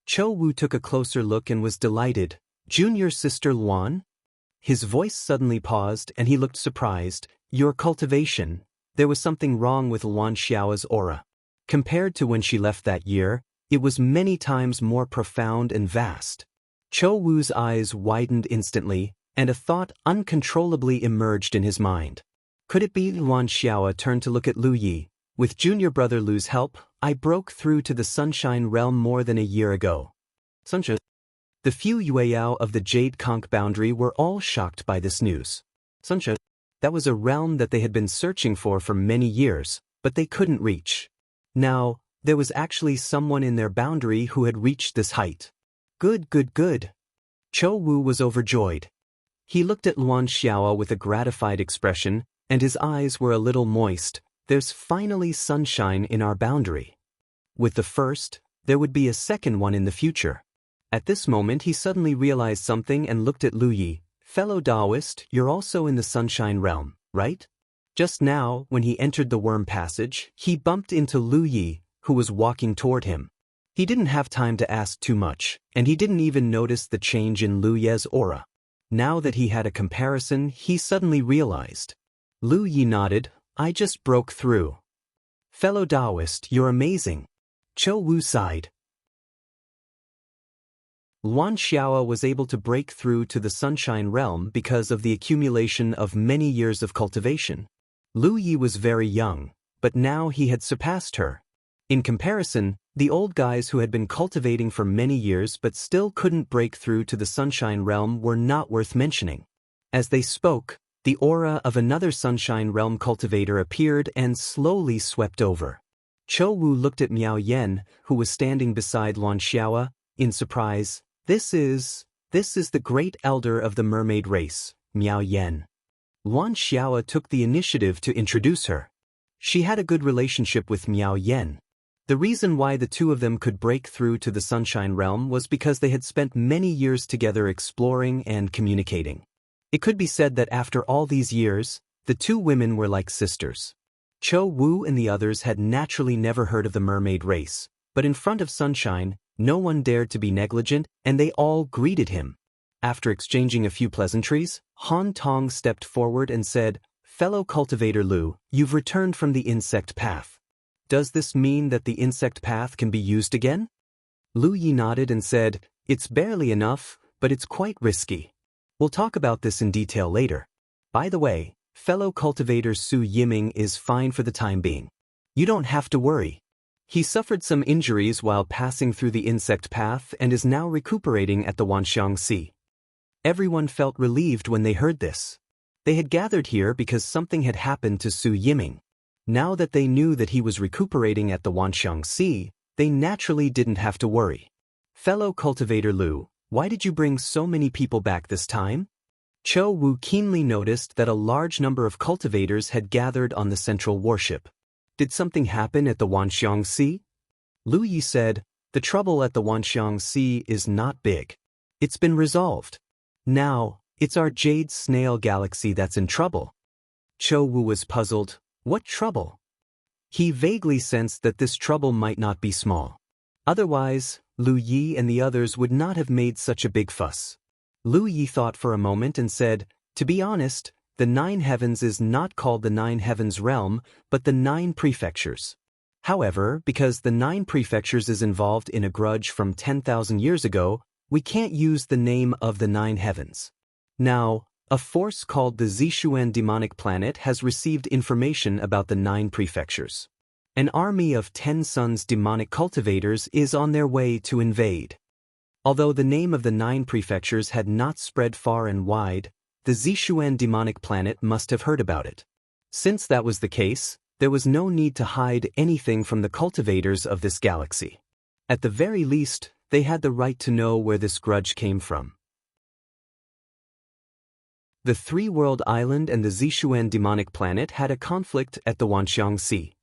Cho Wu took a closer look and was delighted. "Junior sister Luan?" His voice suddenly paused and he looked surprised. "Your cultivation." There was something wrong with Luan Xiao's aura. Compared to when she left that year, it was many times more profound and vast. Cho Wu's eyes widened instantly, and a thought uncontrollably emerged in his mind. Could it be? Luan Xiao turned to look at Lu Yi. "With junior brother Lu's help, I broke through to the Sunshine Realm more than a year ago." Sunshine. The few Yueyao of the Jade Conch boundary were all shocked by this news. Sunshine. That was a realm that they had been searching for many years, but they couldn't reach. Now, there was actually someone in their boundary who had reached this height. Good, good, good. Cho Wu was overjoyed. He looked at Luan Xiao with a gratified expression, and his eyes were a little moist. There's finally sunshine in our boundary. With the first, there would be a second one in the future. At this moment he suddenly realized something and looked at Lu Yi. "Fellow Taoist, you're also in the Sunshine Realm, right?" Just now, when he entered the Worm Passage, he bumped into Lu Yi, who was walking toward him. He didn't have time to ask too much, and he didn't even notice the change in Lu Ye's aura. Now that he had a comparison, he suddenly realized. Lu Yi nodded. "I just broke through." "Fellow Taoist, you're amazing." Cho Wu sighed. Luan Xiao was able to break through to the Sunshine Realm because of the accumulation of many years of cultivation. Lu Yi was very young, but now he had surpassed her. In comparison, the old guys who had been cultivating for many years but still couldn't break through to the Sunshine Realm were not worth mentioning. As they spoke, the aura of another Sunshine Realm cultivator appeared and slowly swept over. Cho Wu looked at Miao Yen, who was standing beside Luan Xiao, in surprise. This is the great elder of the mermaid race, Miao Yen." Luan Xiao took the initiative to introduce her. She had a good relationship with Miao Yen. The reason why the two of them could break through to the Sunshine Realm was because they had spent many years together exploring and communicating. It could be said that after all these years, the two women were like sisters. Cho Wu and the others had naturally never heard of the mermaid race, but in front of Sunshine, no one dared to be negligent, and they all greeted him. After exchanging a few pleasantries, Han Tong stepped forward and said, "Fellow cultivator Lu, you've returned from the insect path. Does this mean that the insect path can be used again?" Lu Yi nodded and said, "It's barely enough, but it's quite risky. We'll talk about this in detail later. By the way, fellow cultivator Su Yiming is fine for the time being. You don't have to worry. He suffered some injuries while passing through the insect path and is now recuperating at the Wanxiang Sea." Everyone felt relieved when they heard this. They had gathered here because something had happened to Su Yiming. Now that they knew that he was recuperating at the Wanxiang Sea, they naturally didn't have to worry. "Fellow cultivator Lu, why did you bring so many people back this time?" Cho Wu keenly noticed that a large number of cultivators had gathered on the central warship. "Did something happen at the Wanxiang Sea?" Lu Yi said, "The trouble at the Wanxiang Sea is not big. It's been resolved. Now, it's our Jade Snail Galaxy that's in trouble." Cho Wu was puzzled. What trouble? He vaguely sensed that this trouble might not be small. Otherwise, Lu Yi and the others would not have made such a big fuss. Lu Yi thought for a moment and said, "To be honest, the Nine Heavens is not called the Nine Heavens Realm, but the Nine Prefectures. However, because the Nine Prefectures is involved in a grudge from 10,000 years ago, we can't use the name of the Nine Heavens. Now, a force called the Zishuan Demonic Planet has received information about the Nine Prefectures. An army of 10 Suns demonic cultivators is on their way to invade." Although the name of the Nine Prefectures had not spread far and wide, the Zishuan Demonic Planet must have heard about it. Since that was the case, there was no need to hide anything from the cultivators of this galaxy. At the very least, They had the right to know where this grudge came from. The Three-World Island and the Zishuan demonic planet had a conflict at the Wanxiang Sea.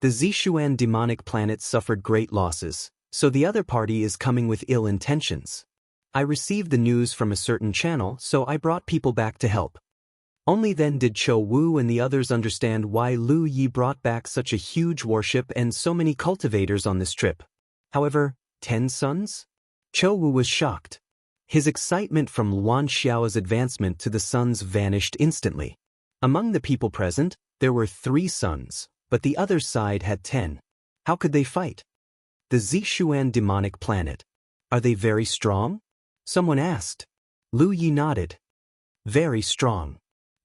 The Zishuan demonic planet suffered great losses, so the other party is coming with ill intentions. I received the news from a certain channel, so I brought people back to help. Only then did Chou Wu and the others understand why Lu Yi brought back such a huge warship and so many cultivators on this trip. However, 10 sons? Chou Wu was shocked. His excitement from Luan Xiao's advancement to the sons vanished instantly. Among the people present, there were 3 sons, but the other side had 10. How could they fight? The Zishuan demonic planet. Are they very strong? Someone asked. Lu Yi nodded. Very strong.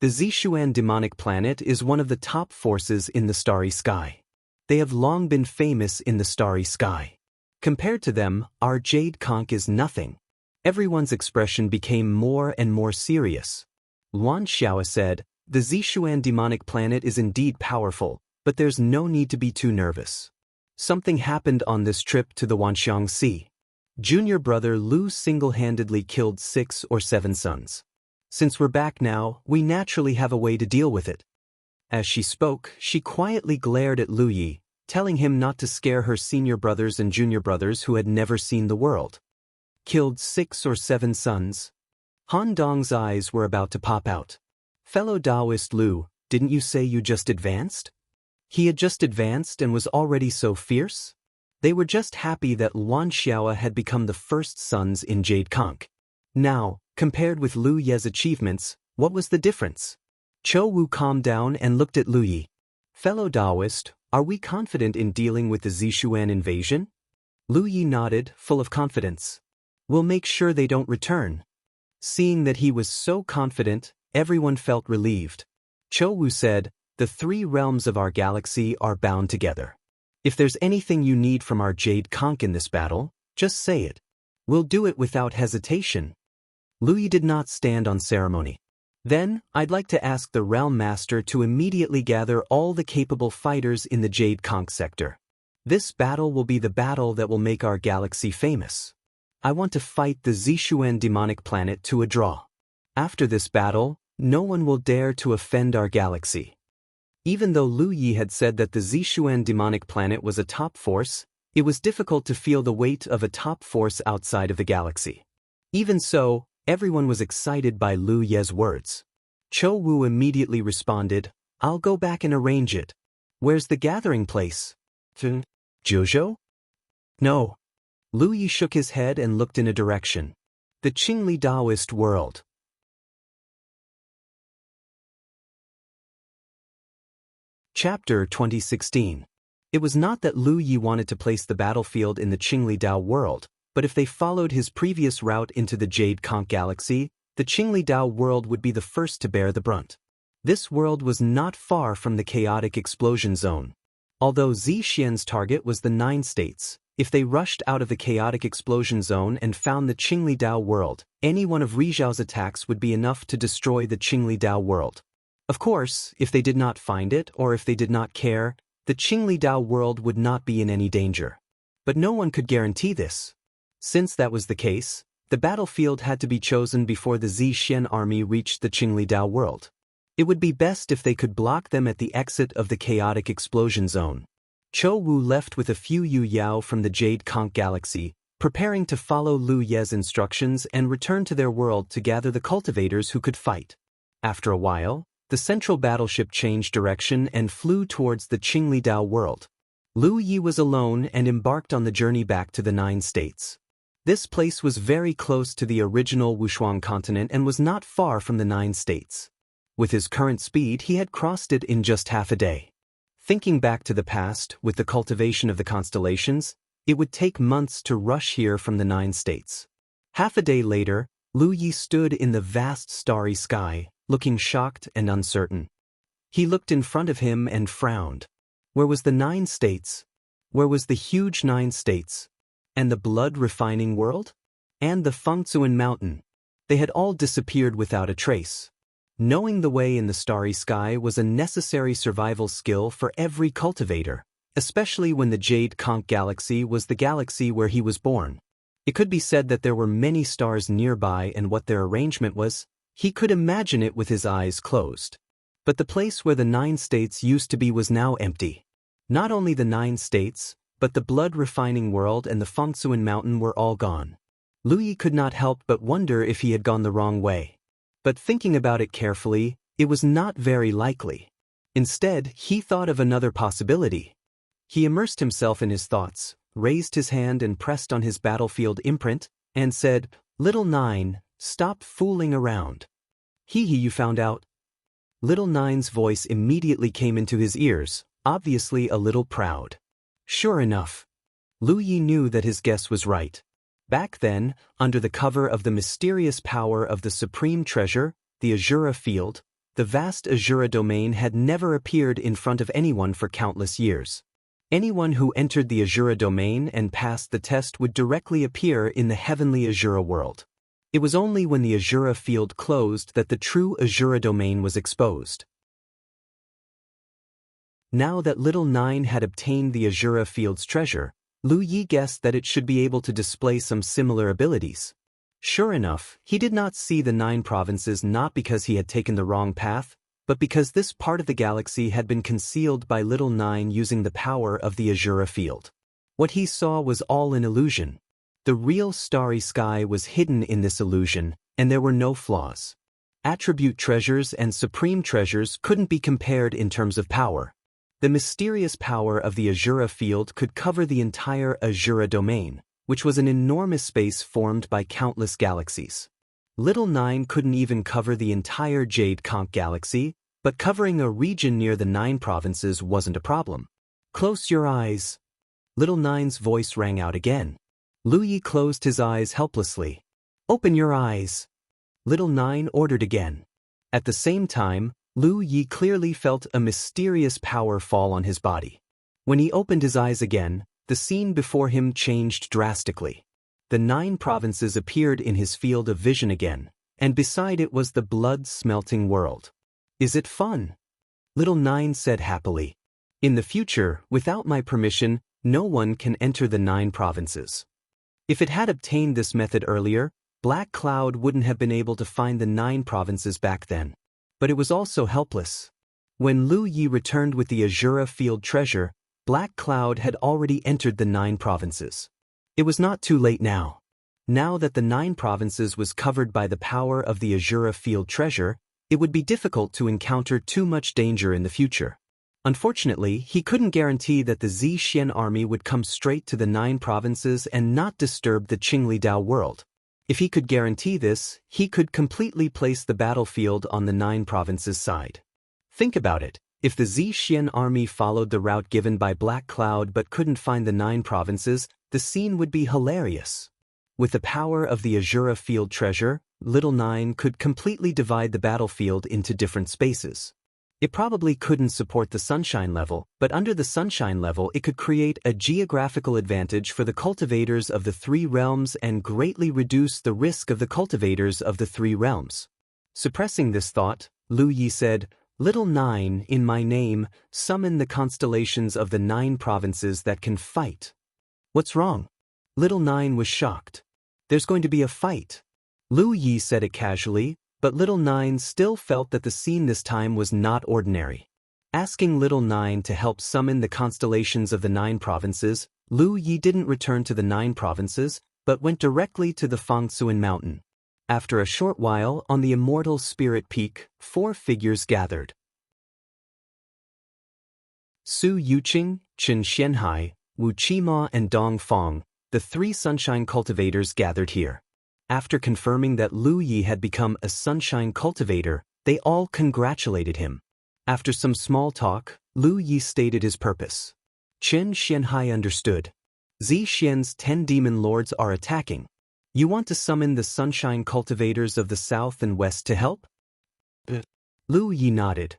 The Zishuan demonic planet is one of the top forces in the starry sky. They have long been famous in the starry sky. Compared to them, our jade conch is nothing. Everyone's expression became more and more serious. Luan Xiao said, the Zishuan demonic planet is indeed powerful, but there's no need to be too nervous. Something happened on this trip to the Wanxiang Sea. Junior brother Lu single-handedly killed 6 or 7 sons. Since we're back now, we naturally have a way to deal with it. As she spoke, she quietly glared at Lu Yi, telling him not to scare her senior brothers and junior brothers who had never seen the world. Killed 6 or 7 sons? Han Dong's eyes were about to pop out. Fellow Taoist Lu, didn't you say you just advanced? He had just advanced and was already so fierce? They were just happy that Luan Xiao had become the first sons in Jade Conch. Now, compared with Lu Ye's achievements, what was the difference? Chou Wu calmed down and looked at Lu Yi. Fellow Taoist, are we confident in dealing with the Zishuan invasion? Lu Yi nodded, full of confidence. We'll make sure they don't return. Seeing that he was so confident, everyone felt relieved. Chou Wu said, the 3 realms of our galaxy are bound together. If there's anything you need from our Jade Conch in this battle, just say it. We'll do it without hesitation. Lu Yi did not stand on ceremony. Then, I'd like to ask the Realm Master to immediately gather all the capable fighters in the Jade Conch sector. This battle will be the battle that will make our galaxy famous. I want to fight the Zishuan demonic planet to a draw. After this battle, no one will dare to offend our galaxy. Even though Lu Yi had said that the Zishuan demonic planet was a top force, it was difficult to feel the weight of a top force outside of the galaxy. Even so, everyone was excited by Lu Ye's words. Chou Wu immediately responded, I'll go back and arrange it. Where's the gathering place? Zhuzhou? No. Lu Yi shook his head and looked in a direction. The Qingli Taoist world. Chapter 2016. It was not that Lu Yi wanted to place the battlefield in the Qingli Dao world, but if they followed his previous route into the Jade Conch galaxy, the Qingli Dao world would be the first to bear the brunt. This world was not far from the chaotic explosion zone. Although Zixian's target was the 9 states, if they rushed out of the chaotic explosion zone and found the Qingli Dao world, any one of Rizhao's attacks would be enough to destroy the Qingli Dao world. Of course, if they did not find it or if they did not care, the Qingli Dao world would not be in any danger. But no one could guarantee this. Since that was the case, the battlefield had to be chosen before the Zixian army reached the Qingli Dao world. It would be best if they could block them at the exit of the chaotic explosion zone. Chou Wu left with a few Yu Yao from the Jade Conch galaxy, preparing to follow Lu Ye's instructions and return to their world to gather the cultivators who could fight. After a while, the central battleship changed direction and flew towards the Qingli Dao world. Lu Yi was alone and embarked on the journey back to the 9 states. This place was very close to the original Wushuang continent and was not far from the 9 states. With his current speed, he had crossed it in just half a day. Thinking back to the past, with the cultivation of the constellations, it would take months to rush here from the 9 states. Half a day later, Lu Yi stood in the vast starry sky, looking shocked and uncertain. He looked in front of him and frowned. Where was the 9 states? Where was the huge 9 states? And the blood-refining world? And the Fengzuan mountain? They had all disappeared without a trace. Knowing the way in the starry sky was a necessary survival skill for every cultivator, especially when the Jade Conch galaxy was the galaxy where he was born. It could be said that there were many stars nearby, and what their arrangement was, he could imagine it with his eyes closed. But the place where the 9 states used to be was now empty. Not only the 9 states, but the blood-refining world and the Fangsuan mountain were all gone. Lu Yi could not help but wonder if he had gone the wrong way. But thinking about it carefully, it was not very likely. Instead, he thought of another possibility. He immersed himself in his thoughts, raised his hand and pressed on his battlefield imprint, and said, "Little 9, stop fooling around." Hee, you found out? Little 9's voice immediately came into his ears, obviously a little proud. Sure enough. Lu Yi knew that his guess was right. Back then, under the cover of the mysterious power of the supreme treasure, the Azura field, the vast Azura domain had never appeared in front of anyone for countless years. Anyone who entered the Azura domain and passed the test would directly appear in the heavenly Azura world. It was only when the Azura field closed that the true Azura domain was exposed. Now that Little 9 had obtained the Azura field's treasure, Lu Yi guessed that it should be able to display some similar abilities. Sure enough, he did not see the 9 provinces not because he had taken the wrong path, but because this part of the galaxy had been concealed by Little 9 using the power of the Azura field. What he saw was all an illusion. The real starry sky was hidden in this illusion, and there were no flaws. Attribute treasures and supreme treasures couldn't be compared in terms of power. The mysterious power of the Azura field could cover the entire Azura domain, which was an enormous space formed by countless galaxies. Little 9 couldn't even cover the entire Jade Conch galaxy, but covering a region near the 9 provinces wasn't a problem. Close your eyes. Little 9's voice rang out again. Lu Yi closed his eyes helplessly. Open your eyes. Little 9 ordered again. At the same time, Lu Yi clearly felt a mysterious power fall on his body. When he opened his eyes again, the scene before him changed drastically. The 9 provinces appeared in his field of vision again, and beside it was the blood-smelting world. Is it fun? Little 9 said happily. In the future, without my permission, no one can enter the 9 provinces. If it had obtained this method earlier, Black Cloud wouldn't have been able to find the 9 provinces back then. But it was also helpless. When Lu Yi returned with the Azura field treasure, Black Cloud had already entered the 9 provinces. It was not too late now. Now that the 9 provinces was covered by the power of the Azura field treasure, it would be difficult to encounter too much danger in the future. Unfortunately, he couldn't guarantee that the Zixian army would come straight to the 9 provinces and not disturb the Qinglidao world. If he could guarantee this, he could completely place the battlefield on the 9 provinces side. Think about it. If the Zixian army followed the route given by Black Cloud but couldn't find the 9 provinces, the scene would be hilarious. With the power of the Azura field treasure, Little 9 could completely divide the battlefield into different spaces. It probably couldn't support the sunshine level, but under the sunshine level it could create a geographical advantage for the cultivators of the 3 realms and greatly reduce the risk of the cultivators of the 3 realms. Suppressing this thought, Lu Yi said, "Little 9, in my name, summon the constellations of the 9 provinces that can fight." What's wrong? Little 9 was shocked. There's going to be a fight. Lu Yi said it casually, but Little 9 still felt that the scene this time was not ordinary. Asking Little 9 to help summon the constellations of the 9 provinces, Lu Yi didn't return to the 9 provinces, but went directly to the Fangsuan mountain. After a short while, on the Immortal Spirit Peak, 4 figures gathered. Su Yuqing, Chen Xianhai, Wu Qima and Dong Fong, the 3 sunshine cultivators gathered here. After confirming that Lu Yi had become a sunshine cultivator, they all congratulated him. After some small talk, Lu Yi stated his purpose. Chen Xianhai understood. Zixian's 10 demon lords are attacking. You want to summon the sunshine cultivators of the south and west to help? Lu Yi nodded.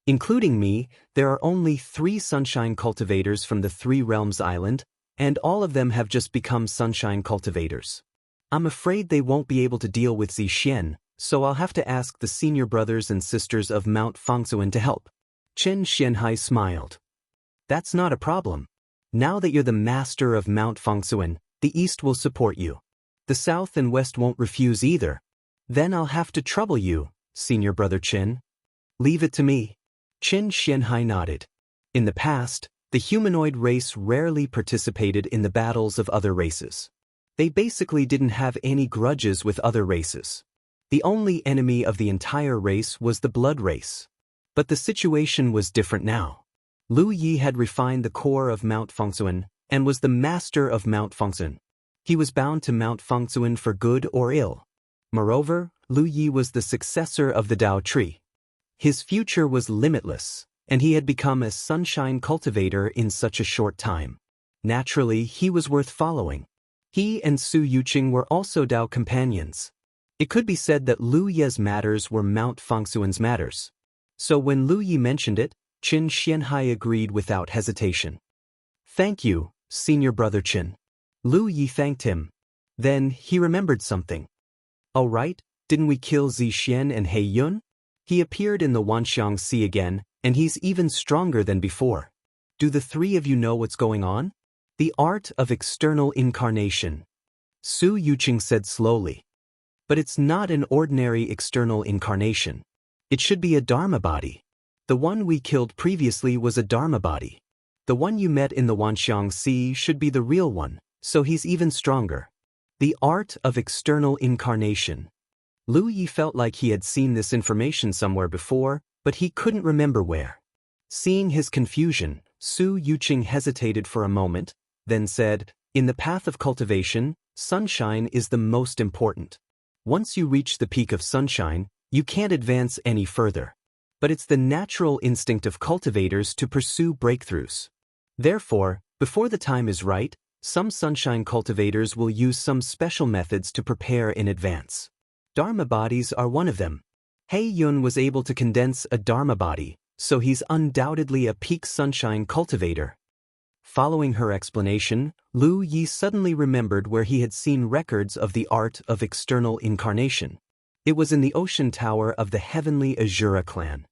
Including me, there are only 3 sunshine cultivators from the 3 realms island, and all of them have just become sunshine cultivators. I'm afraid they won't be able to deal with Zixian, so I'll have to ask the senior brothers and sisters of Mount Fangsuan to help. Chen Xianhai smiled. That's not a problem. Now that you're the master of Mount Fangsuan, The East will support you. The South and West won't refuse either. Then I'll have to trouble you, senior brother Qin. Leave it to me. Qin Xianhai nodded. In the past, the humanoid race rarely participated in the battles of other races. They basically didn't have any grudges with other races. The only enemy of the entire race was the blood race. But the situation was different now. Lu Yi had refined the core of Mount Fengsuan and was the master of Mount Fengsuan. He was bound to Mount Fengsuan for good or ill. Moreover, Lu Yi was the successor of the Dao tree. His future was limitless, and he had become a sunshine cultivator in such a short time. Naturally, he was worth following. He and Su Yuqing were also Dao companions. It could be said that Lu Ye's matters were Mount Fengsuan's matters. So when Lu Yi mentioned it, Qin Xianhai agreed without hesitation. Thank you, senior brother Qin. Lu Yi thanked him. Then he remembered something. Oh right, didn't we kill Zixian and He Yun? He appeared in the Wanxiang Sea again, and he's even stronger than before. Do the three of you know what's going on? The art of external incarnation. Su Yuqing said slowly. But it's not an ordinary external incarnation. It should be a Dharma body. The one we killed previously was a Dharma body. The one you met in the Wanxiang Sea should be the real one, so he's even stronger. The art of external incarnation. Lu Yi felt like he had seen this information somewhere before, but he couldn't remember where. Seeing his confusion, Su Yuqing hesitated for a moment, then said, in the path of cultivation, sunshine is the most important. Once you reach the peak of sunshine, you can't advance any further. But it's the natural instinct of cultivators to pursue breakthroughs. Therefore, before the time is right, some sunshine cultivators will use some special methods to prepare in advance. Dharma bodies are one of them. He Yun was able to condense a Dharma body, so he's undoubtedly a peak sunshine cultivator. Following her explanation, Lu Yi suddenly remembered where he had seen records of the art of external incarnation. It was in the ocean tower of the heavenly Azura clan.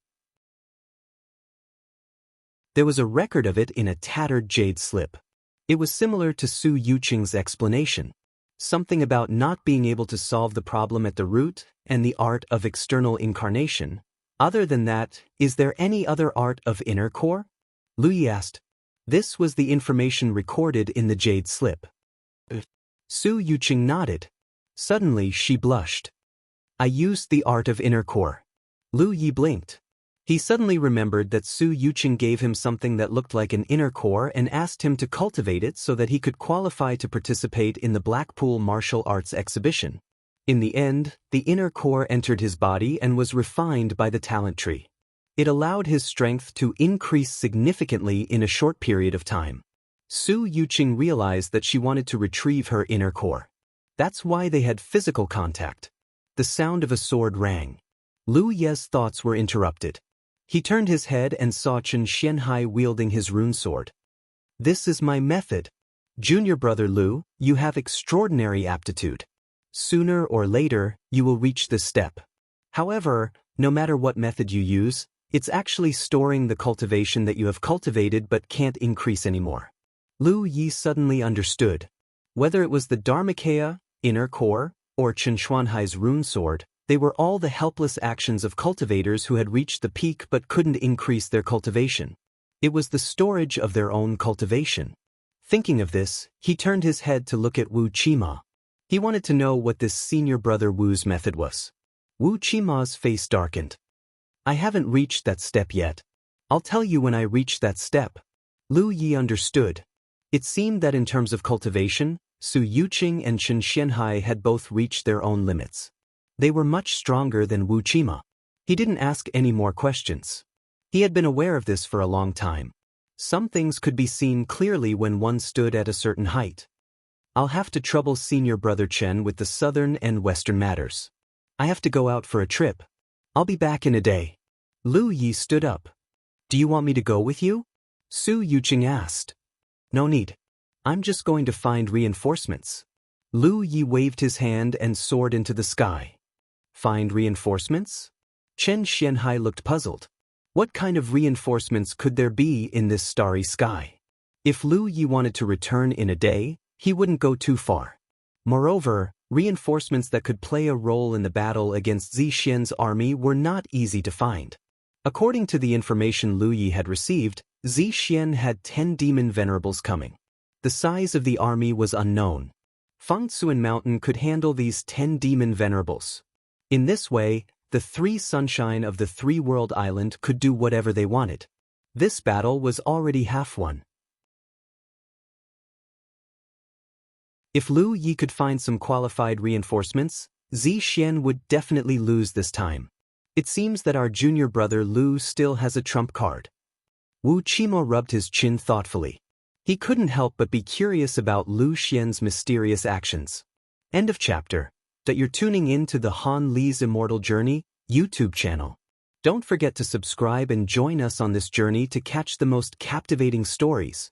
There was a record of it in a tattered jade slip. It was similar to Su Yuqing's explanation. Something about not being able to solve the problem at the root and the art of external incarnation. Other than that, is there any other art of inner core? Lu Yi asked. This was the information recorded in the jade slip. Su Yuqing nodded. Suddenly she blushed. I used the art of inner core. Lu Yi blinked. He suddenly remembered that Su Yuqing gave him something that looked like an inner core and asked him to cultivate it so that he could qualify to participate in the Blackpool Martial Arts exhibition. In the end, the inner core entered his body and was refined by the talent tree. It allowed his strength to increase significantly in a short period of time. Su Yuqing realized that she wanted to retrieve her inner core. That's why they had physical contact. The sound of a sword rang. Lu Ye's thoughts were interrupted. He turned his head and saw Qin Xianhai wielding his rune sword. This is my method. Junior brother Lu, you have extraordinary aptitude. Sooner or later, you will reach this step. However, no matter what method you use, it's actually storing the cultivation that you have cultivated but can't increase anymore. Lu Yi suddenly understood. Whether it was the Dharmakaya, inner core, or Qin Xuanhai's rune sword, they were all the helpless actions of cultivators who had reached the peak but couldn't increase their cultivation. It was the storage of their own cultivation. Thinking of this, he turned his head to look at Wu Qima. He wanted to know what this senior brother Wu's method was. Wu Qima's face darkened. I haven't reached that step yet. I'll tell you when I reach that step. Lu Yi understood. It seemed that in terms of cultivation, Su Yuqing and Qin Xianhai had both reached their own limits. They were much stronger than Wu Qima. He didn't ask any more questions. He had been aware of this for a long time. Some things could be seen clearly when one stood at a certain height. I'll have to trouble senior brother Chen with the southern and western matters. I have to go out for a trip. I'll be back in a day. Lu Yi stood up. Do you want me to go with you? Su Yuqing asked. No need. I'm just going to find reinforcements. Lu Yi waved his hand and soared into the sky. Find reinforcements? Qin Xianhai looked puzzled. What kind of reinforcements could there be in this starry sky? If Lu Yi wanted to return in a day, he wouldn't go too far. Moreover, reinforcements that could play a role in the battle against Zixian's army were not easy to find. According to the information Lu Yi had received, Zixian had 10 demon venerables coming. The size of the army was unknown. Fangsuan Mountain could handle these 10 demon venerables. In this way, the three sunshine of the three-world island could do whatever they wanted. This battle was already half won. If Lu Yi could find some qualified reinforcements, Zixian would definitely lose this time. It seems that our junior brother Lu still has a trump card. Wu Qimo rubbed his chin thoughtfully. He couldn't help but be curious about Lu Xian's mysterious actions. End of chapter. That you're tuning in to the Han Li's Immortal Journey YouTube channel. Don't forget to subscribe and join us on this journey to catch the most captivating stories.